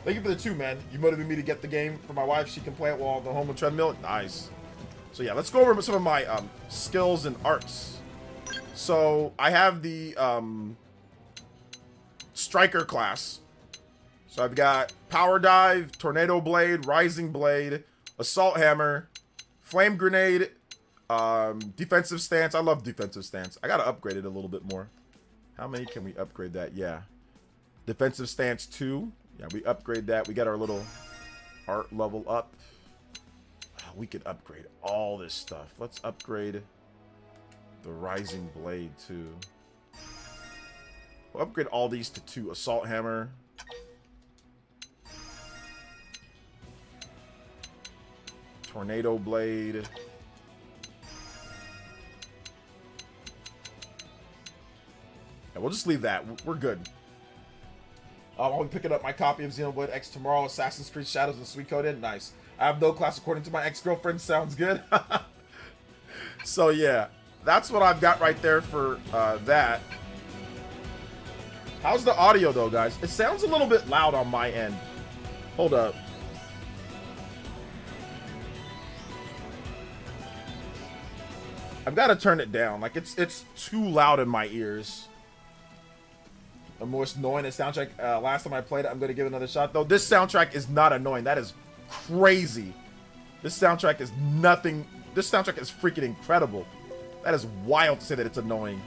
[SPEAKER 1] Thank you for the 2, man. You motivated me to get the game for my wife. She can play it while on the home treadmill. Nice. So yeah, let's go over some of my skills and arts. So I have the Striker class. So I've got Power Dive, Tornado Blade, Rising Blade, Assault Hammer, Flame Grenade, Defensive Stance. I love Defensive Stance. I gotta upgrade it a little bit more. How many can we upgrade that? Yeah. Defensive Stance 2. Yeah, we upgrade that. We got our little Art level up. Oh, we could upgrade all this stuff. Let's upgrade the Rising Blade too. We'll upgrade all these to 2. Assault Hammer. Tornado Blade. And we'll just leave that. We're good. I'll be picking up my copy of Xenoblade X tomorrow. Assassin's Creed Shadows and Suikoden. Nice. I have no class according to my ex-girlfriend. Sounds good. So yeah, that's what I've got right there for that. How's the audio though, guys? It sounds a little bit loud on my end. Hold up. I've got to turn it down. Like it's too loud in my ears. The most annoying soundtrack. Last time I played it, I'm gonna give it another shot though. This soundtrack is not annoying. That is crazy. This soundtrack is nothing. This soundtrack is freaking incredible. That is wild to say that it's annoying.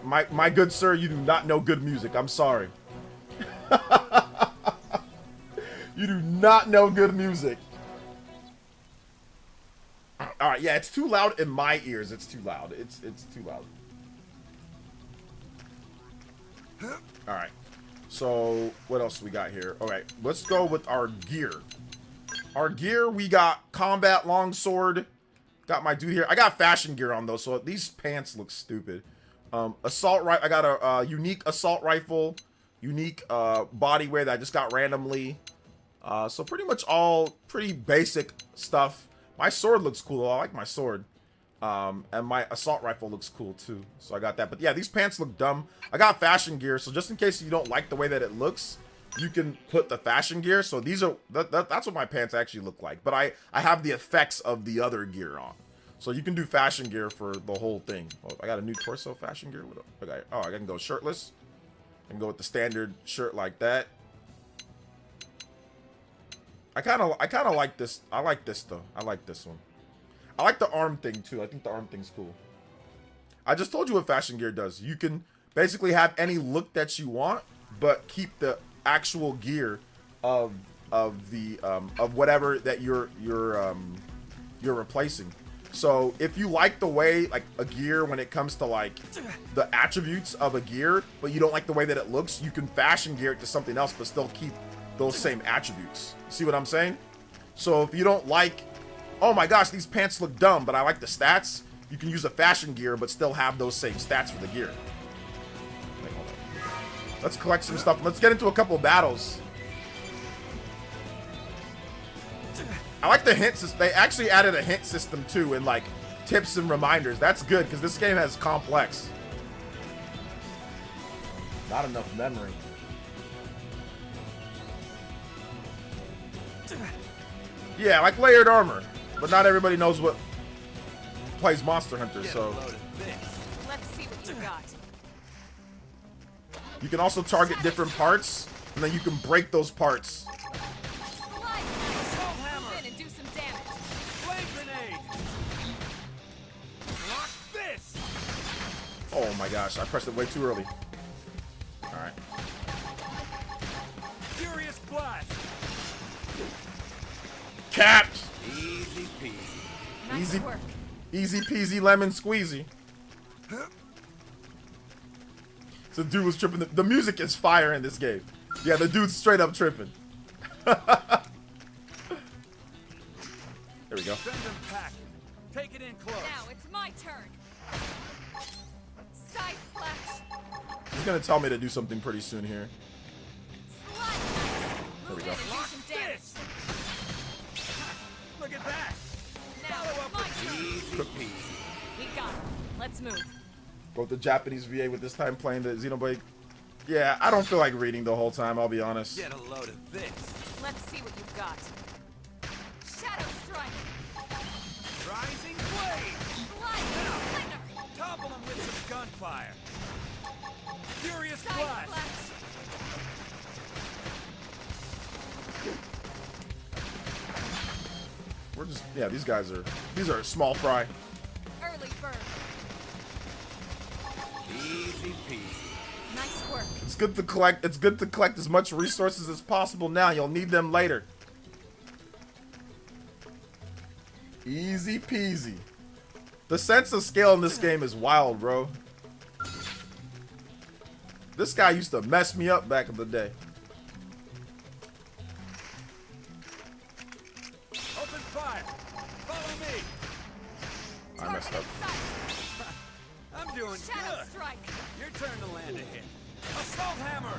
[SPEAKER 1] My good sir, you do not know good music. I'm sorry. You do not know good music. All right, yeah, it's too loud in my ears. It's too loud. It's too loud. All right. So what else we got here? All right, let's go with our gear. Our gear, we got combat longsword. Got my dude here. I got fashion gear on though, so these pants look stupid. Assault rifle. I got a unique assault rifle, unique body wear that I just got randomly. So pretty much all pretty basic stuff. My sword looks cool though. I like my sword. And my assault rifle looks cool too. So I got that. But yeah, these pants look dumb. I got fashion gear, so just in case you don't like the way that it looks, you can put the fashion gear. So these are that's what my pants actually look like. But I have the effects of the other gear on. So you can do fashion gear for the whole thing. Oh, I got a new torso fashion gear. Okay. Oh, I can go shirtless. I can go with the standard shirt like that. I kind of like this. I like this though. I like this one. I like the arm thing too. I think the arm thing's cool. I just told you what fashion gear does. You can basically have any look that you want, but keep the actual gear of whatever that you're replacing. So if you like the way like a gear when it comes to like the attributes of a gear, but you don't like the way that it looks, you can fashion gear it to something else, but still keep those same attributes. See what I'm saying? So if you don't like, oh my gosh, these pants look dumb, but I like the stats, you can use a fashion gear, but still have those same stats for the gear. Wait, hold on. Let's collect some stuff. Let's get into a couple battles. I like the hints. They actually added a hint system too, and like tips and reminders. That's good because this game has complex. Not enough memory. Yeah, like layered armor, but not everybody knows what plays Monster Hunter, so.
[SPEAKER 3] Let's see what you got.
[SPEAKER 1] You can also target different parts, and then you can break those parts. Oh my gosh, I pressed it way too early. Alright.
[SPEAKER 4] Furious blast.
[SPEAKER 1] Capped!
[SPEAKER 4] Easy peasy.
[SPEAKER 3] Nice
[SPEAKER 1] Easy,
[SPEAKER 3] work.
[SPEAKER 1] easy peasy lemon squeezy. So dude was tripping. The music is fire in this game. Yeah, the dude's straight up tripping. There we go.
[SPEAKER 4] Send them packing. Take it in close.
[SPEAKER 3] Now it's my turn. Side slash.
[SPEAKER 1] He's gonna tell me to do something pretty soon here.
[SPEAKER 3] Slide.
[SPEAKER 1] There we
[SPEAKER 3] Move
[SPEAKER 1] go.
[SPEAKER 3] in and do
[SPEAKER 4] Lock
[SPEAKER 3] some damage.
[SPEAKER 4] this. Look at that.
[SPEAKER 3] Now
[SPEAKER 4] Follow
[SPEAKER 3] it's
[SPEAKER 4] up
[SPEAKER 3] my
[SPEAKER 4] with
[SPEAKER 3] turn.
[SPEAKER 4] easy peasy.
[SPEAKER 3] We got it. Let's move.
[SPEAKER 1] Go with the Japanese VA with this time playing the Xenoblade. Yeah, I don't feel like reading the whole time, I'll be honest.
[SPEAKER 4] Get a load of this.
[SPEAKER 3] Let's see what you've got. Shadow strike.
[SPEAKER 4] Rising blade.
[SPEAKER 3] Slide. Slinger.
[SPEAKER 4] Topple them with some gunfire. Furious
[SPEAKER 3] Side
[SPEAKER 4] blast.
[SPEAKER 3] slash.
[SPEAKER 1] We're just, yeah, these are small fry.
[SPEAKER 3] Early bird.
[SPEAKER 4] Easy peasy.
[SPEAKER 3] Nice work.
[SPEAKER 1] It's good to collect as much resources as possible now. You'll need them later. Easy peasy. The sense of scale in this game is wild, bro. This guy used to mess me up back in the day.
[SPEAKER 4] Open fire. Follow me.
[SPEAKER 1] I messed up.
[SPEAKER 4] I'm doing
[SPEAKER 3] Shadow
[SPEAKER 4] good.
[SPEAKER 3] strike.
[SPEAKER 4] Your turn to land a hit. Assault hammer.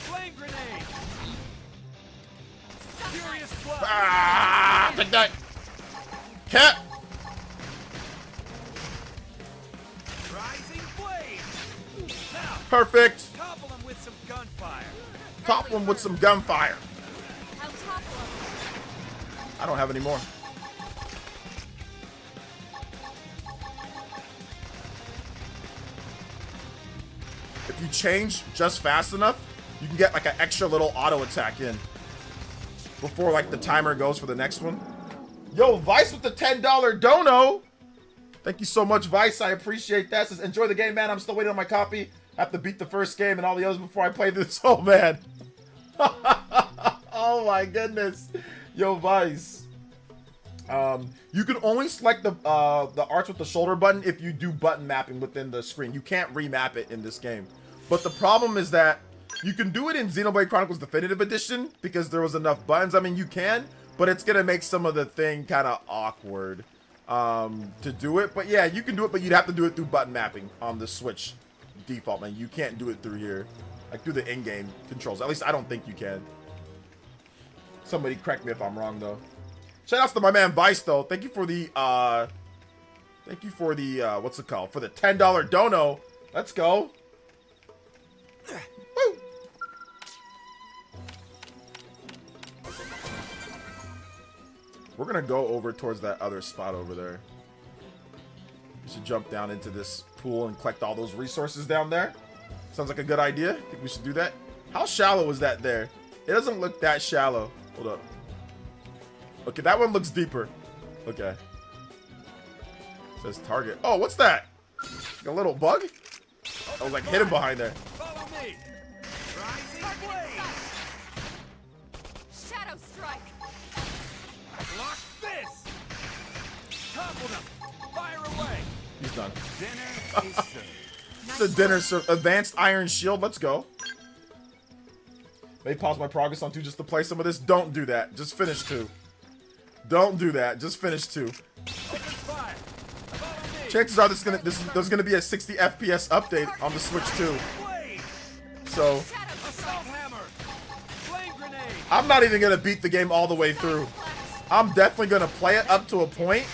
[SPEAKER 4] Flame grenade. Furious flood.
[SPEAKER 1] Ah, take that. Cat.
[SPEAKER 4] Rising blade. Now,
[SPEAKER 1] Perfect.
[SPEAKER 4] topple him with some gunfire.
[SPEAKER 1] Topple him with some gunfire.
[SPEAKER 3] I'll topple him.
[SPEAKER 1] I don't have any more. If you change just fast enough, you can get like an extra little auto attack in before like the timer goes for the next one. Yo, Vice with the $10 dono. Thank you so much, Vice. I appreciate that. Says, enjoy the game, man. I'm still waiting on my copy. Have to beat the first game and all the others before I play this. Oh, man. Oh, my goodness. Yo, Vice. You can only select the arts with the shoulder button if you do button mapping within the screen. You can't remap it in this game. But the problem is that you can do it in Xenoblade Chronicles Definitive Edition because there was enough buttons. I mean, you can, but it's going to make some of the thing kind of awkward to do it. But yeah, you can do it, but you'd have to do it through button mapping on the Switch default, man. You can't do it through here, like through the in-game controls. At least I don't think you can. Somebody correct me if I'm wrong, though. Shout outs to my man Vice, though. Thank you for the what's it called? For the $10 dono. Let's go. Woo. We're gonna go over towards that other spot over there. We should jump down into this pool and collect all those resources down there. Sounds like a good idea. Think we should do that. How shallow is that there? It doesn't look that shallow. Hold up. Okay, that one looks deeper. Okay. It says target. Oh, what's that? Like a little bug? I was like hidden behind there.
[SPEAKER 4] Follow me. Rising blade.
[SPEAKER 3] Shadow strike.
[SPEAKER 4] Block this. Topple them. Fire away.
[SPEAKER 1] He's done.
[SPEAKER 4] Dinner is served.
[SPEAKER 1] It's a dinner advanced iron shield. Let's go. May pause my progress on 2 just to play some of this. Don't do that. Just finish 2. Don't do that. Just finish 2.
[SPEAKER 4] Open fire. Follow me.
[SPEAKER 1] Chances are there's gonna be a 60 FPS update on the Switch too.
[SPEAKER 4] Blade.
[SPEAKER 1] So
[SPEAKER 3] Shadow
[SPEAKER 4] Assault
[SPEAKER 3] strike.
[SPEAKER 4] hammer. Flame grenade.
[SPEAKER 1] I'm not even gonna beat the game all the way through. I'm definitely gonna play it up to a point,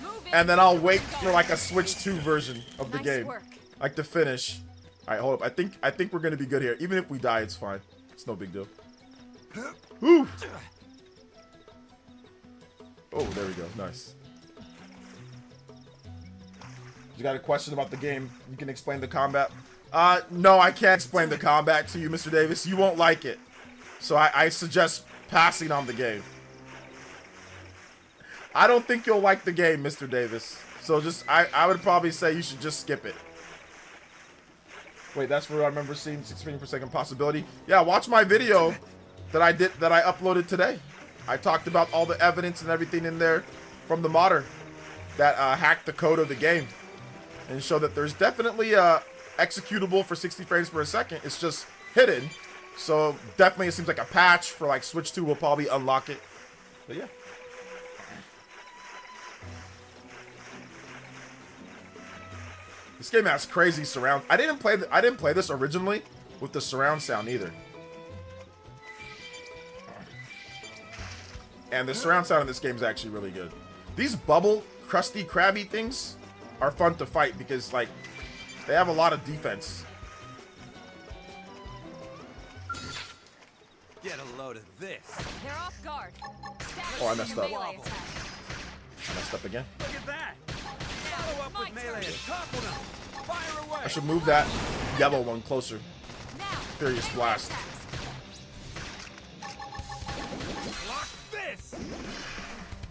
[SPEAKER 3] Move in.
[SPEAKER 1] and then I'll wait for like a Switch 2 version of the
[SPEAKER 3] Nice
[SPEAKER 1] game,
[SPEAKER 3] work.
[SPEAKER 1] like to finish. All right, hold up. I think we're gonna be good here. Even if we die, it's fine. It's no big deal. Woo. Oh, there we go. Nice. You got a question about the game? You can explain the combat. No, I can't explain the combat to you, Mr. Davis. You won't like it. So I suggest passing on the game. I don't think you'll like the game, Mr. Davis. So just, I would probably say you should just skip it. Wait, that's where I remember seeing 6 frames per second possibility. Yeah, watch my video that I uploaded today. I talked about all the evidence and everything in there from the modder that hacked the code of the game and show that there's definitely executable for 60 frames per second. It's just hidden. So definitely it seems like a patch for like Switch 2 will probably unlock it. But yeah. This game has crazy surround. I didn't play this originally with the surround sound either. And the surround sound in this game is actually really good. These bubble, crusty, crabby things are fun to fight because, like, they have a lot of defense.
[SPEAKER 4] Get a load of this.
[SPEAKER 3] They're off guard.
[SPEAKER 1] Oh, I messed up.
[SPEAKER 3] Melee attack.
[SPEAKER 1] I messed up again.
[SPEAKER 4] Look at that. Follow up with
[SPEAKER 3] My
[SPEAKER 4] melee
[SPEAKER 3] turn.
[SPEAKER 4] and topple them. Fire away.
[SPEAKER 1] I should move that yellow one closer.
[SPEAKER 3] Now.
[SPEAKER 1] Furious
[SPEAKER 3] melee
[SPEAKER 1] blast.
[SPEAKER 3] attacks.
[SPEAKER 4] Block this.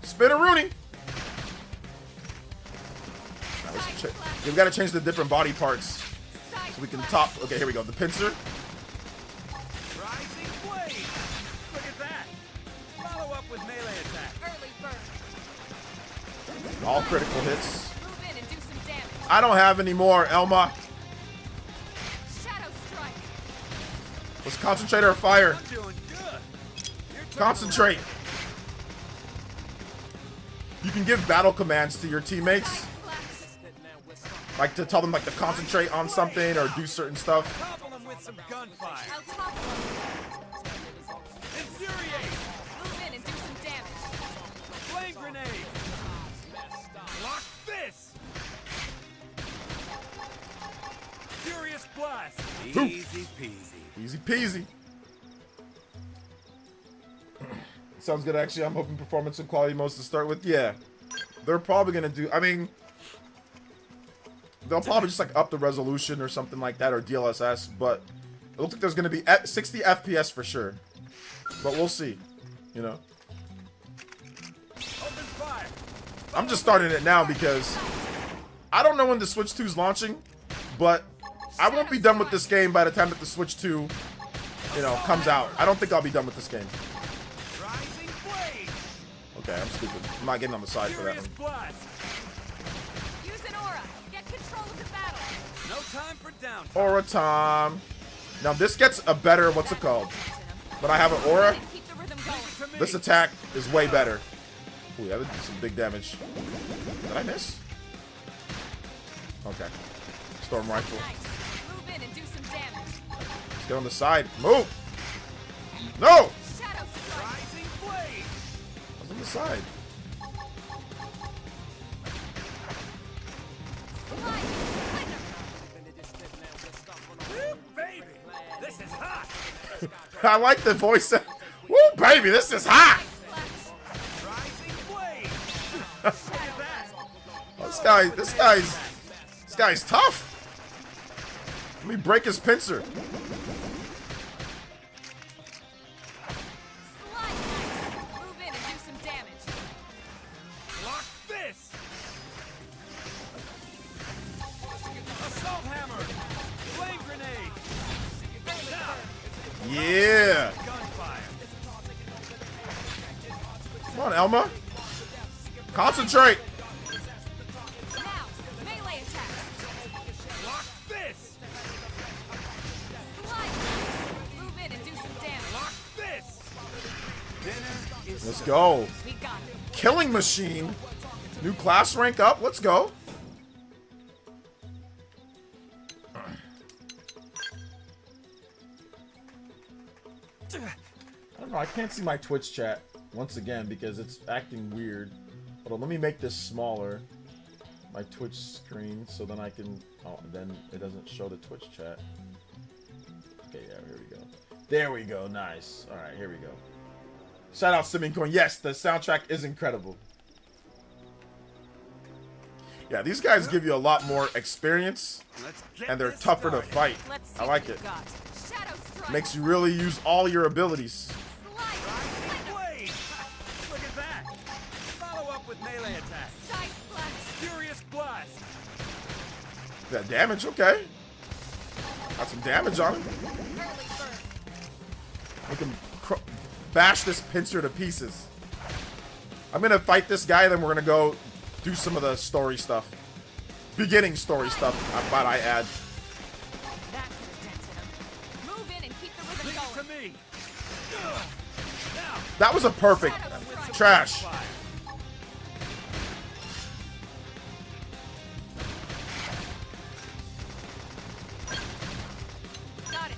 [SPEAKER 1] Spinneroonie! We gotta change the different body parts
[SPEAKER 3] Side
[SPEAKER 1] so we can
[SPEAKER 3] slash.
[SPEAKER 1] top. Okay, here we go. The pincer.
[SPEAKER 4] Rising blade. Look at that. Follow up with melee attack.
[SPEAKER 3] Early burn.
[SPEAKER 1] All critical hits.
[SPEAKER 3] Move in and do some damage.
[SPEAKER 1] I don't have any more, Elma.
[SPEAKER 3] Shadow strike.
[SPEAKER 1] Let's concentrate our fire.
[SPEAKER 4] I'm doing good. Your turn.
[SPEAKER 1] Concentrate. You can give battle commands to your teammates,
[SPEAKER 3] Side slash.
[SPEAKER 1] like to tell them like to concentrate on something or do certain stuff.
[SPEAKER 4] Topple him with some gunfire.
[SPEAKER 3] I'll topple him.
[SPEAKER 4] Infuriate.
[SPEAKER 3] Move in and do some damage.
[SPEAKER 4] Flame grenade. Block this. Furious blast. Easy peasy.
[SPEAKER 1] Easy peasy. Sounds good, actually. I'm hoping performance and quality modes to start with. Yeah. They're probably going to do... I mean... They'll probably just, like, up the resolution or something like that, or DLSS, but... It looks like there's going to be 60 FPS for sure. But we'll see. You know?
[SPEAKER 4] Open fire.
[SPEAKER 1] I'm just starting it now because... I don't know when the Switch 2 is launching, but... I won't be done with this game by the time that the Switch 2, you know, comes out. I don't think I'll be done with this game.
[SPEAKER 4] Rising blade.
[SPEAKER 1] Okay, I'm stupid. I'm not getting on the side for that
[SPEAKER 4] Furious
[SPEAKER 1] one.
[SPEAKER 4] blast.
[SPEAKER 3] Use an aura. Get control of the battle.
[SPEAKER 4] No time for downtime.
[SPEAKER 1] Aura time. Now this gets a better, what's it called? But I have an aura.
[SPEAKER 3] And keep the rhythm going.
[SPEAKER 4] To me.
[SPEAKER 1] This attack is way better. Ooh, that would do some big damage. Did I miss? Okay. Storm rifle.
[SPEAKER 3] Nice. Move in and do some damage.
[SPEAKER 1] Let's get on the side. Move! No!
[SPEAKER 3] Shadow strike.
[SPEAKER 4] Rising blade.
[SPEAKER 1] I was on the side.
[SPEAKER 4] Woo, baby. This is hot.
[SPEAKER 1] I like the voice. Woo, baby, this is hot!
[SPEAKER 4] Rising blade.
[SPEAKER 1] This guy's tough. Let me break his pincer.
[SPEAKER 3] Slide nice. Move in and do some damage.
[SPEAKER 4] Block this. Assault hammer. Flame grenade. Now,
[SPEAKER 1] Yeah.
[SPEAKER 4] gunfire.
[SPEAKER 1] Come on, Elma. Concentrate.
[SPEAKER 3] Now, melee attack.
[SPEAKER 4] Block this.
[SPEAKER 3] Slide nice. Move in and do some damage.
[SPEAKER 4] Block this. Dinner is
[SPEAKER 1] Let's go.
[SPEAKER 3] We got it.
[SPEAKER 1] Killing machine. New class rank up. Let's go. I don't know. I can't see my Twitch chat once again because it's acting weird. Hold on. Let me make this smaller. My Twitch screen so then I can... Oh, then it doesn't show the Twitch chat. Okay, yeah, here we go. There we go. Nice. All right, here we go. Shout out Simming Coin. Yes, the soundtrack is incredible. Yeah, these guys give you a lot more experience,
[SPEAKER 4] Let's get
[SPEAKER 1] and they're
[SPEAKER 4] this
[SPEAKER 1] tougher to
[SPEAKER 4] started.
[SPEAKER 1] fight.
[SPEAKER 3] Let's see
[SPEAKER 1] I like
[SPEAKER 3] what
[SPEAKER 1] it.
[SPEAKER 3] you got. Shadow strike.
[SPEAKER 1] Makes you really use all your abilities.
[SPEAKER 3] Slide.
[SPEAKER 4] Rising blade. Look at that. Follow up with melee attack.
[SPEAKER 3] Side slash.
[SPEAKER 4] Furious blast.
[SPEAKER 1] That damage, okay. Got some damage on him.
[SPEAKER 3] Early bird.
[SPEAKER 1] We can bash this pincer to pieces. I'm gonna fight this guy, then we're gonna go do some of the story stuff. Beginning story stuff, but I add.
[SPEAKER 3] That could have dented him. Move in and keep the rhythm
[SPEAKER 4] Leave it
[SPEAKER 3] going.
[SPEAKER 4] to me. Ugh. Now,
[SPEAKER 1] That was a perfect trash.
[SPEAKER 4] fire.
[SPEAKER 3] Got it.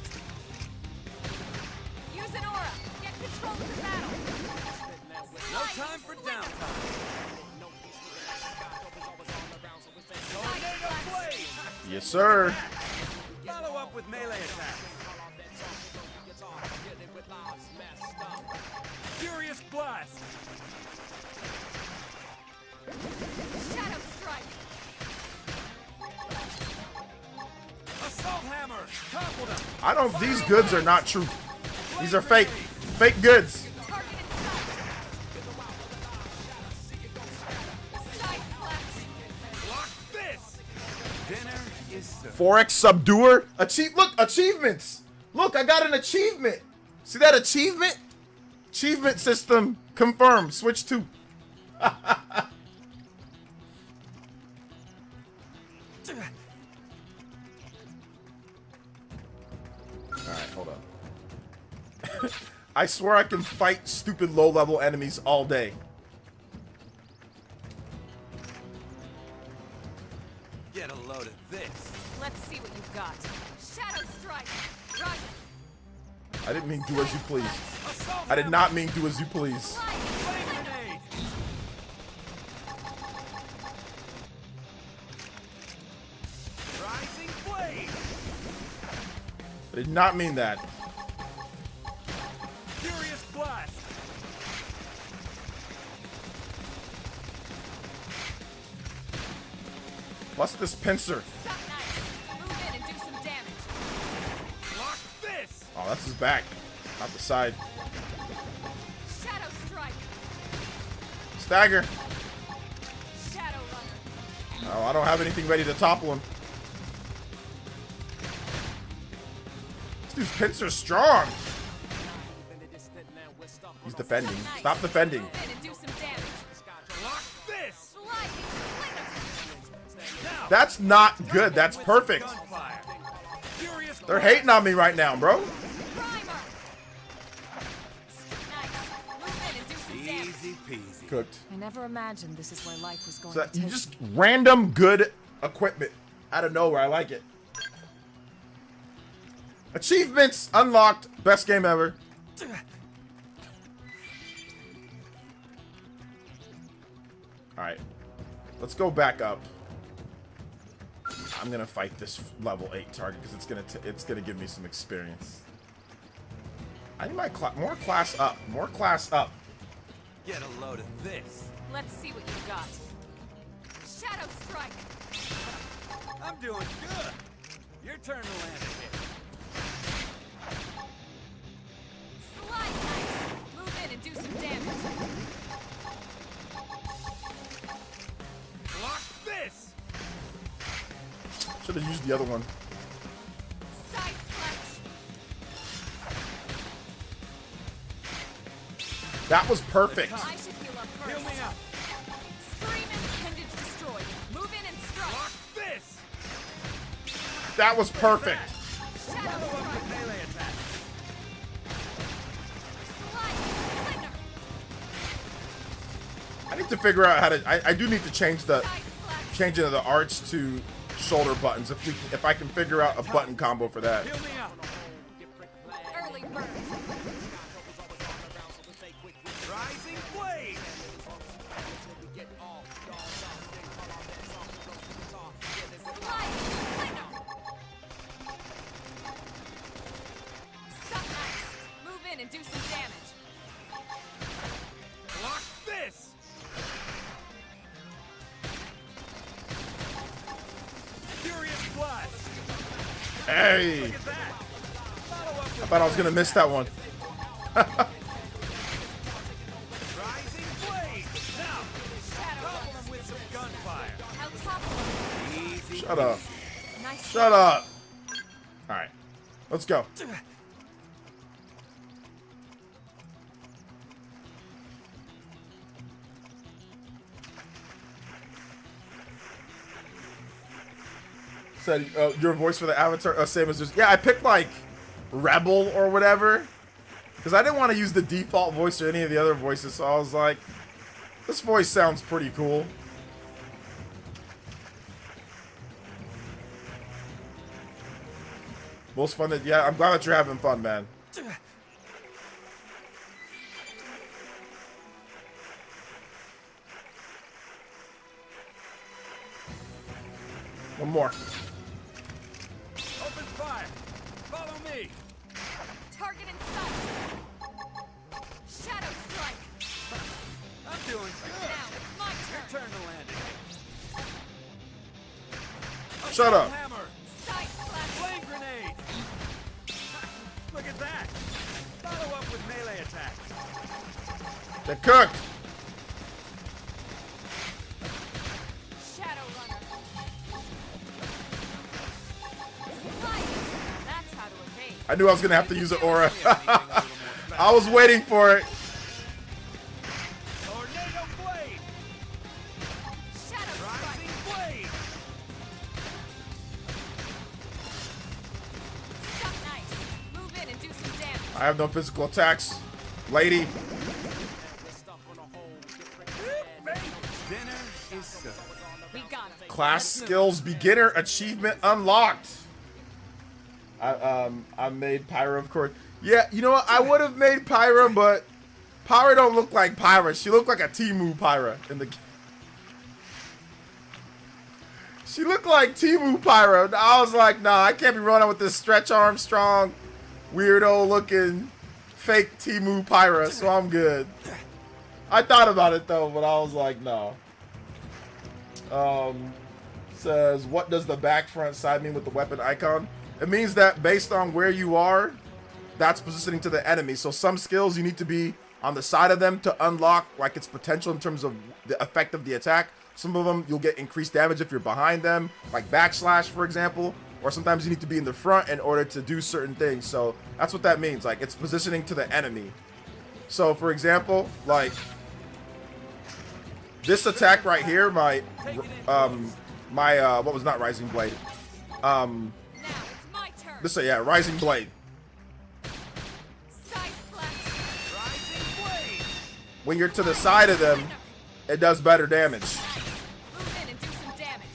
[SPEAKER 3] Use an aura. Get control of the battle.
[SPEAKER 4] No time for downtime. Tornado blade.
[SPEAKER 1] Yes, sir.
[SPEAKER 4] Follow up with melee attack. Furious blast.
[SPEAKER 3] Shadow strike.
[SPEAKER 4] Assault hammer. Toppled him.
[SPEAKER 1] I don't. These goods are not true. These are fake. Fake goods.
[SPEAKER 3] Target in sight. Side slash.
[SPEAKER 4] Block this. Dinner is served.
[SPEAKER 1] 4x subduer. Look, achievements. Look, I got an achievement. See that achievement? Achievement system confirmed. Switch 2. I swear I can fight stupid low-level enemies all day.
[SPEAKER 4] Get a load of this.
[SPEAKER 3] Let's see what you've got. Shadow strike. Run.
[SPEAKER 1] I didn't mean do as you please.
[SPEAKER 4] Assault
[SPEAKER 1] I did
[SPEAKER 4] hammer.
[SPEAKER 1] not mean do as you please.
[SPEAKER 3] Slide.
[SPEAKER 4] Flame grenade. Rising blade.
[SPEAKER 1] I did not mean that.
[SPEAKER 4] Furious blast.
[SPEAKER 1] What's this pincer?
[SPEAKER 3] Suck nice. Move in and do some damage.
[SPEAKER 4] Block this.
[SPEAKER 1] Oh, that's his back, not the side.
[SPEAKER 3] Shadow strike.
[SPEAKER 1] Stagger.
[SPEAKER 3] Shadow runner.
[SPEAKER 1] Oh, I don't have anything ready to topple him. This dude's pincer's strong. He's defending.
[SPEAKER 3] Suck nice.
[SPEAKER 1] Stop defending.
[SPEAKER 3] Move in and do some damage.
[SPEAKER 4] Block this.
[SPEAKER 3] Sliding slinger.
[SPEAKER 4] Now.
[SPEAKER 1] That's not good. That's
[SPEAKER 4] with
[SPEAKER 1] perfect.
[SPEAKER 4] some gunfire. Furious
[SPEAKER 1] They're
[SPEAKER 4] blast.
[SPEAKER 1] hating on me right now, bro.
[SPEAKER 3] Primer. Nice. Move in and do some damage.
[SPEAKER 4] Easy peasy.
[SPEAKER 1] Cooked.
[SPEAKER 3] I never imagined this is where life was going
[SPEAKER 1] So
[SPEAKER 3] to
[SPEAKER 1] you
[SPEAKER 3] take
[SPEAKER 1] just
[SPEAKER 3] me.
[SPEAKER 1] random good equipment out of nowhere. I like it. Achievements unlocked. Best game ever. All right, let's go back up. I'm gonna fight this level 8 target because it's gonna give me some experience. I need my more class up. More class up.
[SPEAKER 4] Get a load of this.
[SPEAKER 3] Let's see what you've got. Shadow strike.
[SPEAKER 4] I'm doing good. Your turn to land a hit.
[SPEAKER 3] Slide nice. Move in and do some damage.
[SPEAKER 4] Block this.
[SPEAKER 1] Should have used the other one.
[SPEAKER 3] Side flex.
[SPEAKER 1] That was perfect.
[SPEAKER 3] I should heal up first.
[SPEAKER 4] Heal me up.
[SPEAKER 3] Scream and appendage destroyed. Move in and strike.
[SPEAKER 4] Block this.
[SPEAKER 1] That was perfect.
[SPEAKER 3] Shadow
[SPEAKER 4] Follow up
[SPEAKER 3] strike.
[SPEAKER 4] with melee attack.
[SPEAKER 3] Slide slinger.
[SPEAKER 1] I need to figure out how to. I do need to change the
[SPEAKER 3] Side flex.
[SPEAKER 1] changing of the arts to shoulder buttons. If I can figure out a button combo for that.
[SPEAKER 4] Heal me up.
[SPEAKER 3] Early bird.
[SPEAKER 4] Rising blade.
[SPEAKER 3] Slide slinger. Suck nice. Move in and do some damage.
[SPEAKER 4] Block this. Furious blast.
[SPEAKER 1] Hey,
[SPEAKER 4] Look at that. Follow up
[SPEAKER 1] I
[SPEAKER 4] with
[SPEAKER 1] thought I was gonna miss that one.
[SPEAKER 4] rising blade. Now,
[SPEAKER 3] Shadow
[SPEAKER 4] topple
[SPEAKER 3] runner.
[SPEAKER 4] him with some gunfire.
[SPEAKER 3] I'll topple him.
[SPEAKER 4] Easy.
[SPEAKER 1] Shut up.
[SPEAKER 3] Nice.
[SPEAKER 1] Shut up. All right, let's go. Said your voice for the avatar, same as just yeah. I picked like Rebel or whatever because I didn't want to use the default voice or any of the other voices. So I was like, this voice sounds pretty cool. Most fun that yeah. I'm glad that you're having fun, man. One more.
[SPEAKER 4] Open fire. Follow me.
[SPEAKER 3] Target in sight. Shadow strike.
[SPEAKER 4] I'm doing good.
[SPEAKER 3] Now it's my
[SPEAKER 4] Your
[SPEAKER 3] turn.
[SPEAKER 4] turn to land it.
[SPEAKER 1] Shut up.
[SPEAKER 4] Hammer.
[SPEAKER 3] Side flash.
[SPEAKER 4] Flame grenade. Look at that. Follow up with melee attack.
[SPEAKER 1] They're cooked.
[SPEAKER 3] Shadow runner. Sliding. That's how to evade.
[SPEAKER 1] I knew I was gonna have to use an aura. I was waiting for it.
[SPEAKER 4] Tornado blade.
[SPEAKER 3] Shadow strike.
[SPEAKER 4] Rising blade.
[SPEAKER 3] Suck nice. Move in and do some damage.
[SPEAKER 1] I have no physical attacks. lady.
[SPEAKER 4] Dinner is served.
[SPEAKER 3] We got him.
[SPEAKER 1] Class skills beginner achievement unlocked. I made Pyra, of course. Yeah, you know what? I would have made Pyra, but Pyra don't look like Pyra. She looked like a Timu Pyra in the. She looked like Timu Pyra. I was like, nah, I can't be running with this Stretch Armstrong, weirdo looking, fake Timu Pyra. So I'm good. I thought about it though, but I was like, no. Says, what does the back front side mean with the weapon icon? It means that based on where you are, that's positioning to the enemy. So some skills you need to be on the side of them to unlock like its potential in terms of the effect of the attack. Some of them you'll get increased damage if you're behind them, like backslash, for example. Or sometimes you need to be in the front in order to do certain things. So that's what that means. Like it's positioning to the enemy. So for example, like this attack right here, what was not Rising Blade?
[SPEAKER 3] Now it's my turn.
[SPEAKER 1] This yeah, Rising Blade.
[SPEAKER 3] Side flex.
[SPEAKER 4] Rising blade.
[SPEAKER 1] When you're to the side of them, it does better damage.
[SPEAKER 3] Move in and do some damage.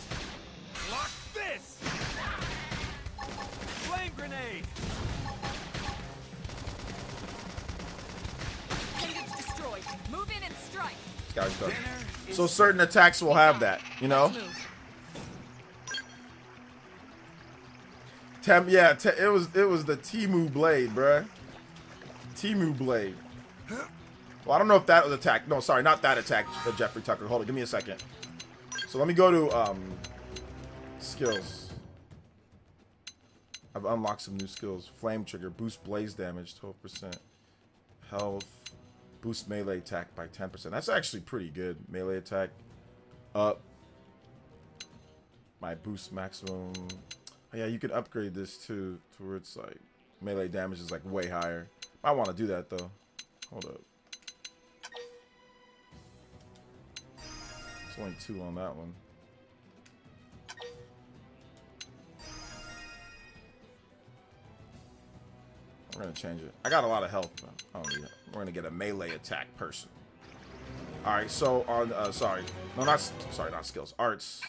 [SPEAKER 4] Block this. Flame grenade.
[SPEAKER 3] Appendage destroyed. Move in and strike.
[SPEAKER 1] This guy's done.
[SPEAKER 4] Dinner is
[SPEAKER 1] So certain attacks will have that, you know?
[SPEAKER 3] Let's move.
[SPEAKER 1] It was the Timu Blade, bruh. Timu Blade. Well, I don't know if that was attack. No, sorry, not that attack, Jeffrey Tucker. Hold on, give me a second. So let me go to skills. I've unlocked some new skills. Flame trigger, boost blaze damage, 12%. Health, boost melee attack by 10%. That's actually pretty good. Melee attack up. My boost maximum. Oh, yeah, you can upgrade this too to where it's like melee damage is like way higher. I want to do that though. Hold up. It's only 2 on that one. We're gonna change it. I got a lot of health, but I don't need it. We're gonna get a melee attack person. All right, so on not skills, arts.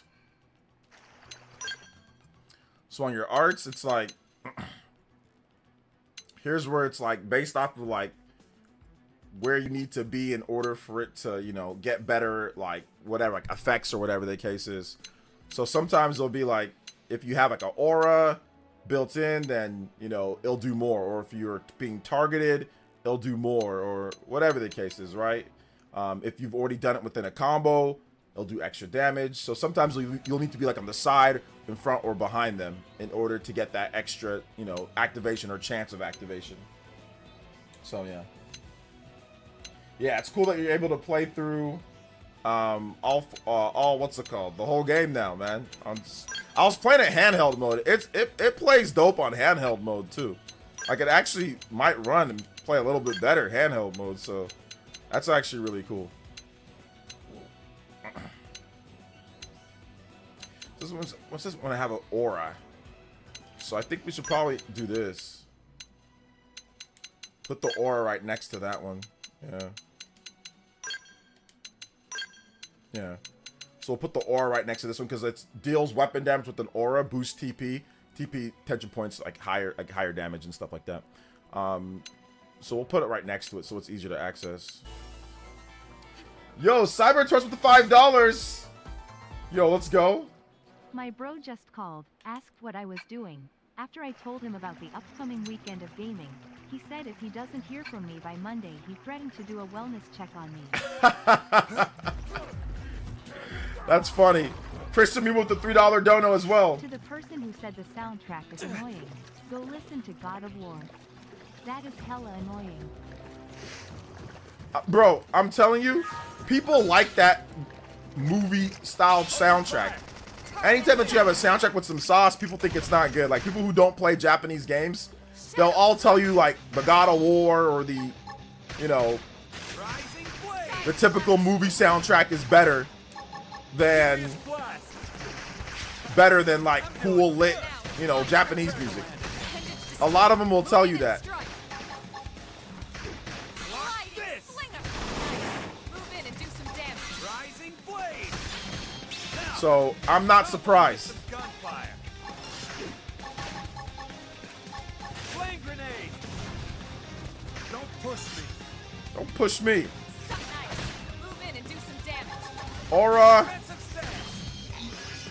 [SPEAKER 1] So on your arts, it's like here's where it's like based off of like where you need to be in order for it to, you know, get better, like whatever, like effects or whatever the case is. So sometimes it'll be like if you have like an aura built in, then, you know, it'll do more. Or if you're being targeted, it'll do more, or whatever the case is, right? If you've already done it within a combo, it'll do extra damage. So sometimes you'll need to be like on the side, in front, or behind them in order to get that extra, you know, activation or chance of activation. So yeah, it's cool that you're able to play through all what's it called, the whole game now, man. I was playing it handheld mode. It plays dope on handheld mode too. Like it actually might run and play a little bit better handheld mode, so that's actually really cool. What's this when I have an aura? So I think we should probably do this. Put the aura right next to that one. Yeah. So we'll put the aura right next to this one because it deals weapon damage with an aura, boost TP tension points, like higher damage and stuff like that. So we'll put it right next to it so it's easier to access. Yo, Cyber Torch with the $5. Yo, let's go.
[SPEAKER 2] My bro just called, asked what I was doing. After I told him about the upcoming weekend of gaming, he said if he doesn't hear from me by Monday, he threatened to do a wellness check on me.
[SPEAKER 1] That's funny. Christian me with the $3 dono as well.
[SPEAKER 2] To the person who said the soundtrack is annoying, go listen to God of War. That is hella annoying.
[SPEAKER 1] Bro, I'm telling you, people like that movie style soundtrack. Anytime that you have a soundtrack with some sauce, people think it's not good. Like people who don't play Japanese games, they'll all tell you like the God of War or the, you know, the typical movie soundtrack is better than like cool lit, you know, Japanese music. A lot of them will tell you that. So I'm not surprised.
[SPEAKER 4] Gunfire. Flame grenade. Don't push me.
[SPEAKER 1] Don't push me.
[SPEAKER 3] Suck nice. Move in and do some damage.
[SPEAKER 1] Aura.
[SPEAKER 4] Defensive stance.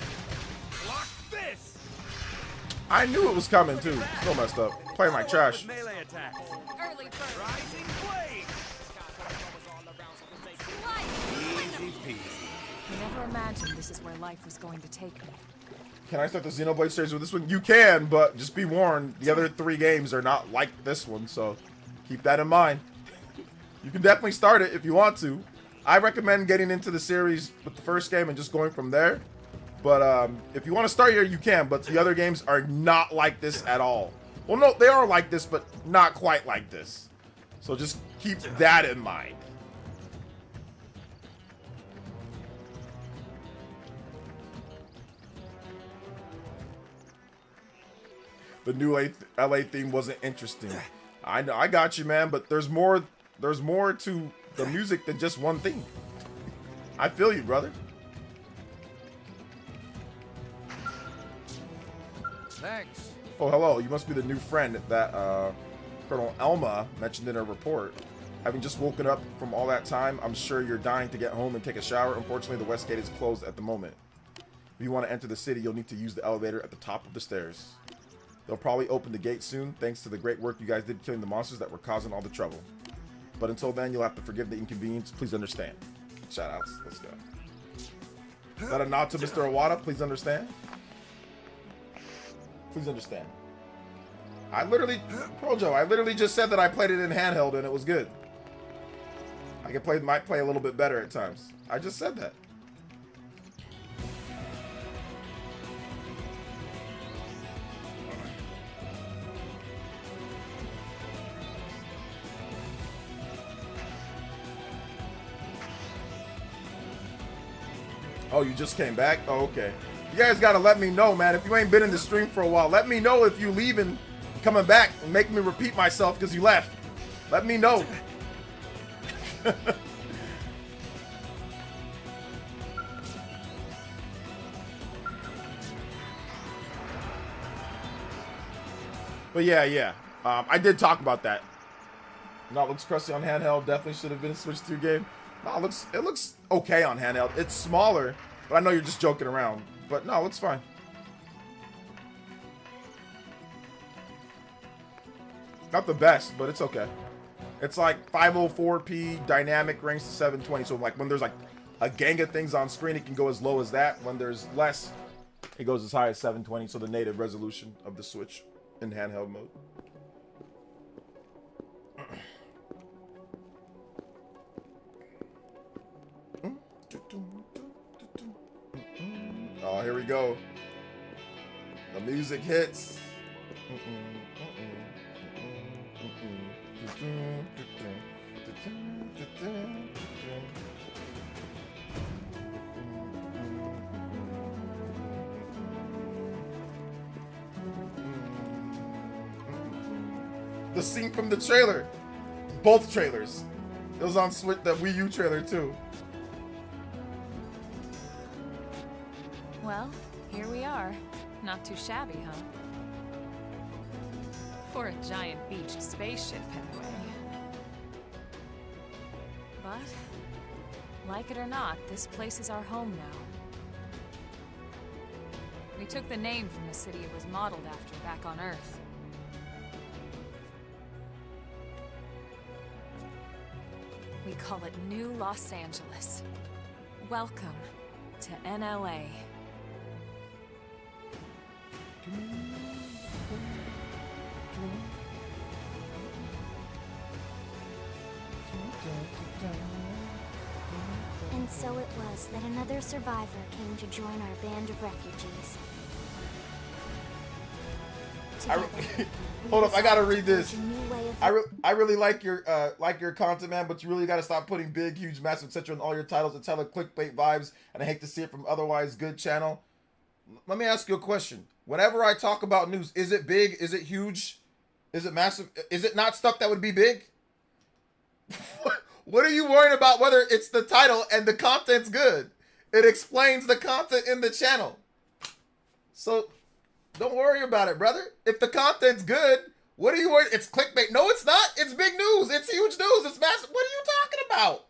[SPEAKER 4] Block this.
[SPEAKER 1] I knew it was coming too. Still messed up. Playing like trash.
[SPEAKER 4] Melee attacks.
[SPEAKER 3] Early bird.
[SPEAKER 4] Rising blade.
[SPEAKER 3] Slice.
[SPEAKER 4] Easy peasy.
[SPEAKER 3] I never imagined this is where life was going to take me.
[SPEAKER 1] Can I start the Xenoblade series with this one? You can, but just be warned, the other 3 games are not like this one, so keep that in mind. You can definitely start it if you want to. I recommend getting into the series with the first game and just going from there. But if you want to start here, you can, but the other games are not like this at all. Well, no, they are like this, but not quite like this. So just keep that in mind. The new LA theme wasn't interesting. I know, I got you, man, but there's more to the music than just one theme. I feel you, brother.
[SPEAKER 4] Thanks.
[SPEAKER 1] Oh, hello. You must be the new friend that Colonel Elma mentioned in her report. Having just woken up from all that time, I'm sure you're dying to get home and take a shower. Unfortunately, the west gate is closed at the moment. If you want to enter the city, you'll need to use the elevator at the top of the stairs. They'll probably open the gate soon, thanks to the great work you guys did killing the monsters that were causing all the trouble. But until then, you'll have to forgive the inconvenience. Please understand. Shoutouts. Let's go. Is that a nod to Mr. Iwata? Please understand. Please understand. Projo, I literally just said that I played it in handheld and it was good. Might play a little bit better at times. I just said that. Oh, you just came back? Oh, okay. You guys gotta let me know, man. If you ain't been in the stream for a while, let me know if you leaving, coming back, and make me repeat myself because you left. Let me know. But yeah. I did talk about that. No, it looks crusty on handheld. Definitely should have been a Switch 2 game. No, it looks okay on handheld. It's smaller, but I know you're just joking around. But no, it looks fine. Not the best, but it's okay. It's like 504p dynamic range to 720. So like when there's like a gang of things on screen, it can go as low as that. When there's less, it goes as high as 720. So the native resolution of the Switch in handheld mode. Oh, here we go. The music hits. The scene from the trailer. Both trailers. It was on Switch, the Wii U trailer too.
[SPEAKER 3] Well, here we are. Not too shabby, huh? For a giant beached spaceship, anyway. But, like it or not, this place is our home now. We took the name from the city it was modeled after back on Earth. We call it New Los Angeles. Welcome to NLA.
[SPEAKER 5] And so it was that another survivor came to join our band of refugees.
[SPEAKER 1] Hold up, I gotta read this.
[SPEAKER 5] A new way of
[SPEAKER 1] I really like your content, man, but you really gotta stop putting big, huge, massive, etc. in all your titles and tell it clickbait vibes, and I hate to see it from otherwise good channel. Let me ask you a question. Whenever I talk about news, is it big? Is it huge? Is it massive? Is it not stuff that would be big? What are you worrying about whether it's the title and the content's good? It explains the content in the channel. So don't worry about it, brother. If the content's good, what are you worried? It's clickbait. No, it's not. It's big news. It's huge news. It's massive. What are you talking about?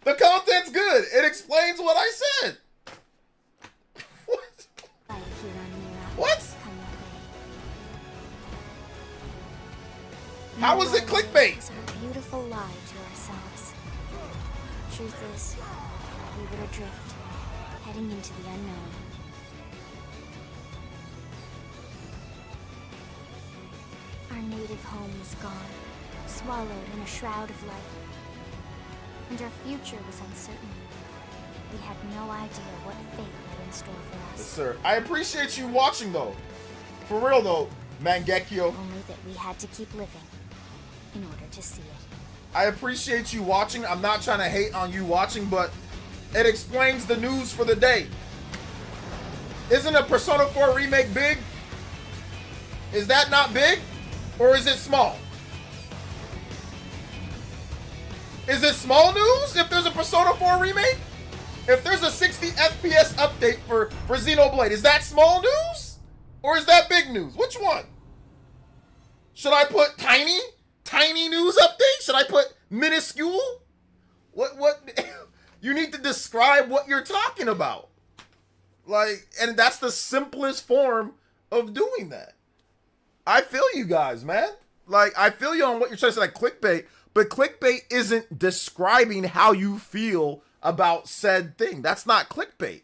[SPEAKER 1] The content's good. It explains what I said. What? What? How is it clickbait?
[SPEAKER 5] It's a beautiful lie to ourselves. Truth is, we were adrift, heading into the unknown. Our native home was gone, swallowed in a shroud of light. And our future was uncertain. We had no idea what fate lay in store for us.
[SPEAKER 1] Yes, sir. I appreciate you watching, though. For real, though, Mangekyo.
[SPEAKER 5] Only that we had to keep living in order to see it.
[SPEAKER 1] I appreciate you watching. I'm not trying to hate on you watching, but it explains the news for the day. Isn't a Persona 4 remake big? Is that not big? Or is it small? Is it small news if there's a Persona 4 remake? If there's a 60 FPS update for Xenoblade, is that small news? Or is that big news? Which one? Should I put tiny? Tiny news update? Should I put minuscule? What? You need to describe what you're talking about. Like, and that's the simplest form of doing that. I feel you guys, man. Like, I feel you on what you're trying to say, like clickbait, but clickbait isn't describing how you feel about said thing. That's not clickbait.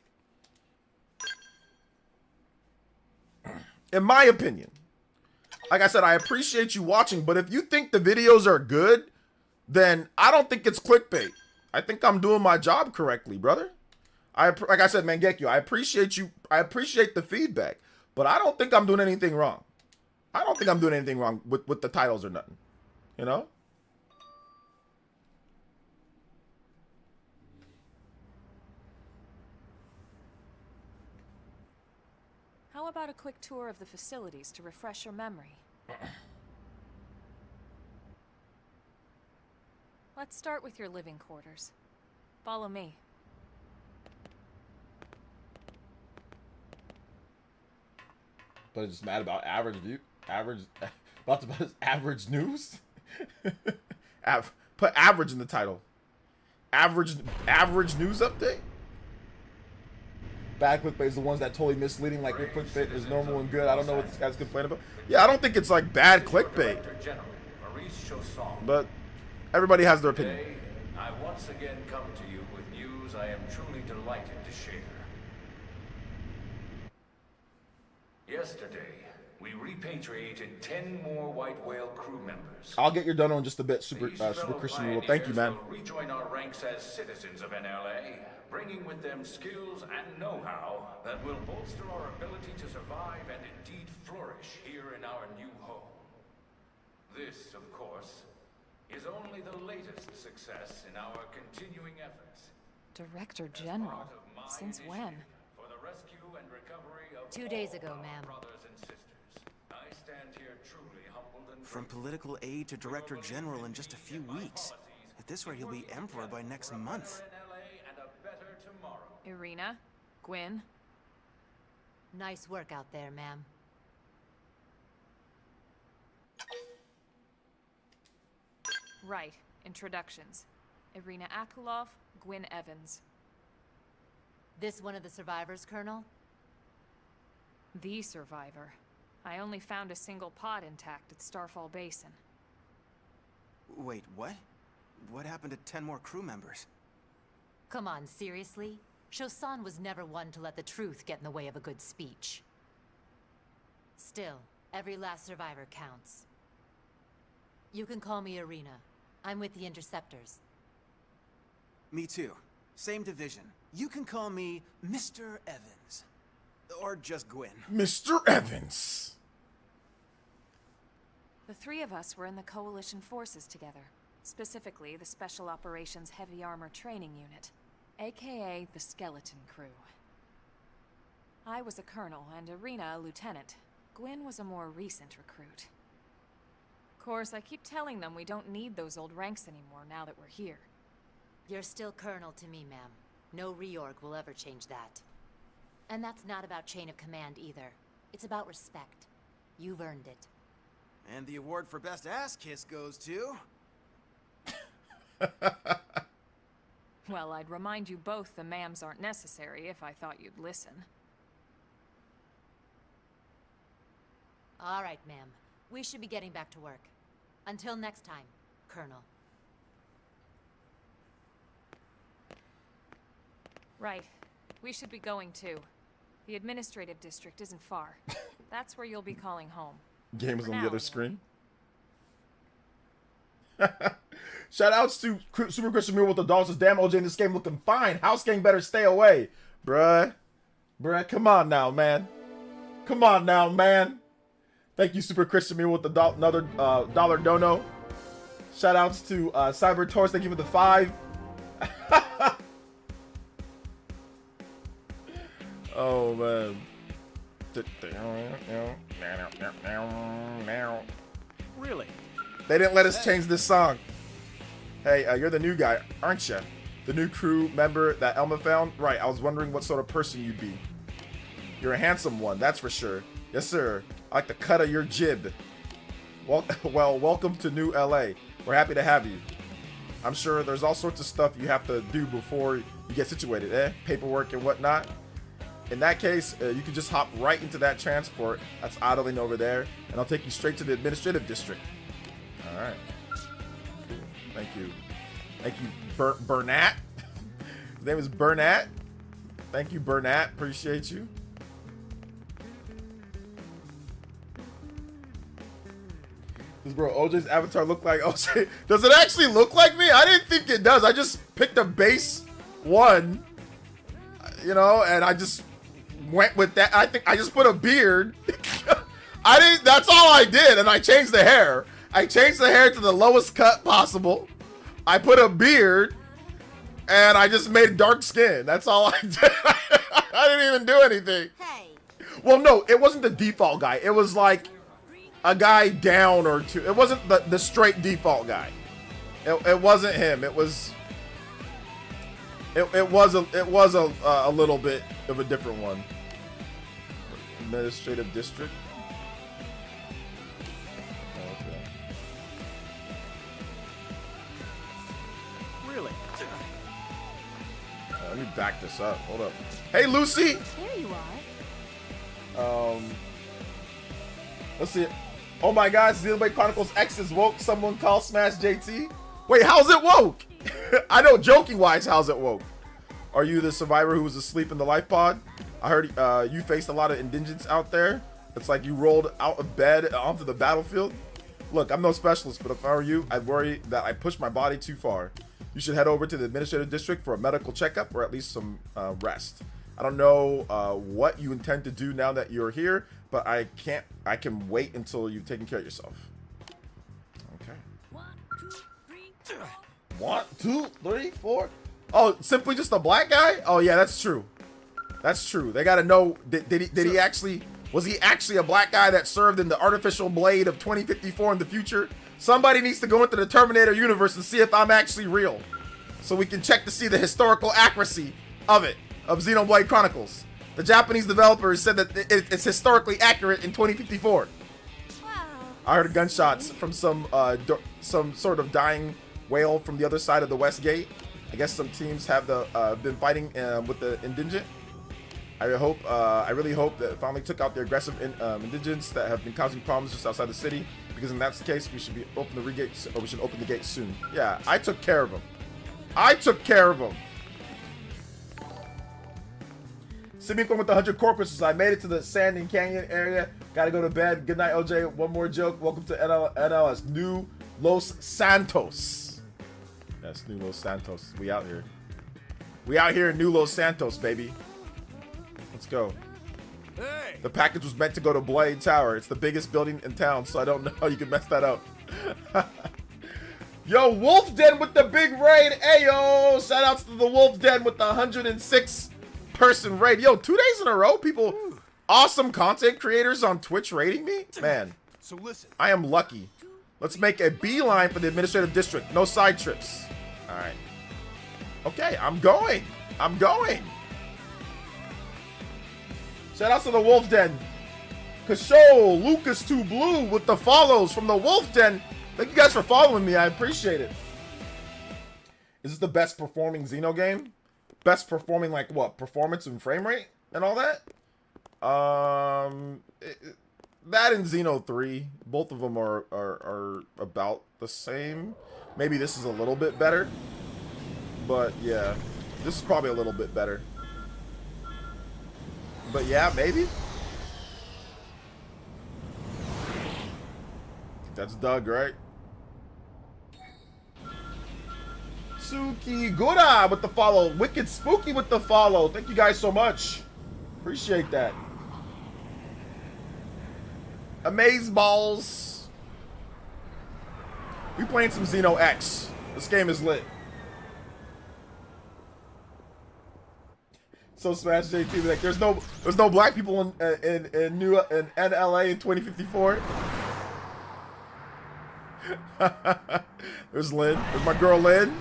[SPEAKER 1] In my opinion. Like I said, I appreciate you watching, but if you think the videos are good, then I don't think it's clickbait. I think I'm doing my job correctly, brother. Like I said, Mangekyo, I appreciate you. I appreciate the feedback, but I don't think I'm doing anything wrong. I don't think I'm doing anything wrong with the titles or nothing. You know?
[SPEAKER 3] How about a quick tour of the facilities to refresh your memory? Let's start with your living quarters. Follow me.
[SPEAKER 1] But it's just mad about about average news. Put average in the title. Average news update. Bad clickbait is the ones that totally misleading. Like your clickbait is normal and good. I don't know what this guy's complaining about. Yeah, I don't think it's like bad clickbait. But everybody has their opinion.
[SPEAKER 6] Today, I once again come to you with news I am truly delighted to share. Yesterday, we repatriated 10 more White Whale crew members.
[SPEAKER 1] I'll get your done on just a bit, Super Christian Rule. Thank you, man.
[SPEAKER 6] Will rejoin our ranks as citizens of NLA, bringing with them skills and know-how that will bolster our ability to survive and indeed flourish here in our new home. This, of course, is only the latest success in our continuing efforts.
[SPEAKER 3] Director General? Since when?
[SPEAKER 6] For the rescue and recovery of
[SPEAKER 7] 2 days
[SPEAKER 6] all
[SPEAKER 7] ago,
[SPEAKER 6] our
[SPEAKER 7] ma'am.
[SPEAKER 6] brothers and sisters. I stand here truly humbled and
[SPEAKER 8] From political aid to director general in just a few weeks. At this rate, he'll be emperor by next month.
[SPEAKER 6] NLA and a better tomorrow.
[SPEAKER 3] Irina? Gwyn?
[SPEAKER 7] Nice work out there, ma'am.
[SPEAKER 3] Right. Introductions. Irina Akulov, Gwyn Evans.
[SPEAKER 7] This one of the survivors, Colonel?
[SPEAKER 3] The survivor. I only found a single pod intact at Starfall Basin.
[SPEAKER 8] Wait, what? What happened to 10 more crew members?
[SPEAKER 7] Come on, seriously? Shosan was never one to let the truth get in the way of a good speech. Still, every last survivor counts. You can call me Irina. I'm with the Interceptors.
[SPEAKER 8] Me too. Same division. You can call me Mr. Evans. Or just Gwyn.
[SPEAKER 1] Mr. Evans.
[SPEAKER 3] The three of us were in the Coalition forces together. Specifically, the Special Operations Heavy Armor Training Unit, aka the Skeleton Crew. I was a colonel and Irina a lieutenant. Gwyn was a more recent recruit. Of course, I keep telling them we don't need those old ranks anymore now that we're here.
[SPEAKER 7] You're still Colonel to me, ma'am. No reorg will ever change that. And that's not about chain of command either. It's about respect. You've earned it.
[SPEAKER 8] And the award for best ass kiss goes to...
[SPEAKER 3] Well, I'd remind you both the ma'ams aren't necessary if I thought you'd listen.
[SPEAKER 7] All right, ma'am. We should be getting back to work. Until next time, Colonel.
[SPEAKER 3] Right. We should be going too. The administrative district isn't far. That's where you'll be calling home.
[SPEAKER 1] Game is
[SPEAKER 3] For
[SPEAKER 1] on the
[SPEAKER 3] now,
[SPEAKER 1] other
[SPEAKER 3] anyway.
[SPEAKER 1] screen. Shout outs to Super Christian Mule with the dogs. Damn, OJ in this game looking fine. House gang better stay away. Bruh, come on now, man. Come on now, man. Thank you, Super Christian Mule with the another dollar dono. Shout outs to Cyber Taurus. Thank you for the 5. Oh, man.
[SPEAKER 4] Really?
[SPEAKER 1] They didn't let us change this song. Hey, you're the new guy, aren't you? The new crew member that Elma found? Right, I was wondering what sort of person you'd be. You're a handsome one, that's for sure. Yes, sir. I like the cut of your jib. Well, welcome to New LA. We're happy to have you. I'm sure there's all sorts of stuff you have to do before you get situated, paperwork and whatnot. In that case, you can just hop right into that transport that's idling over there, and I'll take you straight to the administrative district. All right. Cool. Thank you. Thank you, Bernat. His name is Bernat. Thank you, Bernat. Appreciate you. Does bro OJ's avatar look like OJ? Does it actually look like me? I didn't think it does. I just picked a base one, you know, and I just went with that. I think I just put a beard. That's all I did, and I changed the hair. I changed the hair to the lowest cut possible. I put a beard, and I just made dark skin. That's all I did. I didn't even do anything.
[SPEAKER 5] Hey.
[SPEAKER 1] Well, no, it wasn't the default guy. It was like a guy down or two. It wasn't the straight default guy. It wasn't him. It was a little bit of a different one. Administrative district. Okay.
[SPEAKER 4] Really?
[SPEAKER 1] Let me back this up. Hold up. Hey, Lucy.
[SPEAKER 5] There you are.
[SPEAKER 1] Let's see. Oh my God, Xenoblade Chronicles X is woke. Someone call Smash JT. Wait, how's it woke? I know, joking wise, how's it woke? Are you the survivor who was asleep in the life pod? I heard you faced a lot of indigents out there. It's like you rolled out of bed onto the battlefield. Look, I'm no specialist, but if I were you, I'd worry that I pushed my body too far. You should head over to the administrative district for a medical checkup or at least some rest. I don't know what you intend to do now that you're here, but I can wait until you've taken care of yourself. Okay. 1, 2, 3, 4. Oh, simply just a black guy? Oh yeah, that's true. That's true. They gotta know, was he actually a black guy that served in the artificial blade of 2054 in the future? Somebody needs to go into the Terminator universe and see if I'm actually real, so we can check to see the historical accuracy of Xenoblade Chronicles. The Japanese developers said that it's historically accurate in 2054.
[SPEAKER 5] Wow.
[SPEAKER 1] I heard gunshots from some sort of dying whale from the other side of the West Gate. I guess some teams have been fighting with the indigent. I really hope that it finally took out the aggressive indigents that have been causing problems just outside the city. Because if that's the case, we should open the gate soon. Yeah, I took care of them. Simicon with the 100 corpuses. I made it to the Sanding Canyon area. Gotta go to bed. Good night, OJ. One more joke. Welcome to NLS. New Los Santos. That's New Los Santos. We out here. We out here in New Los Santos, baby. Let's go.
[SPEAKER 4] Hey!
[SPEAKER 1] The package was meant to go to Blade Tower. It's the biggest building in town, so I don't know how you can mess that up. Yo, Wolf Den with the big raid. Ayo! Shout outs to the Wolf Den with the 106 person raid. Yo, 2 days in a row, people, awesome content creators on Twitch raiding me. Man,
[SPEAKER 8] So listen.
[SPEAKER 1] I am lucky. Let's make a beeline for the administrative district. No side trips. All right. Okay, I'm going. I'm going. Shout out to the Wolf Den. Kasho, Lucas 2 Blue with the follows from the Wolf Den. Thank you guys for following me. I appreciate it. Is this the best performing Xeno game? Best performing, like what? Performance and frame rate and all that? That and Xeno 3. Both of them are about the same. Maybe this is a little bit better. But yeah, this is probably a little bit better. But yeah, maybe. That's Doug, right? Suki Gura with the follow. Wicked Spooky with the follow. Thank you guys so much. Appreciate that. Amaze Balls. We playing some Xeno X. This game is lit. So Smash JT like there's no black people in LA in 2054. There's Lynn. There's my girl Lynn.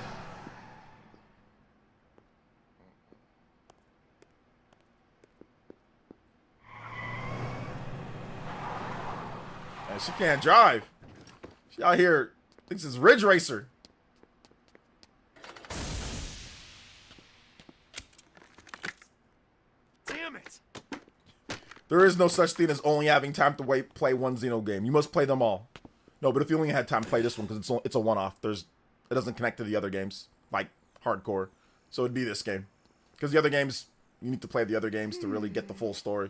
[SPEAKER 1] And she can't drive. She out here thinks it's Ridge Racer. There is no such thing as only having time to play one Xeno game. You must play them all. No, but if you only had time to play this one, because it's a one-off, it doesn't connect to the other games, like hardcore. So it'd be this game. Because the other games, you need to play the other games to really get the full story.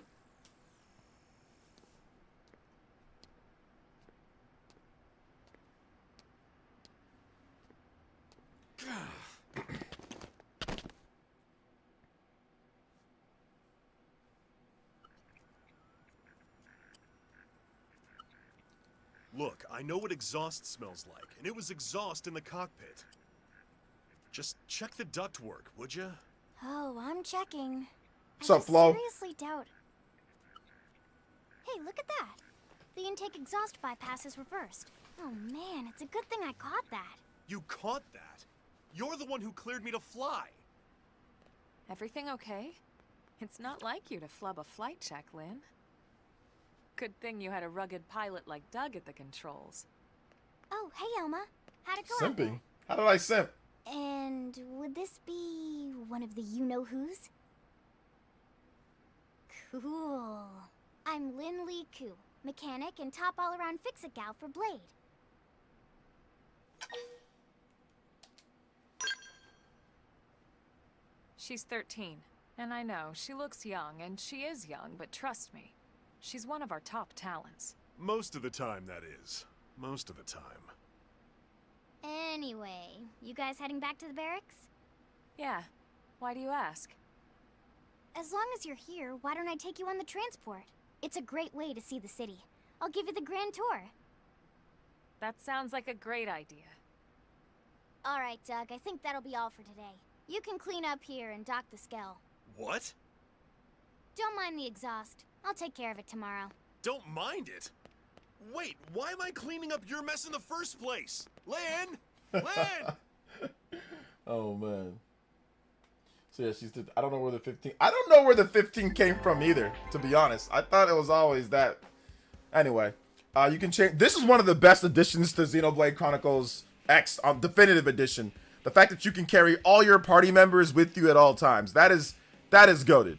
[SPEAKER 9] Look, I know what exhaust smells like, and it was exhaust in the cockpit. Just check the ductwork, would you?
[SPEAKER 5] Oh, I'm checking.
[SPEAKER 1] What's up, Flo?
[SPEAKER 5] I seriously doubt. Hey, look at that. The intake exhaust bypass is reversed. Oh man, it's a good thing I caught that.
[SPEAKER 9] You caught that? You're the one who cleared me to fly.
[SPEAKER 3] Everything okay? It's not like you to flub a flight check, Lynn. Good thing you had a rugged pilot like Doug at the controls.
[SPEAKER 5] Oh, hey Elma. How'd it go out
[SPEAKER 1] Simping.
[SPEAKER 5] there?
[SPEAKER 1] How did I simp?
[SPEAKER 5] And would this be one of the you-know-who's? Cool. I'm Lynn Lee Koo, mechanic and top all-around fix-it gal for Blade.
[SPEAKER 3] She's 13, and I know, she looks young, and she is young, but trust me, she's one of our top talents.
[SPEAKER 9] Most of the time, that is. Most of the time.
[SPEAKER 5] Anyway, you guys heading back to the barracks?
[SPEAKER 3] Yeah. Why do you ask?
[SPEAKER 5] As long as you're here, why don't I take you on the transport? It's a great way to see the city. I'll give you the grand tour.
[SPEAKER 3] That sounds like a great idea.
[SPEAKER 5] All right, Doug, I think that'll be all for today. You can clean up here and dock the Skell.
[SPEAKER 9] What?
[SPEAKER 5] Don't mind the exhaust. I'll take care of it tomorrow.
[SPEAKER 9] Don't mind it? Wait, why am I cleaning up your mess in the first place? Lynn! Lynn!
[SPEAKER 1] Oh, man. So yeah, I don't know where the 15... I don't know where the 15 came from either, to be honest. I thought it was always that. Anyway, you can change... This is one of the best additions to Xenoblade Chronicles X, Definitive Edition. The fact that you can carry all your party members with you at all times. That is goated.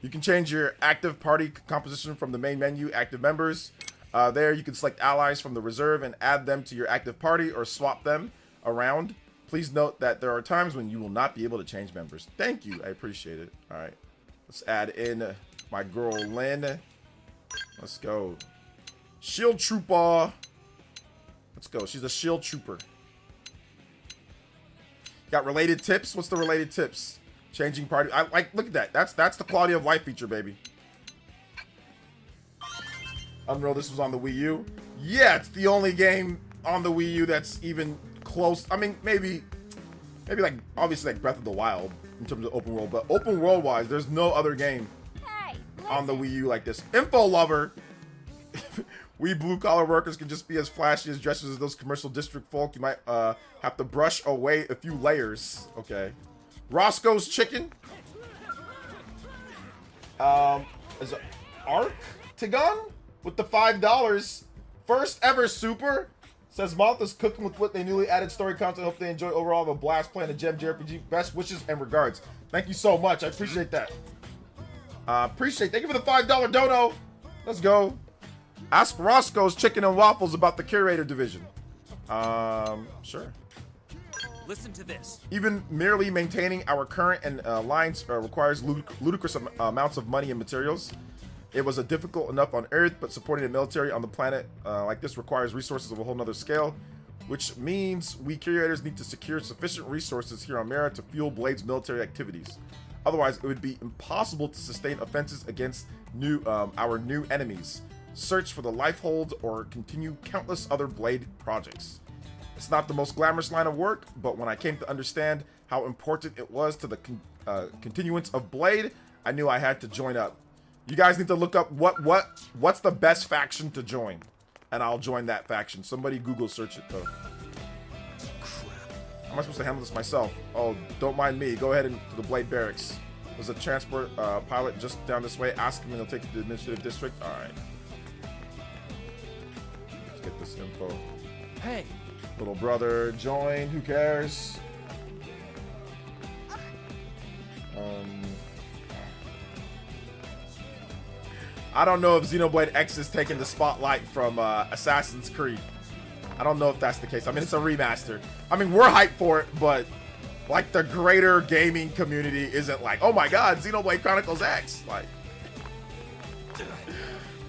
[SPEAKER 1] You can change your active party composition from the main menu, active members. There, you can select allies from the reserve and add them to your active party or swap them around. Please note that there are times when you will not be able to change members. Thank you. I appreciate it. All right. Let's add in my girl, Lynn. Let's go. Shield Trooper. Let's go. She's a Shield Trooper. Got related tips. What's the related tips? Changing party. I like. Look at that. That's the quality of life feature, baby. Unreal. This was on the Wii U. Yeah, it's the only game on the Wii U that's even close. I mean, maybe like obviously like Breath of the Wild in terms of open world, but open world wise, there's no other game on the Wii U like this. Info lover. We blue-collar workers can just be as flashy as dresses as those commercial district folk. You might have to brush away a few layers. Okay. Roscoe's Chicken. Is it Arctagon with the $5. First ever super. Says Martha's cooking with what they newly added story content. Hope they enjoy overall. Have a blast playing the Gem JRPG. Best wishes and regards. Thank you so much. I appreciate that. Thank you for the $5 dono. Let's go. Ask Roscoe's Chicken and Waffles about the curator division. Sure.
[SPEAKER 4] Listen to this.
[SPEAKER 1] Even merely maintaining our current and lines requires ludicrous amounts of money and materials. It was difficult enough on Earth, but supporting the military on the planet like this requires resources of a whole nother scale, which means we curators need to secure sufficient resources here on Mara to fuel Blade's military activities. Otherwise, it would be impossible to sustain offenses against our new enemies, search for the Lifehold, or continue countless other Blade projects. It's not the most glamorous line of work, but when I came to understand how important it was to the continuance of Blade, I knew I had to join up. You guys need to look up what's the best faction to join, and I'll join that faction. Somebody Google search it though. How am I supposed to handle this myself? Oh, don't mind me. Go ahead and to the Blade Barracks. There's a transport pilot just down this way. Ask him and he'll take you to the administrative district. All right. Let's get this info.
[SPEAKER 4] Hey.
[SPEAKER 1] Little brother, join. Who cares? I don't know if Xenoblade X is taking the spotlight from Assassin's Creed. I don't know if that's the case. I mean, it's a remaster. I mean, we're hyped for it, but like the greater gaming community isn't like, oh my god, Xenoblade Chronicles X. Like,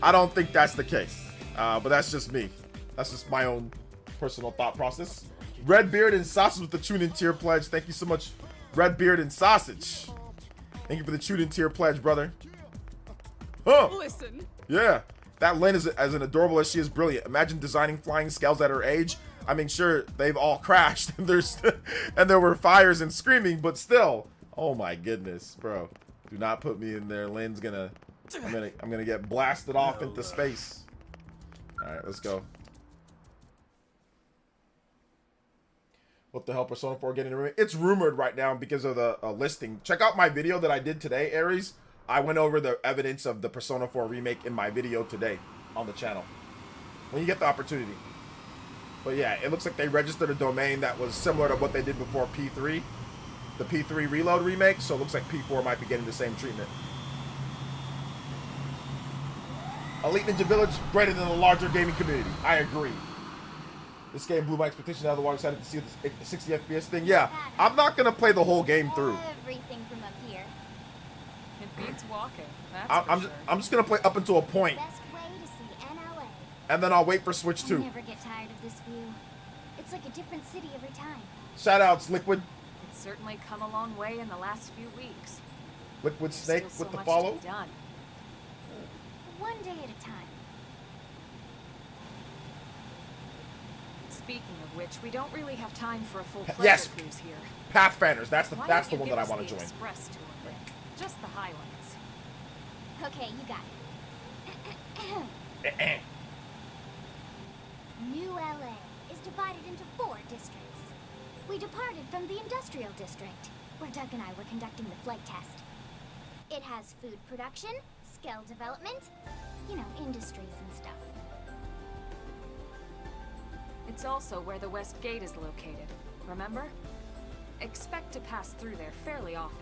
[SPEAKER 1] I don't think that's the case. But that's just me. That's just my own personal thought process. Redbeard and Sausage with the Tune-In tier pledge. Thank you so much, Redbeard and Sausage. Thank you for the Tune-In tier pledge, brother. Huh.
[SPEAKER 10] Listen.
[SPEAKER 1] Yeah. That Lynn is as an adorable as she is brilliant. Imagine designing flying scales at her age. I mean, sure, they've all crashed and there were fires and screaming, but still. Oh my goodness, bro. Do not put me in there. Lynn's I'm gonna get blasted off into space. Alright, let's go. What the hell, Persona 4 getting a remake? It's rumored right now because of the listing. Check out my video that I did today, Aries. I went over the evidence of the Persona 4 remake in my video today on the channel. When you get the opportunity. But yeah, it looks like they registered a domain that was similar to what they did before P3. The P3 Reload remake, so it looks like P4 might be getting the same treatment. Elite Ninja Village, greater than the larger gaming community. I agree. This game blew my expectations out of the water. Excited to see the 60 FPS thing. Yeah, I'm not going to play the whole game through.
[SPEAKER 5] Everything from up here.
[SPEAKER 3] It beats walking. That's
[SPEAKER 1] I'm just gonna play up until a point,
[SPEAKER 5] Best way to see NLA.
[SPEAKER 1] and then I'll wait for Switch 2.
[SPEAKER 5] I never get tired of this view. It's like a different city every time.
[SPEAKER 1] Shoutouts, Liquid
[SPEAKER 3] It's certainly come a long way in the last few weeks.
[SPEAKER 1] Snake
[SPEAKER 3] Still
[SPEAKER 1] with
[SPEAKER 3] so
[SPEAKER 1] the
[SPEAKER 3] much
[SPEAKER 1] follow.
[SPEAKER 3] to be done.
[SPEAKER 5] One day at a time.
[SPEAKER 3] Speaking of which, we don't really have time for a full pleasure
[SPEAKER 1] Yes.
[SPEAKER 3] cruise here.
[SPEAKER 1] Pathfinders. That's the
[SPEAKER 3] Why
[SPEAKER 1] that's
[SPEAKER 3] don't
[SPEAKER 1] the
[SPEAKER 3] you
[SPEAKER 1] one that I
[SPEAKER 3] give
[SPEAKER 1] want
[SPEAKER 3] us
[SPEAKER 1] to
[SPEAKER 3] the
[SPEAKER 1] join.
[SPEAKER 3] Express tour? Just the highlights.
[SPEAKER 5] Okay, you got it. New LA is divided into 4 districts. We departed from the industrial district, where Doug and I were conducting the flight test. It has food production, skill development, you know, industries and stuff.
[SPEAKER 3] It's also where the West Gate is located, remember? Expect to pass through there fairly often.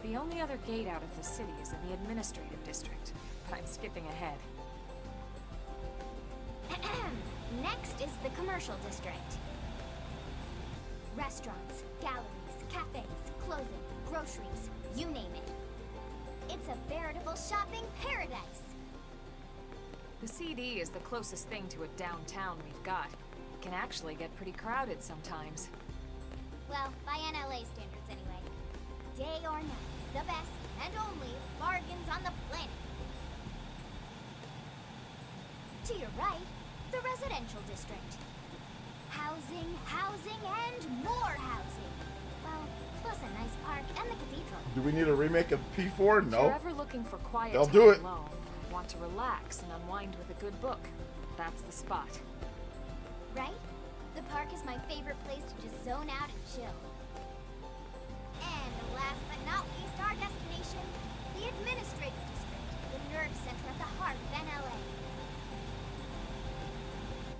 [SPEAKER 3] The only other gate out of the city is in the administrative district, but I'm skipping ahead.
[SPEAKER 5] Next is the commercial district. Restaurants, galleries, cafes, clothing, groceries, you name it. It's a veritable shopping paradise.
[SPEAKER 3] The CD is the closest thing to a downtown we've got. It can actually get pretty crowded sometimes.
[SPEAKER 5] Well, by NLA standards anyway. Day or night, the best and only bargains on the planet. To your right, the residential district. Housing, housing, and more housing. Well, plus a nice park and the cathedral.
[SPEAKER 1] Do we need a remake of P4?
[SPEAKER 3] If
[SPEAKER 1] No.
[SPEAKER 3] you're ever looking for quiet
[SPEAKER 1] They'll
[SPEAKER 3] time
[SPEAKER 1] do it.
[SPEAKER 3] alone, want to relax and unwind with a good book, that's the spot.
[SPEAKER 5] Right? The park is my favorite place to just zone out and chill. And last but not least, our destination, the Administrative District, the nerve center at the heart of NLA.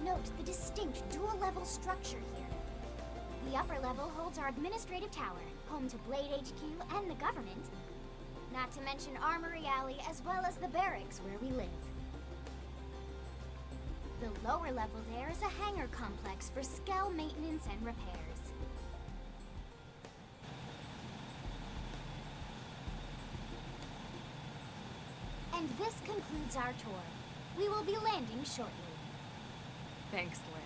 [SPEAKER 5] Note the distinct dual-level structure here. The upper level holds our administrative tower, home to Blade HQ and the government. Not to mention Armory Alley as well as the barracks where we live. The lower level there is a hangar complex for Skell maintenance and repairs. And this concludes our tour. We will be landing shortly.
[SPEAKER 3] Thanks, Lynn.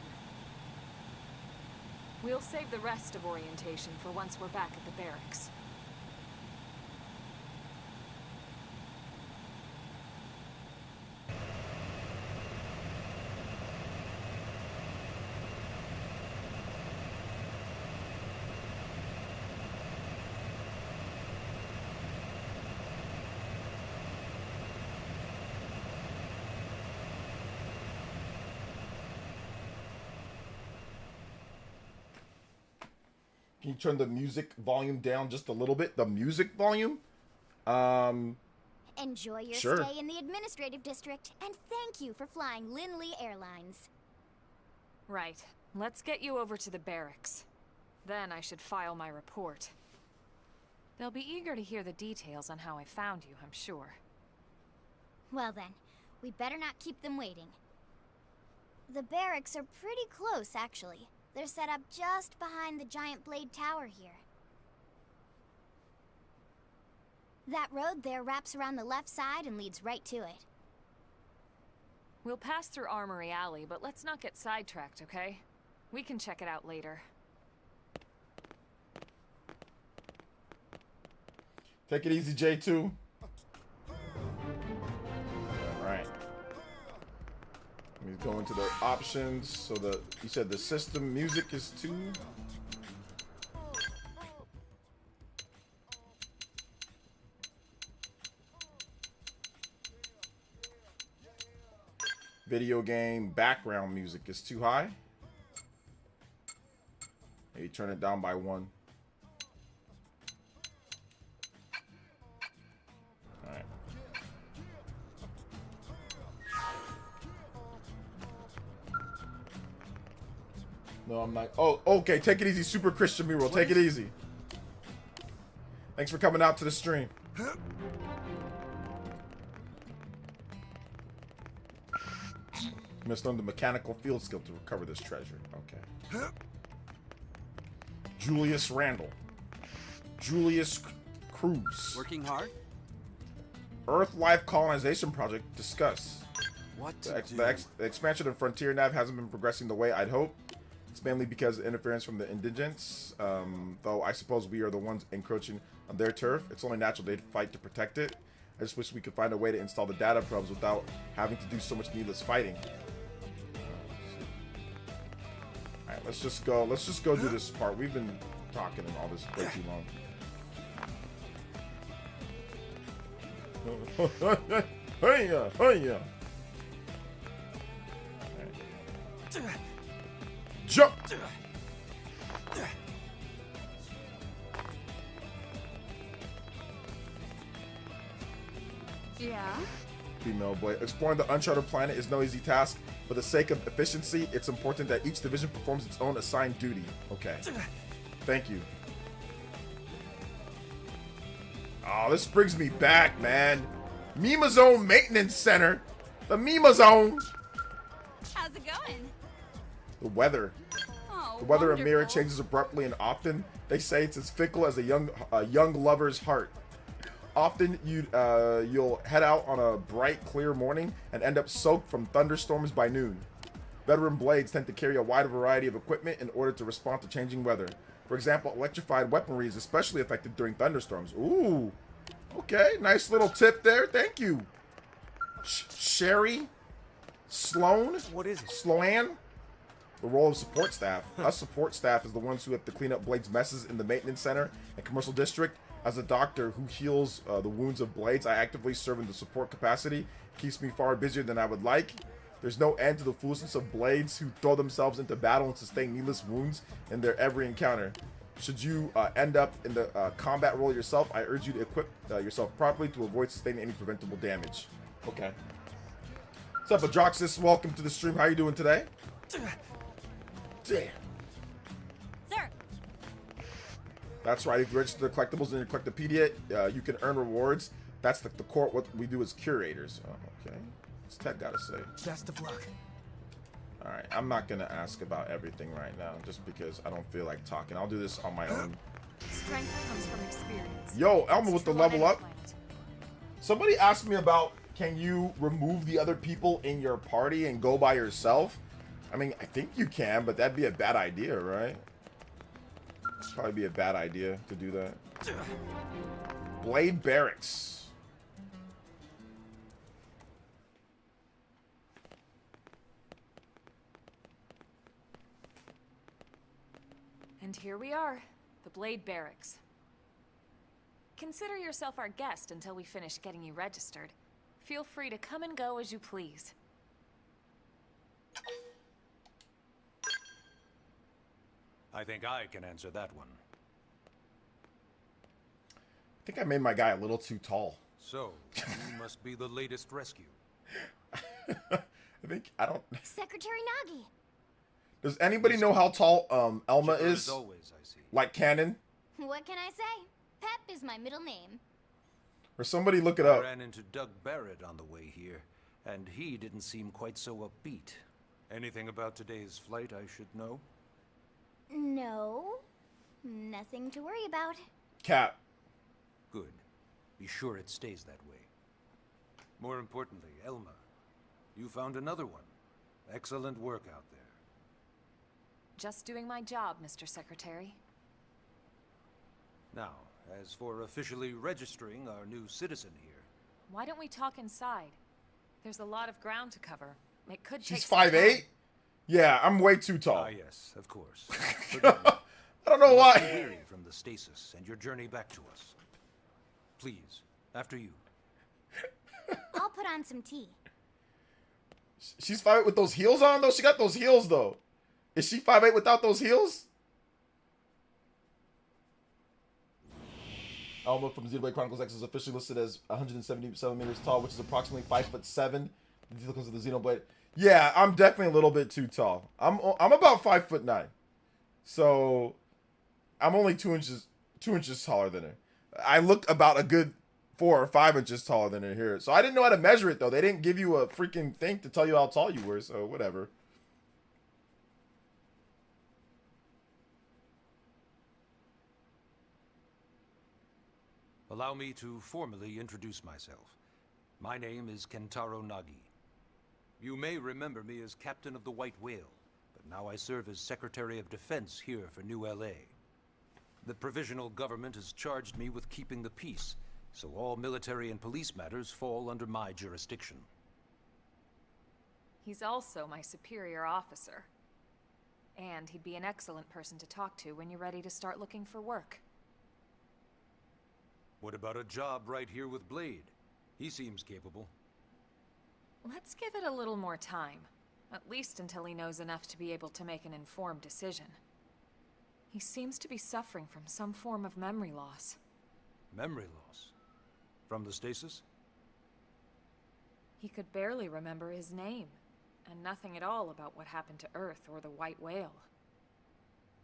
[SPEAKER 3] We'll save the rest of orientation for once we're back at the barracks.
[SPEAKER 1] Can you turn the music volume down just a little bit? The music volume?
[SPEAKER 5] Enjoy your
[SPEAKER 1] Sure.
[SPEAKER 5] stay in the administrative district, and thank you for flying Linley Airlines.
[SPEAKER 3] Right. Let's get you over to the barracks. Then I should file my report. They'll be eager to hear the details on how I found you, I'm sure.
[SPEAKER 5] Well then, we better not keep them waiting. The barracks are pretty close, actually. They're set up just behind the giant blade tower here. That road there wraps around the left side and leads right to it.
[SPEAKER 3] We'll pass through Armory Alley, but let's not get sidetracked, okay? We can check it out later.
[SPEAKER 1] Take it easy, J2. Alright. Let me go into the options. So you said the system music is 2. Video game background music is too high. Maybe turn it down by 1. Alright. No, I'm not. Oh, okay. Take it easy, Super Christian Mural. Take it easy. Thanks for coming out to the stream. Must learn the mechanical field skill to recover this treasure. Okay. Julius Randall. Julius Cruz.
[SPEAKER 10] Working hard?
[SPEAKER 1] Earth Life Colonization Project. Discuss.
[SPEAKER 10] What
[SPEAKER 1] The expansion of Frontier Nav hasn't been progressing the way I'd hope. It's mainly because of interference from the indigents. Though I suppose we are the ones encroaching on their turf. It's only natural they'd fight to protect it. I just wish we could find a way to install the data probes without having to do so much needless fighting. Alright, let's just go do this part. We've been talking and all this way too long. Hey-ya, hey-ya. Jump!
[SPEAKER 3] Yeah?
[SPEAKER 1] Female boy. Exploring the uncharted planet is no easy task. For the sake of efficiency, it's important that each division performs its own assigned duty. Okay. Thank you. Oh, this brings me back, man. Mima Zone Maintenance Center. The Mima Zone.
[SPEAKER 11] How's it going?
[SPEAKER 1] The weather.
[SPEAKER 11] Oh,
[SPEAKER 1] The weather in Mirror
[SPEAKER 11] wonderful.
[SPEAKER 1] changes abruptly and often. They say it's as fickle as a young lover's heart. Often you'll head out on a bright, clear morning and end up soaked from thunderstorms by noon. Veteran blades tend to carry a wide variety of equipment in order to respond to changing weather. For example, electrified weaponry is especially effective during thunderstorms. Ooh, okay, nice little tip there. Thank you, Sherry Sloan.
[SPEAKER 10] What is it?
[SPEAKER 1] Sloan. The role of support staff. Us support staff is the ones who have to clean up Blade's messes in the maintenance center and commercial district As a doctor who heals the wounds of blades, I actively serve in the support capacity. Keeps me far busier than I would like. There's no end to the foolishness of blades who throw themselves into battle and sustain needless wounds in their every encounter. Should you end up in the combat role yourself, I urge you to equip yourself properly to avoid sustaining any preventable damage. Okay. What's up, Adroxus? Welcome to the stream. How you doing today? Damn.
[SPEAKER 11] Sir.
[SPEAKER 1] That's right. If you register the collectibles in your collectopedia, you can earn rewards. That's the core. What we do as curators. Oh, okay. What's Ted got to say?
[SPEAKER 8] Best of luck.
[SPEAKER 1] All right. I'm not gonna ask about everything right now, just because I don't feel like talking. I'll do this on my own.
[SPEAKER 3] Strength comes from experience.
[SPEAKER 1] Yo, Elma
[SPEAKER 3] It's
[SPEAKER 1] with the
[SPEAKER 3] true on
[SPEAKER 1] level
[SPEAKER 3] any
[SPEAKER 1] up.
[SPEAKER 3] planet.
[SPEAKER 1] Somebody asked me about, can you remove the other people in your party and go by yourself? I mean, I think you can, but that'd be a bad idea, right? Probably be a bad idea to do that. Blade Barracks.
[SPEAKER 3] And here we are, the Blade Barracks. Consider yourself our guest until we finish getting you registered. Feel free to come and go as you please.
[SPEAKER 4] I think I can answer that one.
[SPEAKER 1] I think I made my guy a little too tall.
[SPEAKER 4] So, you must be the latest rescue.
[SPEAKER 1] I think, I don't...
[SPEAKER 5] Secretary Nagi.
[SPEAKER 1] Does anybody know how tall Elma
[SPEAKER 4] Chipper
[SPEAKER 1] is?
[SPEAKER 4] as always, I see.
[SPEAKER 1] Like canon?
[SPEAKER 5] What can I say? Pep is my middle name.
[SPEAKER 1] Or somebody look it
[SPEAKER 4] I
[SPEAKER 1] up.
[SPEAKER 4] ran into Doug Barrett on the way here, and he didn't seem quite so upbeat. Anything about today's flight I should know?
[SPEAKER 5] No. Nothing to worry about.
[SPEAKER 1] Cap.
[SPEAKER 4] Good. Be sure it stays that way. More importantly, Elma, you found another one. Excellent work out there.
[SPEAKER 3] Just doing my job, Mr. Secretary.
[SPEAKER 4] Now, as for officially registering our new citizen here...
[SPEAKER 3] Why don't we talk inside? There's a lot of ground to cover. It could take
[SPEAKER 1] She's
[SPEAKER 3] some time.
[SPEAKER 1] 5'8"? Yeah, I'm way too tall.
[SPEAKER 4] Ah, yes, of course. Forgive me.
[SPEAKER 1] I don't know
[SPEAKER 4] You must be
[SPEAKER 1] why.
[SPEAKER 4] weary from the stasis and your journey back to us. Please, after you.
[SPEAKER 5] I'll put on some tea.
[SPEAKER 1] She's 5'8" with those heels on, though? She got those heels, though. Is she 5'8" without those heels? Elma from Xenoblade Chronicles X is officially listed as 177 meters tall, which is approximately 5'7". The details of the Xenoblade. Yeah, I'm definitely a little bit too tall. I'm about 5'9". So I'm only 2 inches taller than her. I look about a good 4 or 5 inches taller than her here. So I didn't know how to measure it though. They didn't give you a freaking thing to tell you how tall you were. So whatever.
[SPEAKER 4] Allow me to formally introduce myself. My name is Kentaro Nagi. You may remember me as Captain of the White Whale, but now I serve as Secretary of Defense here for New LA. The provisional government has charged me with keeping the peace, so all military and police matters fall under my jurisdiction.
[SPEAKER 3] He's also my superior officer. And he'd be an excellent person to talk to when you're ready to start looking for work.
[SPEAKER 4] What about a job right here with Blade? He seems capable.
[SPEAKER 3] Let's give it a little more time. At least until he knows enough to be able to make an informed decision. He seems to be suffering from some form of memory loss.
[SPEAKER 4] Memory loss? From the stasis?
[SPEAKER 3] He could barely remember his name, and nothing at all about what happened to Earth or the White Whale.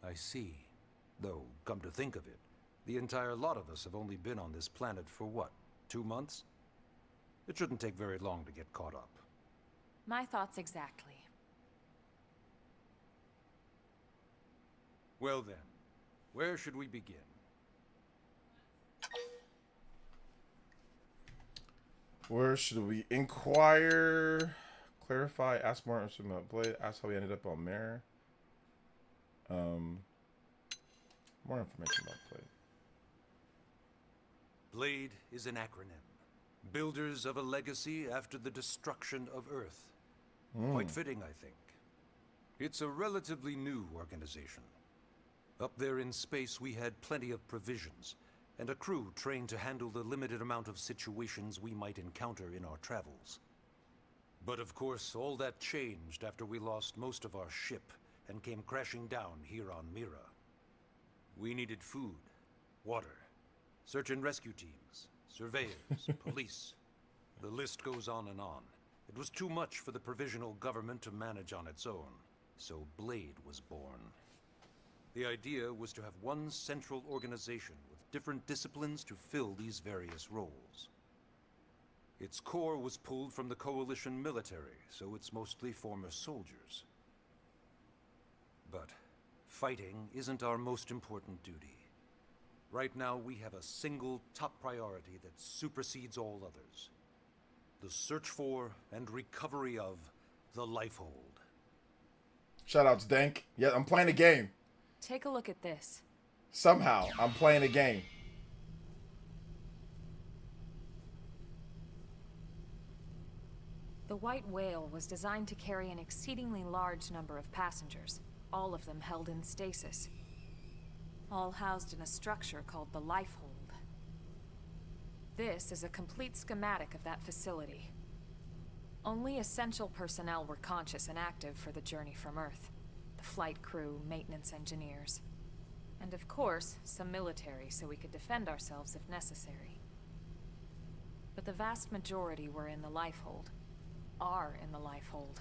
[SPEAKER 4] I see. Though, come to think of it, the entire lot of us have only been on this planet for what, 2 months? It shouldn't take very long to get caught up.
[SPEAKER 3] My thoughts exactly.
[SPEAKER 4] Well then, where should we begin?
[SPEAKER 1] Where should we inquire? Clarify, ask more information about Blade, ask how we ended up on Mare. More information about Blade.
[SPEAKER 4] Blade is an acronym. Builders of a legacy after the destruction of Earth. Quite fitting, I think. It's a relatively new organization. Up there in space, we had plenty of provisions, and a crew trained to handle the limited amount of situations we might encounter in our travels. But of course, all that changed after we lost most of our ship and came crashing down here on Mira. We needed food, water, search and rescue teams, surveyors, police. The list goes on and on. It was too much for the provisional government to manage on its own, so Blade was born. The idea was to have one central organization with different disciplines to fill these various roles. Its core was pulled from the Coalition military, so it's mostly former soldiers. But fighting isn't our most important duty. Right now, we have a single top priority that supersedes all others. The search for and recovery of the Lifehold.
[SPEAKER 1] Shoutouts, Dank. Yeah, I'm playing a game.
[SPEAKER 3] Take a look at this.
[SPEAKER 1] Somehow, I'm playing a game.
[SPEAKER 3] The White Whale was designed to carry an exceedingly large number of passengers, all of them held in stasis. All housed in a structure called the Lifehold. This is a complete schematic of that facility. Only essential personnel were conscious and active for the journey from Earth. The flight crew, maintenance engineers. And of course, some military so we could defend ourselves if necessary. But the vast majority were in the Lifehold. Are in the Lifehold.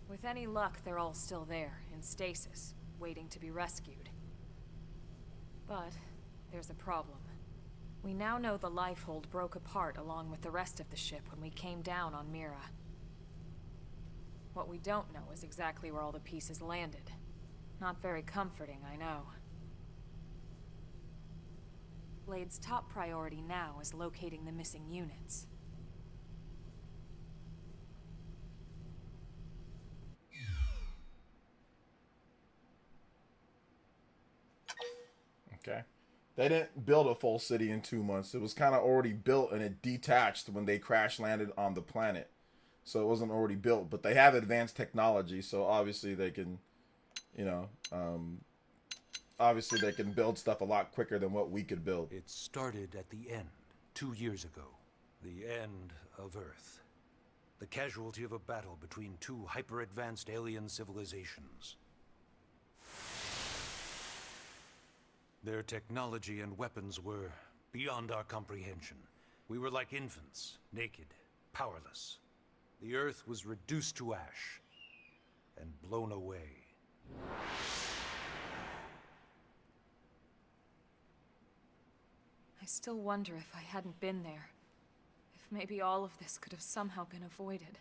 [SPEAKER 3] With any luck, they're all still there, in stasis, waiting to be rescued. But there's a problem. We now know the Lifehold broke apart along with the rest of the ship when we came down on Mira. What we don't know is exactly where all the pieces landed. Not very comforting, I know. Blade's top priority now is locating the missing units.
[SPEAKER 1] Okay. They didn't build a full city in 2 months. It was kind of already built and it detached when they crash landed on the planet. So it wasn't already built, but they have advanced technology. So obviously they can, you know, obviously they can build stuff a lot quicker than what we could build.
[SPEAKER 4] It started at the end, 2 years ago. The end of Earth. The casualty of a battle between two hyper-advanced alien civilizations. Their technology and weapons were beyond our comprehension. We were like infants, naked, powerless. The Earth was reduced to ash and blown away.
[SPEAKER 3] I still wonder if I hadn't been there. If maybe all of this could have somehow been avoided.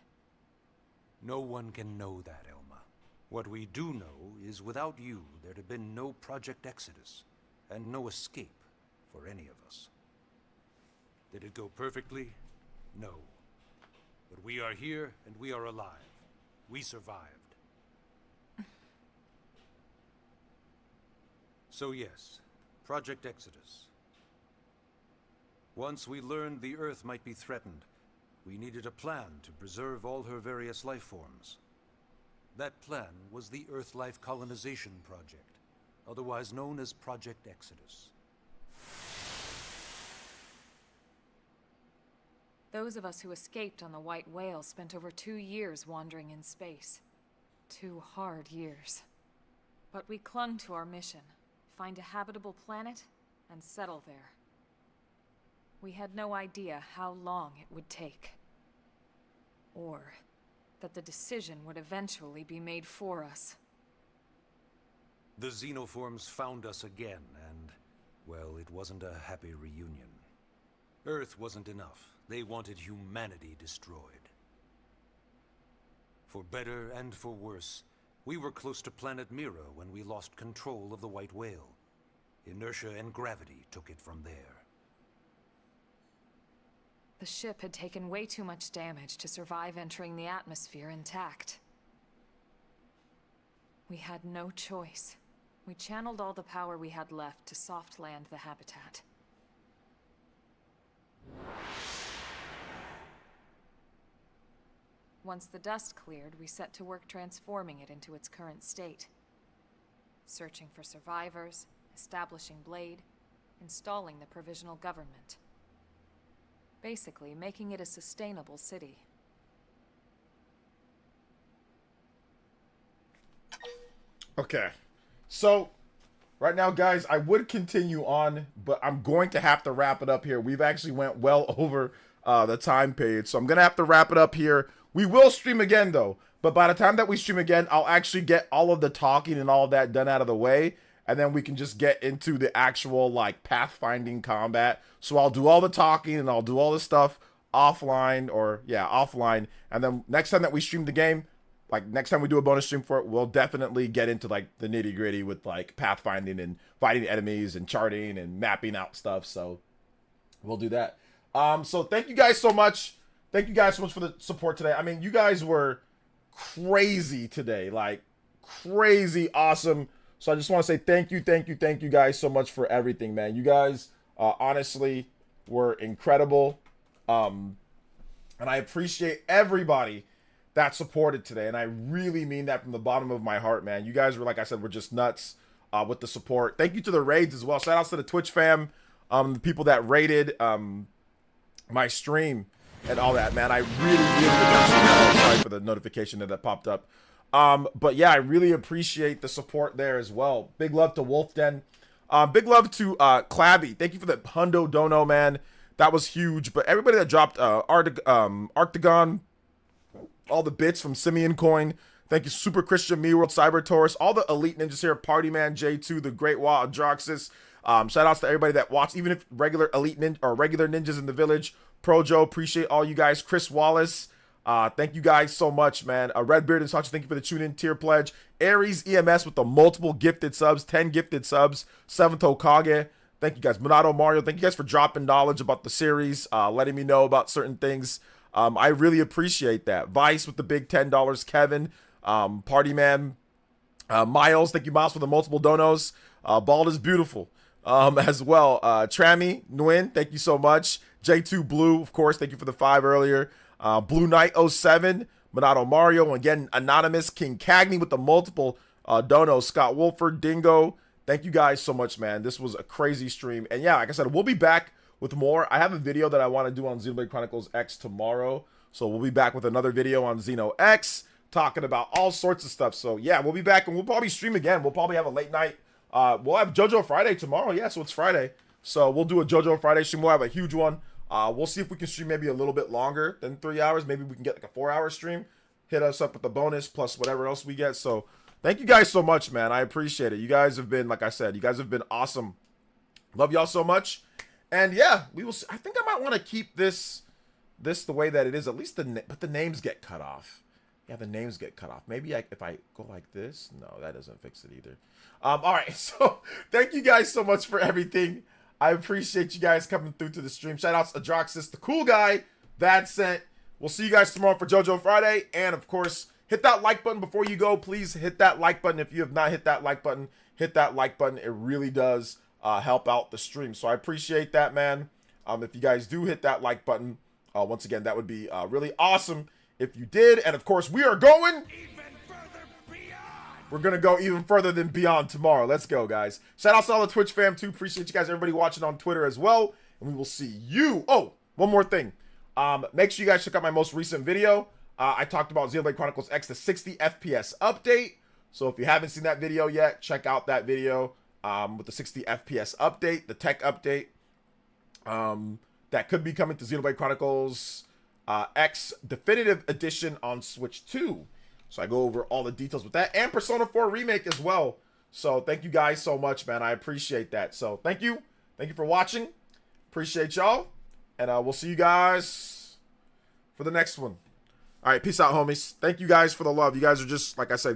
[SPEAKER 4] No one can know that, Elma. What we do know is without you, there'd have been no Project Exodus. And no escape for any of us. Did it go perfectly? No. But we are here and we are alive. We survived. So yes, Project Exodus. Once we learned the Earth might be threatened, we needed a plan to preserve all her various life forms. That plan was the Earth Life Colonization Project. Otherwise known as Project Exodus.
[SPEAKER 3] Those of us who escaped on the White Whale spent over 2 years wandering in space. 2 hard years. But we clung to our mission. Find a habitable planet and settle there. We had no idea how long it would take. Or that the decision would eventually be made for us.
[SPEAKER 4] The Xenoforms found us again, and, well, it wasn't a happy reunion. Earth wasn't enough. They wanted humanity destroyed. For better and for worse, we were close to planet Mira when we lost control of the White Whale. Inertia and gravity took it from there.
[SPEAKER 3] The ship had taken way too much damage to survive entering the atmosphere intact. We had no choice. We channeled all the power we had left to soft land the habitat. Once the dust cleared, we set to work transforming it into its current state. Searching for survivors, establishing Blade, installing the provisional government. Basically, making it a sustainable city.
[SPEAKER 1] Okay. So, right now, guys, I would continue on, but I'm going to have to wrap it up here. We've actually went well over the time period, so I'm going to have to wrap it up here. We will stream again, though. But by the time that we stream again, I'll actually get all of the talking and all of that done out of the way. And then we can just get into the actual, like, pathfinding combat. So I'll do all the talking and I'll do all the stuff offline, or, yeah, offline. And then next time that we stream the game, like, next time we do a bonus stream for it, we'll definitely get into, like, the nitty-gritty with, like, pathfinding and fighting enemies and charting and mapping out stuff. So we'll do that. So thank you guys so much. Thank you guys so much for the support today. I mean, you guys were crazy today. Like, crazy awesome. So I just want to say thank you guys so much for everything, man. You guys honestly were incredible. And I appreciate everybody that supported today. And I really mean that from the bottom of my heart, man. You guys were, like I said, were just nuts with the support. Thank you to the raids as well. Shout outs to the Twitch fam, the people that raided my stream and all that, man. I really appreciate it. Sorry for the notification that popped up. But yeah, I really appreciate the support there as well. Big love to Wolf Den. Big love to Clabby. Thank you for the Hundo Dono, man. That was huge. But everybody that dropped Arctagon, all the bits from Simeon Coin. Thank you, Super Christian, Me World, Cyber Taurus, all the elite ninjas here, Party Man, J2, the Great Wall, Adroxus. Shout outs to everybody that watched, even if regular elite or regular ninjas in the village. Pro Joe, appreciate all you guys. Chris Wallace. Thank you guys so much, man. Redbeard and Sachi, thank you for the tune-in tier pledge. Aries EMS with the multiple gifted subs, 10 gifted subs. 7th Hokage, thank you guys. Minato Mario, thank you guys for dropping knowledge about the series, letting me know about certain things. I really appreciate that. Vice with the big $10. Kevin, Party Man, Miles, thank you, Miles, for the multiple donos. Bald is beautiful as well. Trammy, Nguyen, thank you so much. J2 Blue, of course, thank you for the 5 earlier. Blue Knight 07, Minato Mario, and again, Anonymous, King Cagney with the multiple donos, Scott Wolford, Dingo. Thank you guys so much, man. This was a crazy stream. And yeah, like I said, we'll be back with more. I have a video that I want to do on Xenoblade Chronicles X tomorrow. So we'll be back with another video on Xeno X, talking about all sorts of stuff. So yeah, we'll be back, and we'll probably stream again. We'll probably have a late night. We'll have JoJo Friday tomorrow. Yeah, so it's Friday. So we'll do a JoJo Friday stream. We'll have a huge one. We'll see if we can stream maybe a little bit longer than 3 hours. Maybe we can get like a 4-hour stream. Hit us up with the bonus plus whatever else we get. So thank you guys so much, man. I appreciate it. You guys have been, like I said, you guys have been awesome. Love y'all so much. And yeah, we will see. I think I might want to keep this the way that it is. At least but the names get cut off. Yeah, the names get cut off. Maybe if I go like this. No, that doesn't fix it either. All right. So thank you guys so much for everything. I appreciate you guys coming through to the stream. Shout outs to Adroxus, the cool guy, Bad Scent. We'll see you guys tomorrow for JoJo Friday. And of course, hit that like button before you go. Please hit that like button. If you have not hit that like button, hit that like button. It really does help out the stream. So I appreciate that, man. If you guys do hit that like button, once again, that would be really awesome if you did. And of course, we are going We're going to go even further than beyond tomorrow. Let's go, guys. Shout out to all the Twitch fam, too. Appreciate you guys, everybody watching on Twitter as well. And we will see you. Oh, one more thing. Make sure you guys check out my most recent video. I talked about Xenoblade Chronicles X, the 60 FPS update. So if you haven't seen that video yet, check out that video with the 60 FPS update, the tech update. That could be coming to Xenoblade Chronicles X Definitive Edition on Switch 2. So I go over all the details with that, and Persona 4 Remake as well. So thank you guys so much, man. I appreciate that. So thank you. Thank you for watching. Appreciate y'all. And we'll see you guys for the next one. All right, peace out, homies. Thank you guys for the love. You guys are just, like I said,